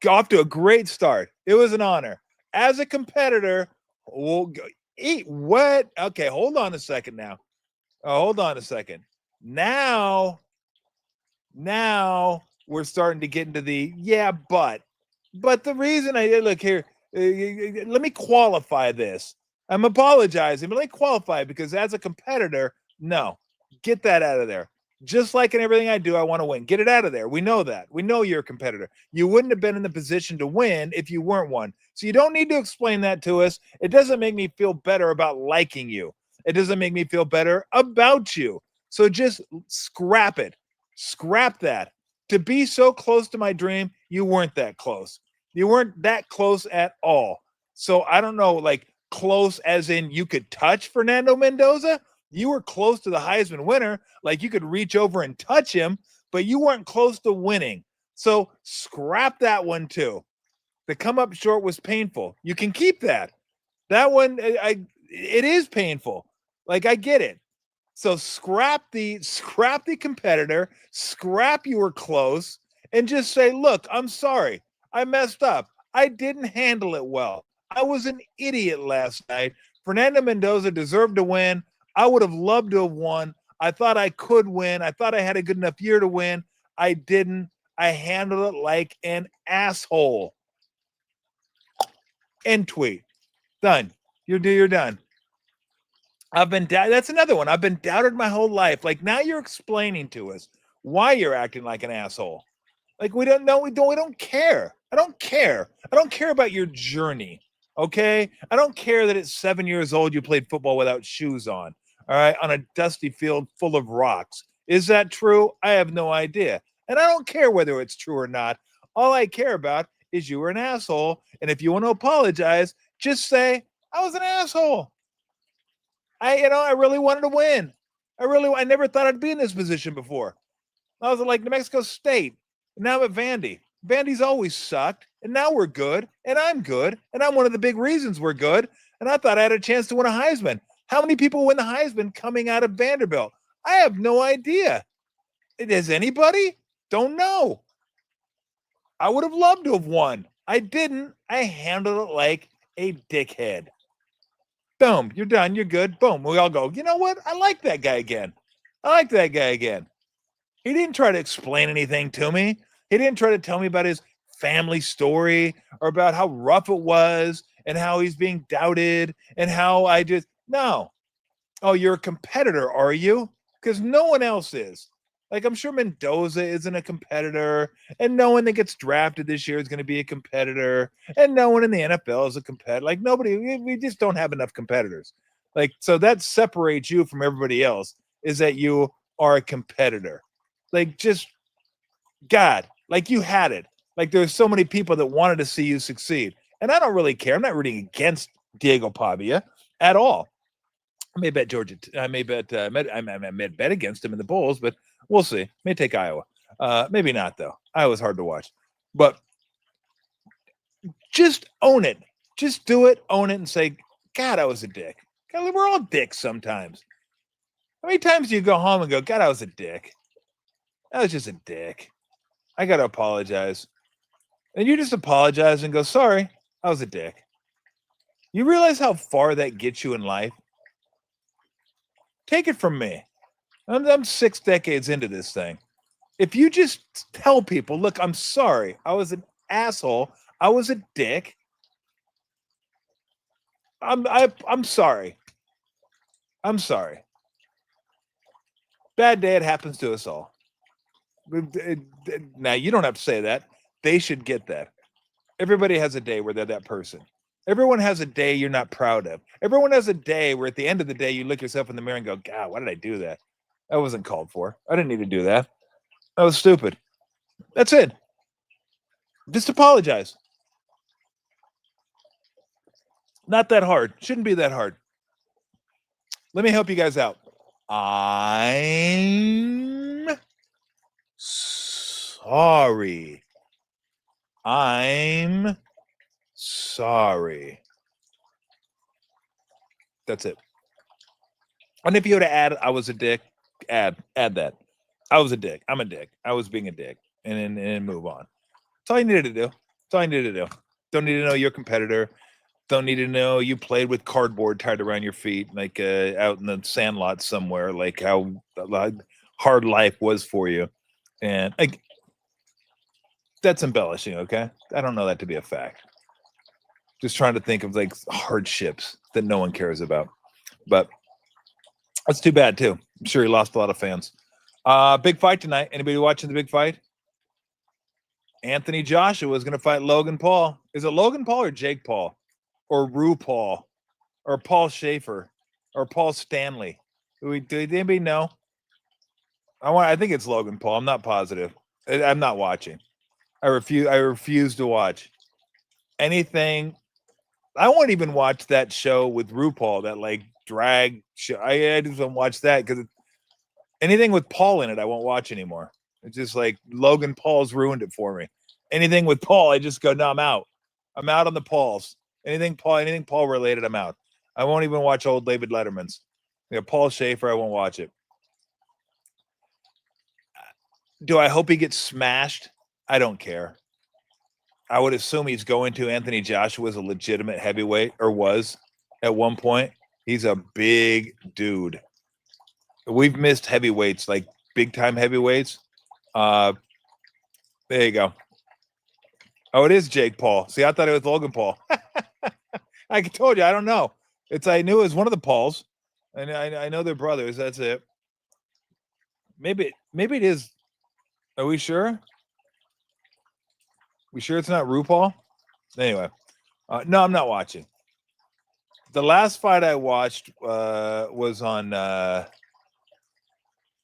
Got off to a great start. It was an honor. As a competitor, we'll eat what? Okay, hold on a second now. Hold on a second. Now we're starting to get into the but the reason I look here, let me qualify this. I'm apologizing, but let me qualify it because as a competitor, no, get that out of there. Just like in everything I do, I want to win. Get it out of there. We know that. We know you're a competitor. You wouldn't have been in the position to win if you weren't one. So you don't need to explain that to us. It doesn't make me feel better about liking you. It doesn't make me feel better about you. So just scrap it. Scrap that. To be so close to my dream, you weren't that close. You weren't that close at all. So I don't know, like close as in you could touch Fernando Mendoza. You were close to the Heisman winner, like you could reach over and touch him, but you weren't close to winning. So scrap that one too. The come up short was painful. You can keep that. That one, it is painful. Like, I get it. So scrap the competitor, scrap you were close, and just say, look, I'm sorry. I messed up. I didn't handle it well. I was an idiot last night. Fernando Mendoza deserved to win. I would have loved to have won. I thought I could win. I thought I had a good enough year to win. I didn't. I handled it like an asshole. End tweet. Done. You're done. That's another one. I've been doubted my whole life. Like, now you're explaining to us why you're acting like an asshole. Like, we don't know. We don't care. I don't care. I don't care about your journey. Okay. I don't care that at 7 years old, you played football without shoes on. All right. On a dusty field full of rocks. Is that true? I have no idea. And I don't care whether it's true or not. All I care about is you were an asshole. And if you want to apologize, just say, I was an asshole. I really wanted to win. I never thought I'd be in this position before. I was like New Mexico State. And now I'm at Vandy. Vandy's always sucked. And now we're good. And I'm good. And I'm one of the big reasons we're good. And I thought I had a chance to win a Heisman. How many people win the Heisman coming out of Vanderbilt? I have no idea. Does anybody? Don't know. I would have loved to have won. I didn't. I handled it like a dickhead. Boom, you're done. You're good. Boom. We all go, you know what? I like that guy again. He didn't try to explain anything to me. He didn't try to tell me about his family story or about how rough it was and how he's being doubted and how no. Oh, you're a competitor, are you? Because no one else is. Like, I'm sure Mendoza isn't a competitor, and no one that gets drafted this year is going to be a competitor, and no one in the NFL is a competitor. Like, nobody, we just don't have enough competitors. Like, so that separates you from everybody else, is that you are a competitor. Like, just, God, like, you had it. Like, there's so many people that wanted to see you succeed. And I don't really care. I'm not rooting against Diego Pavia at all. I may bet Georgia. I may bet. I may bet against him in the polls, but we'll see. May take Iowa. Maybe not though. Iowa's hard to watch. But just own it. Just do it. Own it and say, "God, I was a dick." God, we're all dicks sometimes. How many times do you go home and go, "God, I was a dick. I was just a dick. I got to apologize." And you just apologize and go, "Sorry, I was a dick." You realize how far that gets you in life? Take it from me. I'm 6 decades into this thing. If you just tell people, look, I'm sorry. I was an asshole. I was a dick. I'm sorry. I'm sorry. Bad day, it happens to us all. Now, you don't have to say that. They should get that. Everybody has a day where they're that person. Everyone has a day you're not proud of. Everyone has a day where at the end of the day, you look yourself in the mirror and go, God, why did I do that? That wasn't called for. I didn't need to do that. That was stupid. That's it. Just apologize. Not that hard. Shouldn't be that hard. Let me help you guys out. I'm sorry. I'm sorry. That's it. And if you were to add, I was a dick, add that. I was a dick. I'm a dick. I was being a dick. And then move on. That's all you needed to do. That's all you needed to do. Don't need to know your competitor. Don't need to know you played with cardboard tied around your feet, like out in the sandlot somewhere, like how hard life was for you. And like, that's embellishing, okay? I don't know that to be a fact. Just trying to think of like hardships that no one cares about. But that's too bad too. I'm sure he lost a lot of fans. Big fight tonight. Anybody watching the big fight? Anthony Joshua is going to fight Logan Paul. Is it Logan Paul or Jake Paul? Or Rue Paul? Or Paul Schaefer? Or Paul Stanley? Do anybody know? I think it's Logan Paul. I'm not positive. I'm not watching. I refuse to watch anything. I won't even watch that show with RuPaul, that like drag show. I just won't watch that because anything with Paul in it, I won't watch anymore. It's just like Logan Paul's ruined it for me. Anything with Paul, I just go, no, I'm out. I'm out on the Pauls. Anything Paul related, I'm out. I won't even watch old David Letterman's. Paul Schaefer, I won't watch it. Do I hope he gets smashed? I don't care. I would assume he's going to. Anthony Joshua is a legitimate heavyweight, or was at one point. He's a big dude. We've missed heavyweights, like big time heavyweights. There you go. Oh, it is Jake Paul. See, I thought it was Logan Paul. I told you, I don't know. I knew it was one of the Pauls, and I know they're brothers. That's it. Maybe it is. Are we sure? We sure it's not RuPaul? Anyway, no, I'm not watching. The last fight I watched was on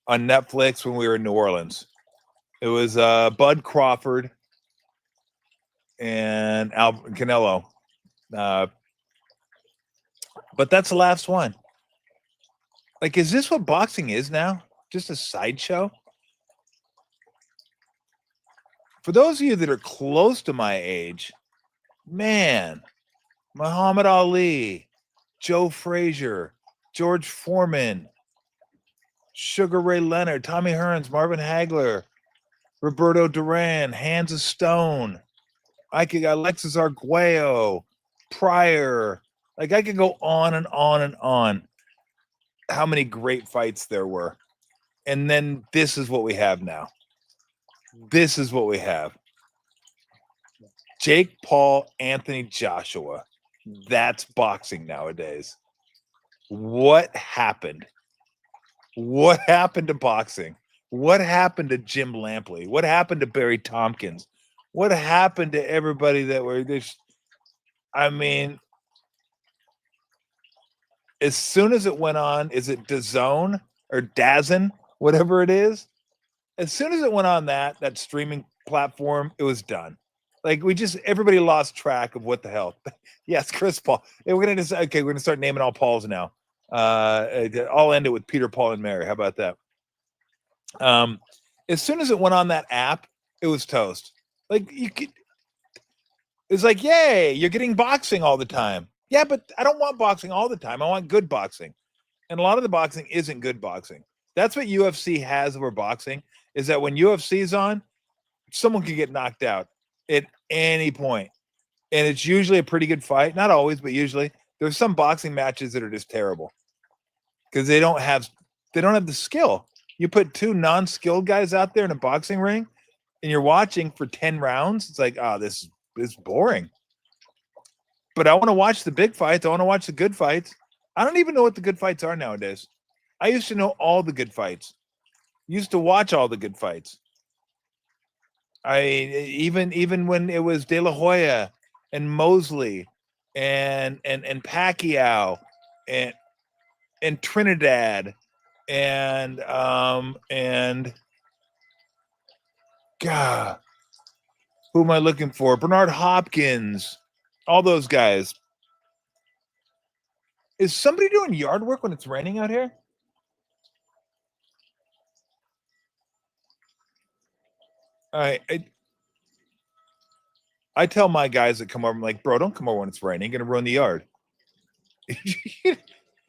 Netflix when we were in New Orleans. It was Bud Crawford and Canelo. But that's the last one. Like, is this what boxing is now? Just a sideshow? For those of you that are close to my age, man, Muhammad Ali, Joe Frazier, George Foreman, Sugar Ray Leonard, Tommy Hearns, Marvin Hagler, Roberto Duran, Hands of Stone, Alexis Arguello, Pryor. Like, I could go on and on and on. How many great fights there were. And then this is what we have now. This is what we have. Jake Paul, Anthony Joshua. That's boxing nowadays. what happened? What happened to boxing? What happened to Jim Lampley? What happened to Barry Tompkins? What happened to everybody that were this? I mean, as soon as it went on, is it DAZN or DAZN, whatever it is? As soon as it went on that streaming platform, it was done. Like everybody lost track of what the hell. Yes, Chris Paul. We're gonna start naming all Pauls now. I'll end it with Peter, Paul, and Mary. How about that? As soon as it went on that app, it was toast. Like it's like, yay, you're getting boxing all the time. Yeah, but I don't want boxing all the time. I want good boxing. And a lot of the boxing isn't good boxing. That's what UFC has over boxing, is that when UFC's on, someone can get knocked out at any point. And it's usually a pretty good fight. Not always, but usually. There's some boxing matches that are just terrible because they don't have the skill. You put two non-skilled guys out there in a boxing ring and you're watching for 10 rounds. It's like, this is boring. But I want to watch the big fights. I want to watch the good fights. I don't even know what the good fights are nowadays. I used to know all the good fights. Used to watch all the good fights. Even when it was De La Hoya and Mosley and Pacquiao and Trinidad and God, who am I looking for? Bernard Hopkins, all those guys. Is somebody doing yard work when it's raining out here? I tell my guys that come over, I'm like, bro, don't come over when it's raining. You're going to ruin the yard. You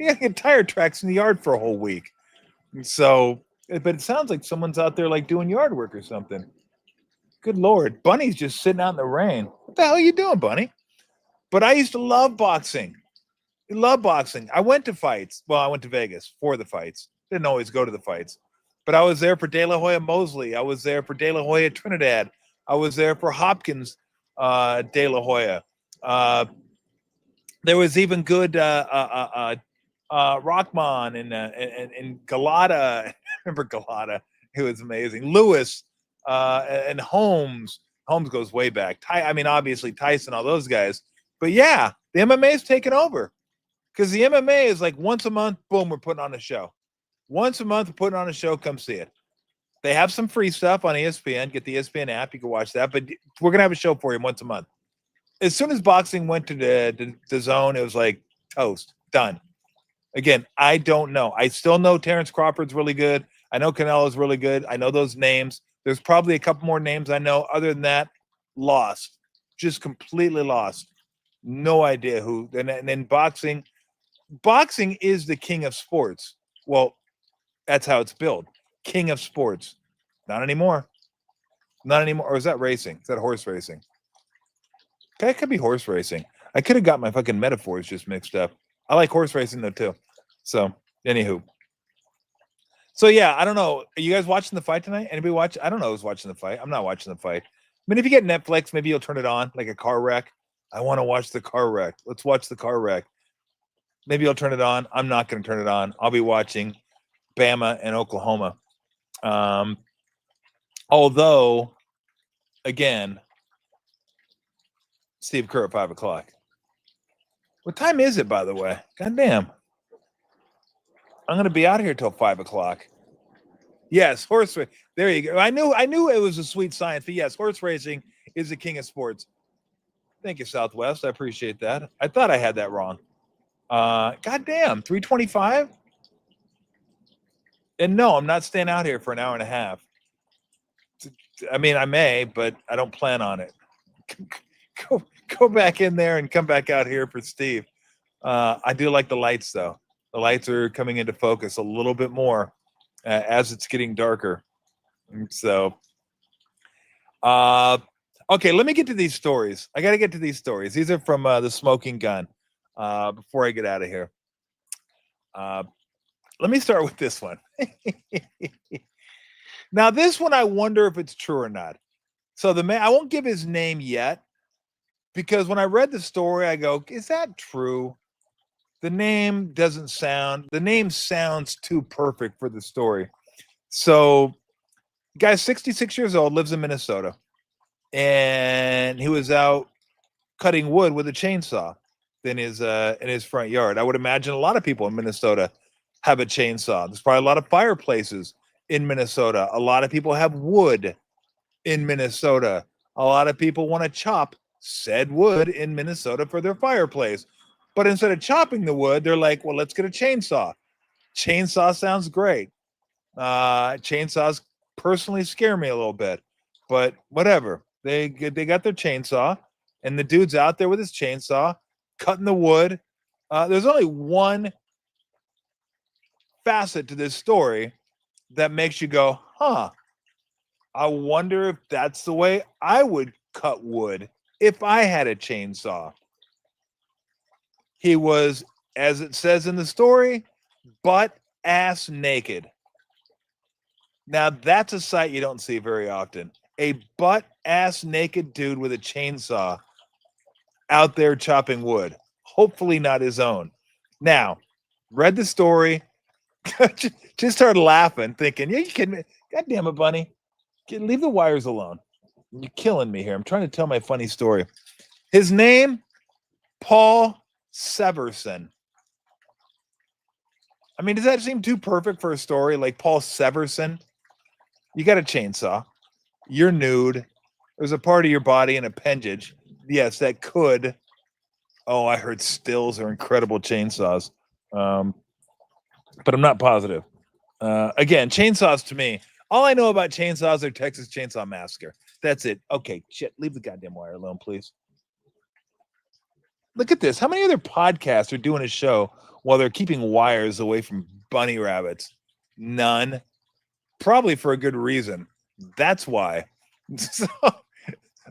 got to get tire tracks in the yard for a whole week. So, but it sounds like someone's out there like doing yard work or something. Good Lord. Bunny's just sitting out in the rain. What the hell are you doing, Bunny? But I used to love boxing. I love boxing. I went to fights. Well, I went to Vegas for the fights. Didn't always go to the fights. But I was there for De La Hoya Mosley. I was there for De La Hoya Trinidad. I was there for Hopkins De La Hoya. There was even good Rockman and Galata. Remember Galata? It was amazing. Lewis and Holmes. Holmes goes way back. Obviously Tyson, all those guys. But yeah, the MMA's taken over. Because the MMA is like once a month, boom, we're putting on a show. Once a month, we're putting on a show, come see it. They have some free stuff on ESPN. Get the ESPN app, you can watch that. But we're going to have a show for you once a month. As soon as boxing went to the zone, it was like toast, done. Again, I don't know. I still know Terrence Crawford's really good. I know Canelo's really good. I know those names. There's probably a couple more names I know. Other than that, lost. Just completely lost. No idea who. And then boxing is the king of sports. Well, that's how it's billed. King of sports. Not anymore. Not anymore. Or is that racing? Is that horse racing? Okay, it could be horse racing. I could have got my fucking metaphors just mixed up. I like horse racing though too. So, anywho. So yeah, I don't know. Are you guys watching the fight tonight? Anybody watch? I don't know who's watching the fight. I'm not watching the fight. I mean, if you get Netflix, maybe you'll turn it on like a car wreck. I want to watch the car wreck. Let's watch the car wreck. Maybe I'll turn it on. I'm not going to turn it on. I'll be watching Bama and Oklahoma. Although, again, Steve Kerr at 5:00. What time is it, by the way? God damn. I'm going to be out here till 5:00. Yes, horse racing. There you go. I knew it was a sweet science, but yes, horse racing is the king of sports. Thank you, Southwest. I appreciate that. I thought I had that wrong. God damn, 3:25? And no, I'm not staying out here for an hour and a half. I mean, I may, but I don't plan on it. Go back in there and come back out here for Steve. I do like the lights, though. The lights are coming into focus a little bit more as it's getting darker. So, okay, let me get to these stories. I got to get to these stories. These are from The Smoking Gun before I get out of here. Let me start with this one. Now, this one, I wonder if it's true or not. So the man, I won't give his name yet, because when I read the story, I go, is that true? the name sounds too perfect for the story. So, guy's 66 years old, lives in Minnesota, and he was out cutting wood with a chainsaw in his front yard. I would imagine a lot of people in Minnesota have a chainsaw. There's probably a lot of fireplaces in Minnesota. A lot of people have wood in Minnesota. A lot of people want to chop said wood in Minnesota for their fireplace. But instead of chopping the wood, they're like, well, let's get a chainsaw. Chainsaw sounds great. Chainsaws personally scare me a little bit, but whatever. They got their chainsaw, and the dude's out there with his chainsaw cutting the wood. There's only one facet to this story that makes you go, huh, I wonder if that's the way I would cut wood if I had a chainsaw. He was, as it says in the story, butt ass naked. Now, that's a sight you don't see very often. A butt ass naked dude with a chainsaw out there chopping wood. Hopefully not his own. Now, read the story, just started laughing, thinking, yeah, you kidding me? God damn it, Bunny. Leave the wires alone. You're killing me here. I'm trying to tell my funny story. His name, Paul Severson. I mean, does that seem too perfect for a story? Like Paul Severson? You got a chainsaw. You're nude. There's a part of your body, an appendage. Yes, that could. Oh, I heard stills are incredible chainsaws. But I'm not positive. Again, chainsaws to me. All I know about chainsaws are Texas Chainsaw Massacre. That's it. Okay, shit. Leave the goddamn wire alone, please. Look at this. How many other podcasts are doing a show while they're keeping wires away from bunny rabbits? None. Probably for a good reason. That's why. So,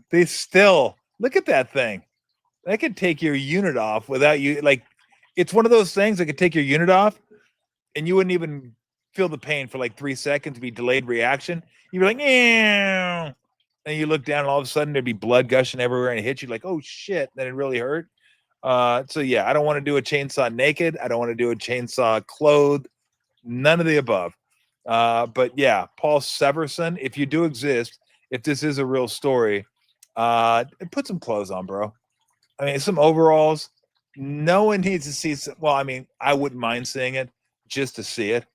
they still look at that thing. That could take your unit off without you. Like, it's one of those things that could take your unit off, and you wouldn't even feel the pain for like 3 seconds. Be delayed reaction. You'd be like, yeah. And you look down, and all of a sudden there'd be blood gushing everywhere, and it hit you like, oh shit, that it really hurt. So yeah, I don't want to do a chainsaw naked. I don't want to do a chainsaw clothed. None of the above. But yeah, Paul Severson, if you do exist, if this is a real story, put some clothes on, bro. I mean, some overalls. No one needs to see some, well, I mean, I wouldn't mind seeing it just to see it.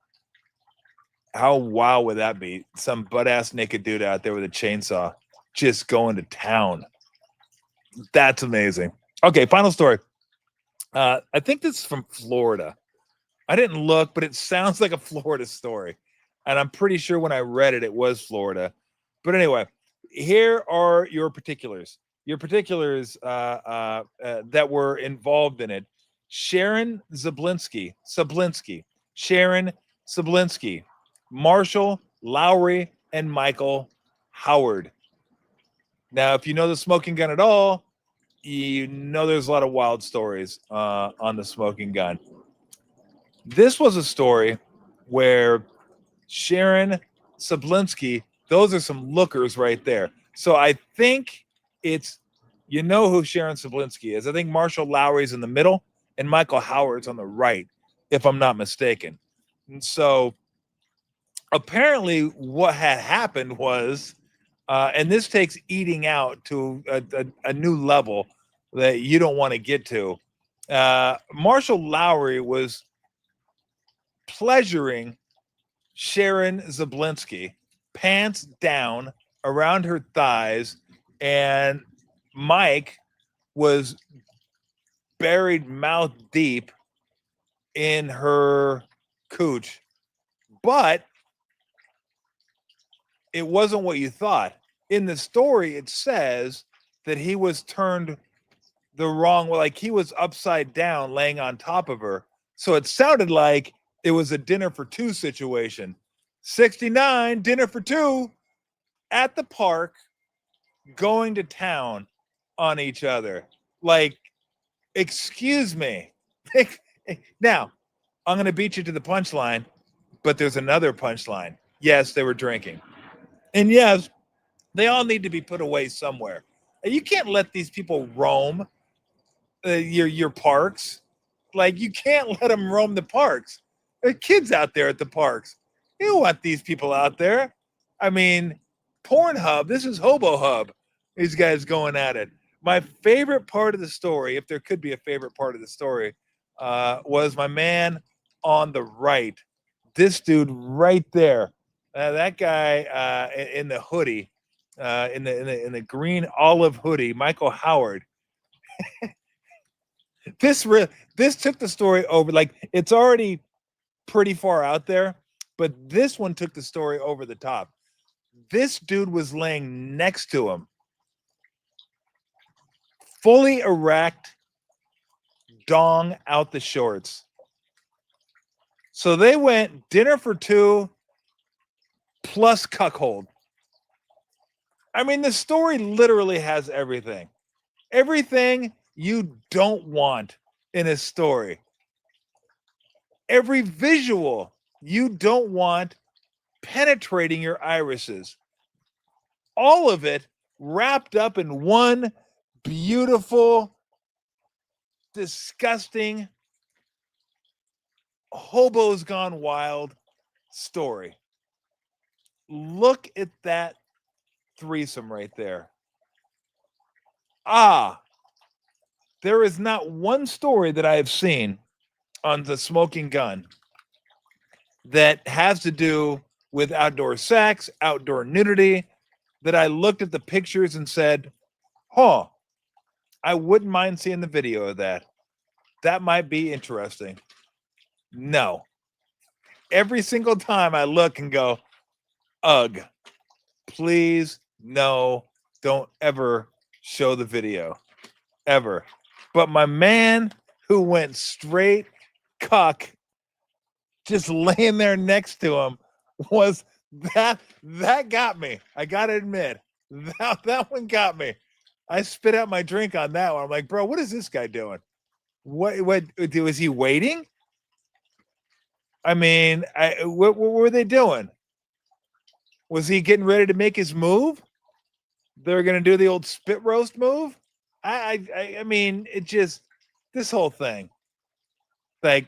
How wild would that be? Some butt-ass naked dude out there with a chainsaw just going to town. That's amazing. Okay, final story. I think this is from Florida. I didn't look, but it sounds like a Florida story. And I'm pretty sure when I read it, it was Florida. But anyway, here are your particulars. Your particulars that were involved in it. Sharon Zablinski, Sharon Zablinski, Marshall Lowry, and Michael Howard. Now, if you know the smoking gun at all, you know there's a lot of wild stories on the smoking gun. This was a story where Sharon Zablinski, those are some lookers right there. So I think it's, you know who Sharon Zablinski is. I think Marshall Lowry's in the middle and Michael Howard's on the right, if I'm not mistaken. And so apparently what had happened was, and this takes eating out to a new level that you don't want to get to. Marshall Lowry was pleasuring Sharon Zablinski, pants down around her thighs, and Mike was buried mouth deep in her cooch. But it wasn't what you thought. In the story, it says that he was turned the wrong way, like he was upside down laying on top of her. So it sounded like it was a dinner for two situation. 69, dinner for two at the park, going to town on each other. Like, excuse me. Now, I'm going to beat you to the punchline, but there's another punchline. Yes, they were drinking. And yes, they all need to be put away somewhere. You can't let these people roam your parks Like, you can't let them roam the parks. There are kids out there at the parks. You don't want these people out there. I mean, Pornhub, this is Hobo Hub. These guys going at it. My favorite part of the story, if there could be a favorite part of the story, was my man on the right. This dude right there. That guy in the hoodie, in the green olive hoodie, Michael Howard. This took the story over. Like, it's already pretty far out there, but this one took the story over the top. This dude was laying next to him, fully erect, dong out the shorts. So they went dinner for two plus cuckold. I mean, the story literally has everything. Everything you don't want in a story. Every visual you don't want penetrating your irises. All of it wrapped up in one beautiful, disgusting, hobos gone wild story. Look at that threesome right there. There is not one story that I have seen on the Smoking Gun that has to do with outdoor sex, outdoor nudity, that I looked at the pictures and said, I wouldn't mind seeing the video of that. That might be interesting. No. Every single time I look and go, ugh, please, no, don't ever show the video. Ever. But my man who went straight cuck, just laying there next to him, was that got me. I gotta admit, that one got me. I spit out my drink on that one. I'm like, bro, what is this guy doing? What was he waiting? I mean, what were they doing? Was he getting ready to make his move? They're gonna do the old spit roast move. I mean, it just, this whole thing, like,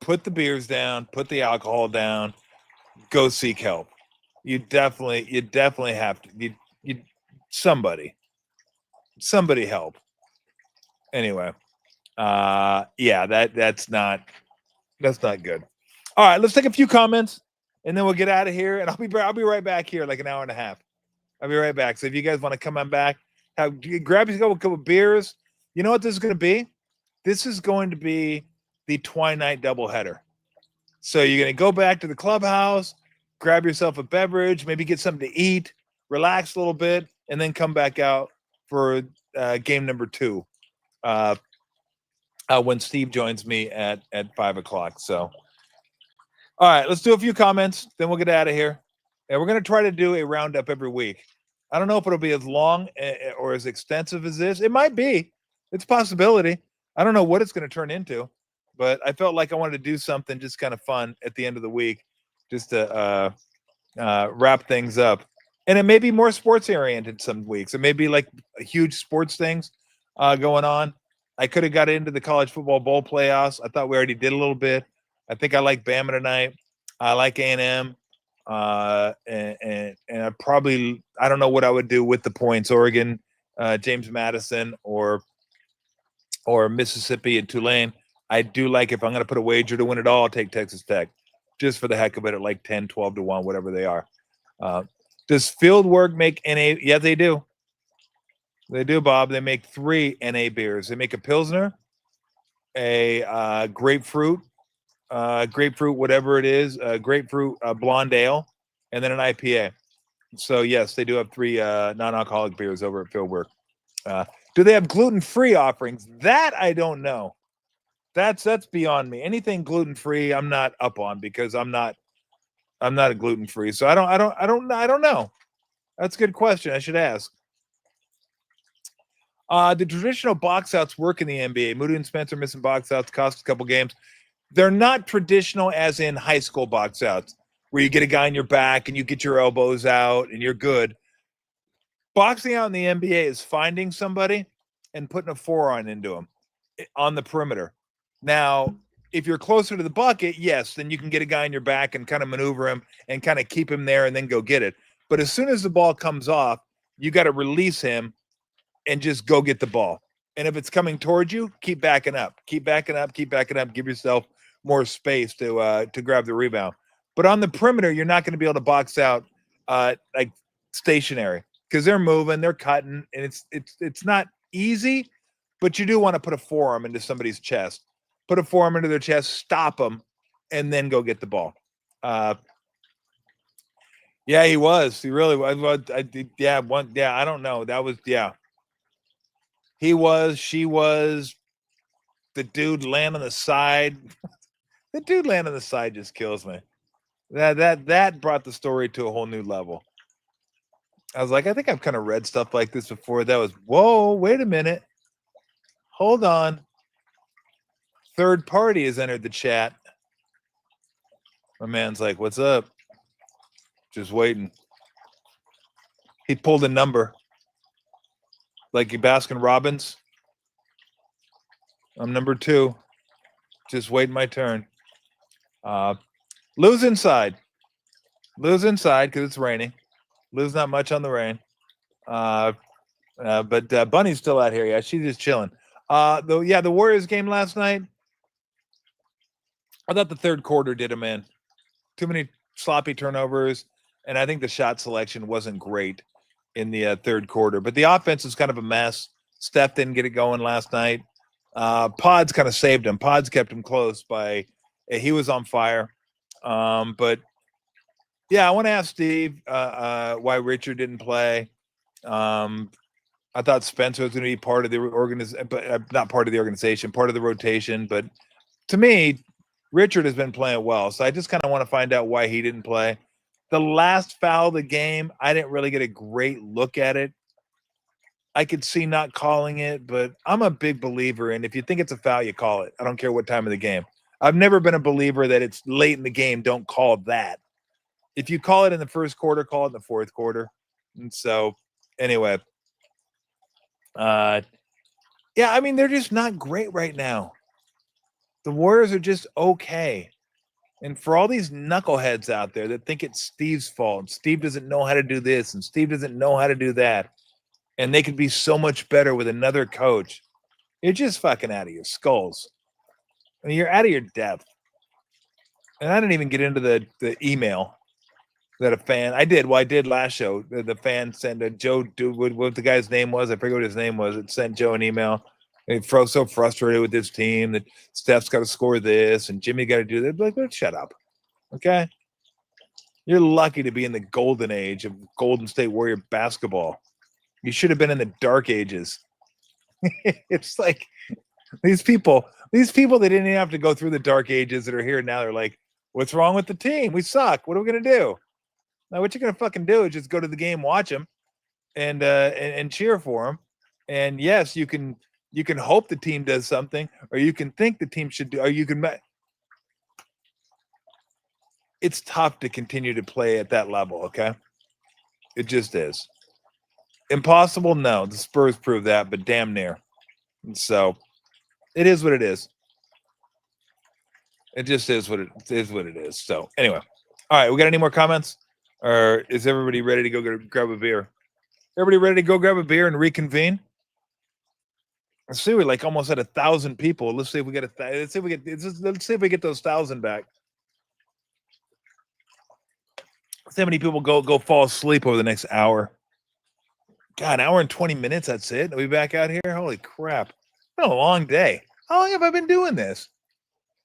put the beers down, put the alcohol down, go seek help. You definitely have to. You somebody help. Anyway, yeah, that's not good. All right, let's take a few comments and then we'll get out of here. And I'll be right back here, like an hour and a half. I'll be right back. So if you guys want to come on back, grab yourself a couple of beers. You know what this is going to be? This is going to be the Twilight doubleheader. So you're going to go back to the clubhouse, grab yourself a beverage, maybe get something to eat, relax a little bit, and then come back out for game number 2 when Steve joins me at 5 o'clock. So, all right, let's do a few comments, then we'll get out of here. And we're going to try to do a roundup every week. I don't know if it'll be as long or as extensive as this. It might be. It's a possibility. I don't know what it's going to turn into, but I felt like I wanted to do something just kind of fun at the end of the week, just to wrap things up. And it may be more sports oriented some weeks. It may be like huge sports things going on. I could have got into the college football bowl playoffs. I thought we already did a little bit. I think I like Bama tonight. I like A&M. And I don't know what I would do with the points. Oregon, James Madison, or Mississippi and Tulane. I do like, if I'm going to put a wager to win it all, I'll take Texas Tech, just for the heck of it, at like 10, 12 to 1, whatever they are. Does field work make NA? Yeah, they do. They do, Bob. They make 3 NA beers. They make a Pilsner, a grapefruit, whatever it is, grapefruit blonde ale, and then an IPA. So yes, they do have 3 non-alcoholic beers over at Fieldwork. Do they have gluten-free offerings? That I don't know. That's beyond me. Anything gluten-free, I'm not up on, because I'm not a gluten-free. So I don't know. That's a good question. I should ask. The traditional box outs work in the NBA. Moody and Spencer missing box outs, cost a couple games. They're not traditional as in high school box outs, where you get a guy in your back and you get your elbows out and you're good. Boxing out in the NBA is finding somebody and putting a forearm into them. on the perimeter. Now, if you're closer to the bucket, yes, then you can get a guy in your back and kind of maneuver him and kind of keep him there and then go get it. But as soon as the ball comes off, you got to release him and just go get the ball. And if it's coming towards you, keep backing up. Keep backing up. Keep backing up. Give yourself more space to grab the rebound. But on the perimeter, you're not going to be able to box out like stationary because they're moving, they're cutting, and it's not easy. But you do want to put a forearm into somebody's chest, put a forearm into their chest, stop them, and then go get the ball. Yeah, he was. He really was. I don't know. That was, yeah. He was, she was, the dude laying on the side. The dude laying on the side just kills me. That brought the story to a whole new level. I was like, I think I've kind of read stuff like this before. That was, whoa, wait a minute. Hold on. Third party has entered the chat. My man's like, what's up? Just waiting. He pulled a number. Like Baskin Robbins. I'm number 2. Just waiting my turn. Lou's inside. Lou's inside because it's raining. Lou's not much on the rain. But Bunny's still out here. Yeah, she's just chilling. The Warriors game last night, I thought the third quarter did him in. Too many sloppy turnovers, and I think the shot selection wasn't great in the third quarter. But the offense is kind of a mess. Steph didn't get it going last night. Pods kind of saved him. Pods kept him close he was on fire. But yeah, I want to ask Steve why Richard didn't play. I thought Spencer was going to be part of the organization, but not part of the organization, part of the rotation. But to me, Richard has been playing well. So I just kind of want to find out why he didn't play. The last foul of the game, I didn't really get a great look at it. I could see not calling it, but I'm a big believer in if you think it's a foul, you call it. I don't care what time of the game. I've never been a believer that it's late in the game, don't call that. If you call it in the first quarter, call it in the fourth quarter. And so, anyway. Yeah, I mean, they're just not great right now. The Warriors are just okay. And for all these knuckleheads out there that think it's Steve's fault, Steve doesn't know how to do this, and Steve doesn't know how to do that, and they could be so much better with another coach, you're just fucking out of your skulls. I mean, you're out of your depth. And I didn't even get into the email that a fan, I did last show. The fan sent Joe, what the guy's name was, I forget what his name was. It sent Joe an email. And he was so frustrated with this team that Steph's got to score this and Jimmy got to do that. Like, well, shut up. Okay. You're lucky to be in the golden age of Golden State Warrior basketball. You should have been in the dark ages. It's like these people, they didn't even have to go through the dark ages that are here now. They're like, what's wrong with the team? We suck. What are we going to do? Now, what you're going to fucking do is just go to the game, watch them, and cheer for them. And yes, you can hope the team does something, or you can think the team should do, or you can. It's tough to continue to play at that level. Okay, it just is. Impossible? No, the Spurs prove that, but damn near. And so, it is what it is. It just is what it is. What it is. So anyway, all right. We got any more comments? Or is everybody ready to go grab a beer? Everybody ready to go grab a beer and reconvene? Let's see, we're like almost at 1,000 people. Let's see if we get let's see if we get those 1,000 back. Let's see how many people go fall asleep over the next hour. God, an hour and 20 minutes. That's it. Are we back out here? Holy crap! It's been a long day. How long have I been doing this?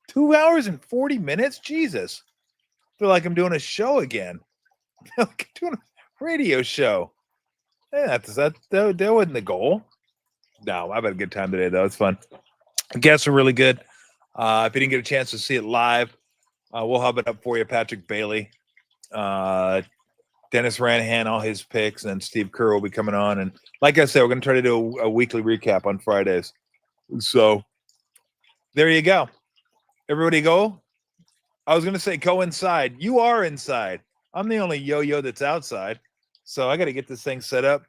2 hours and 40 minutes. Jesus, I feel like I'm doing a show again. Doing a radio show. Yeah, that wasn't the goal. No, I've had a good time today, though. It's fun. The guests are really good. If you didn't get a chance to see it live, we'll have it up for you. Patrick Bailey, Dennis Ranahan, all his picks, and Steve Kerr will be coming on. And like I said, we're going to try to do a weekly recap on Fridays. So there you go. Everybody go. I was going to say go inside. You are inside. I'm the only yo-yo that's outside. So I got to get this thing set up,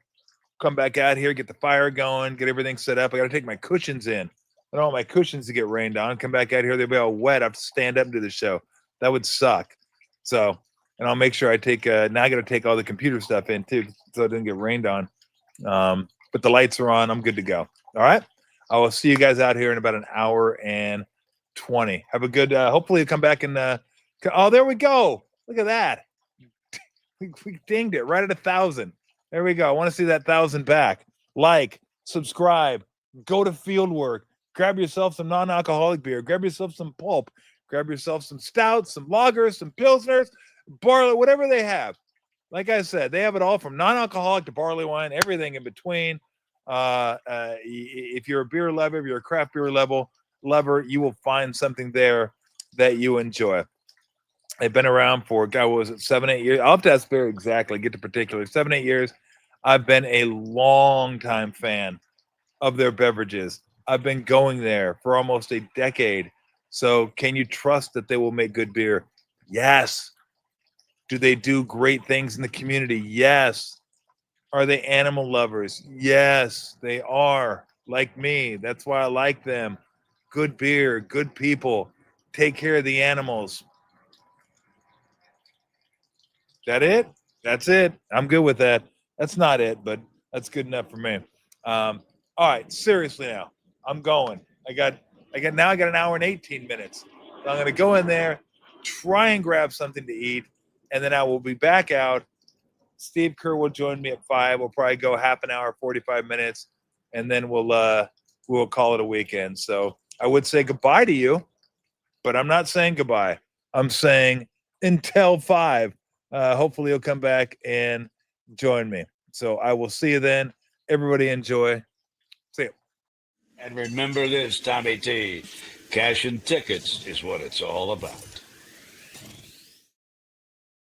come back out here, get the fire going, get everything set up. I got to take my cushions in. I don't want my cushions to get rained on. Come back out here, they'll be all wet. I have to stand up and do the show. That would suck. So, and I'll make sure I take, now I got to take all the computer stuff in too, so it doesn't get rained on. But the lights are on. I'm good to go. All right. I will see you guys out here in about an hour and 20. Have a good, hopefully you come back and, oh, there we go. Look at that. We dinged it right at 1,000. There we go. I want to see that 1,000 back. Like, subscribe, go to Fieldwork, grab yourself some non-alcoholic beer, grab yourself some pulp, grab yourself some stouts, some lagers, some pilsners, barley, whatever they have. Like I said, they have it all from non-alcoholic to barley wine, everything in between. If you're a beer lover, if you're a craft beer lover, you will find something there that you enjoy. They've been around for, God, what was it, 7-8 years? I'll have to ask Barry exactly, get to particulars. 7-8 years. I've been a long-time fan of their beverages. I've been going there for almost a decade. So can you trust that they will make good beer? Yes. Do they do great things in the community? Yes. Are they animal lovers? Yes, they are. Like me. That's why I like them. Good beer, good people. Take care of the animals. That it? That's it. I'm good with that. That's not it, but that's good enough for me. All right, seriously now. I'm going. I got an hour and 18 minutes. So I'm going to go in there, try and grab something to eat, and then I will be back out. Steve Kerr will join me at 5. We'll probably go half an hour, 45 minutes, and then we'll call it a weekend. So I would say goodbye to you, but I'm not saying goodbye. I'm saying until 5. Hopefully you'll come back and join me. So I will see you then. Everybody enjoy. See you. And remember this, Tommy T, cash and tickets is what it's all about.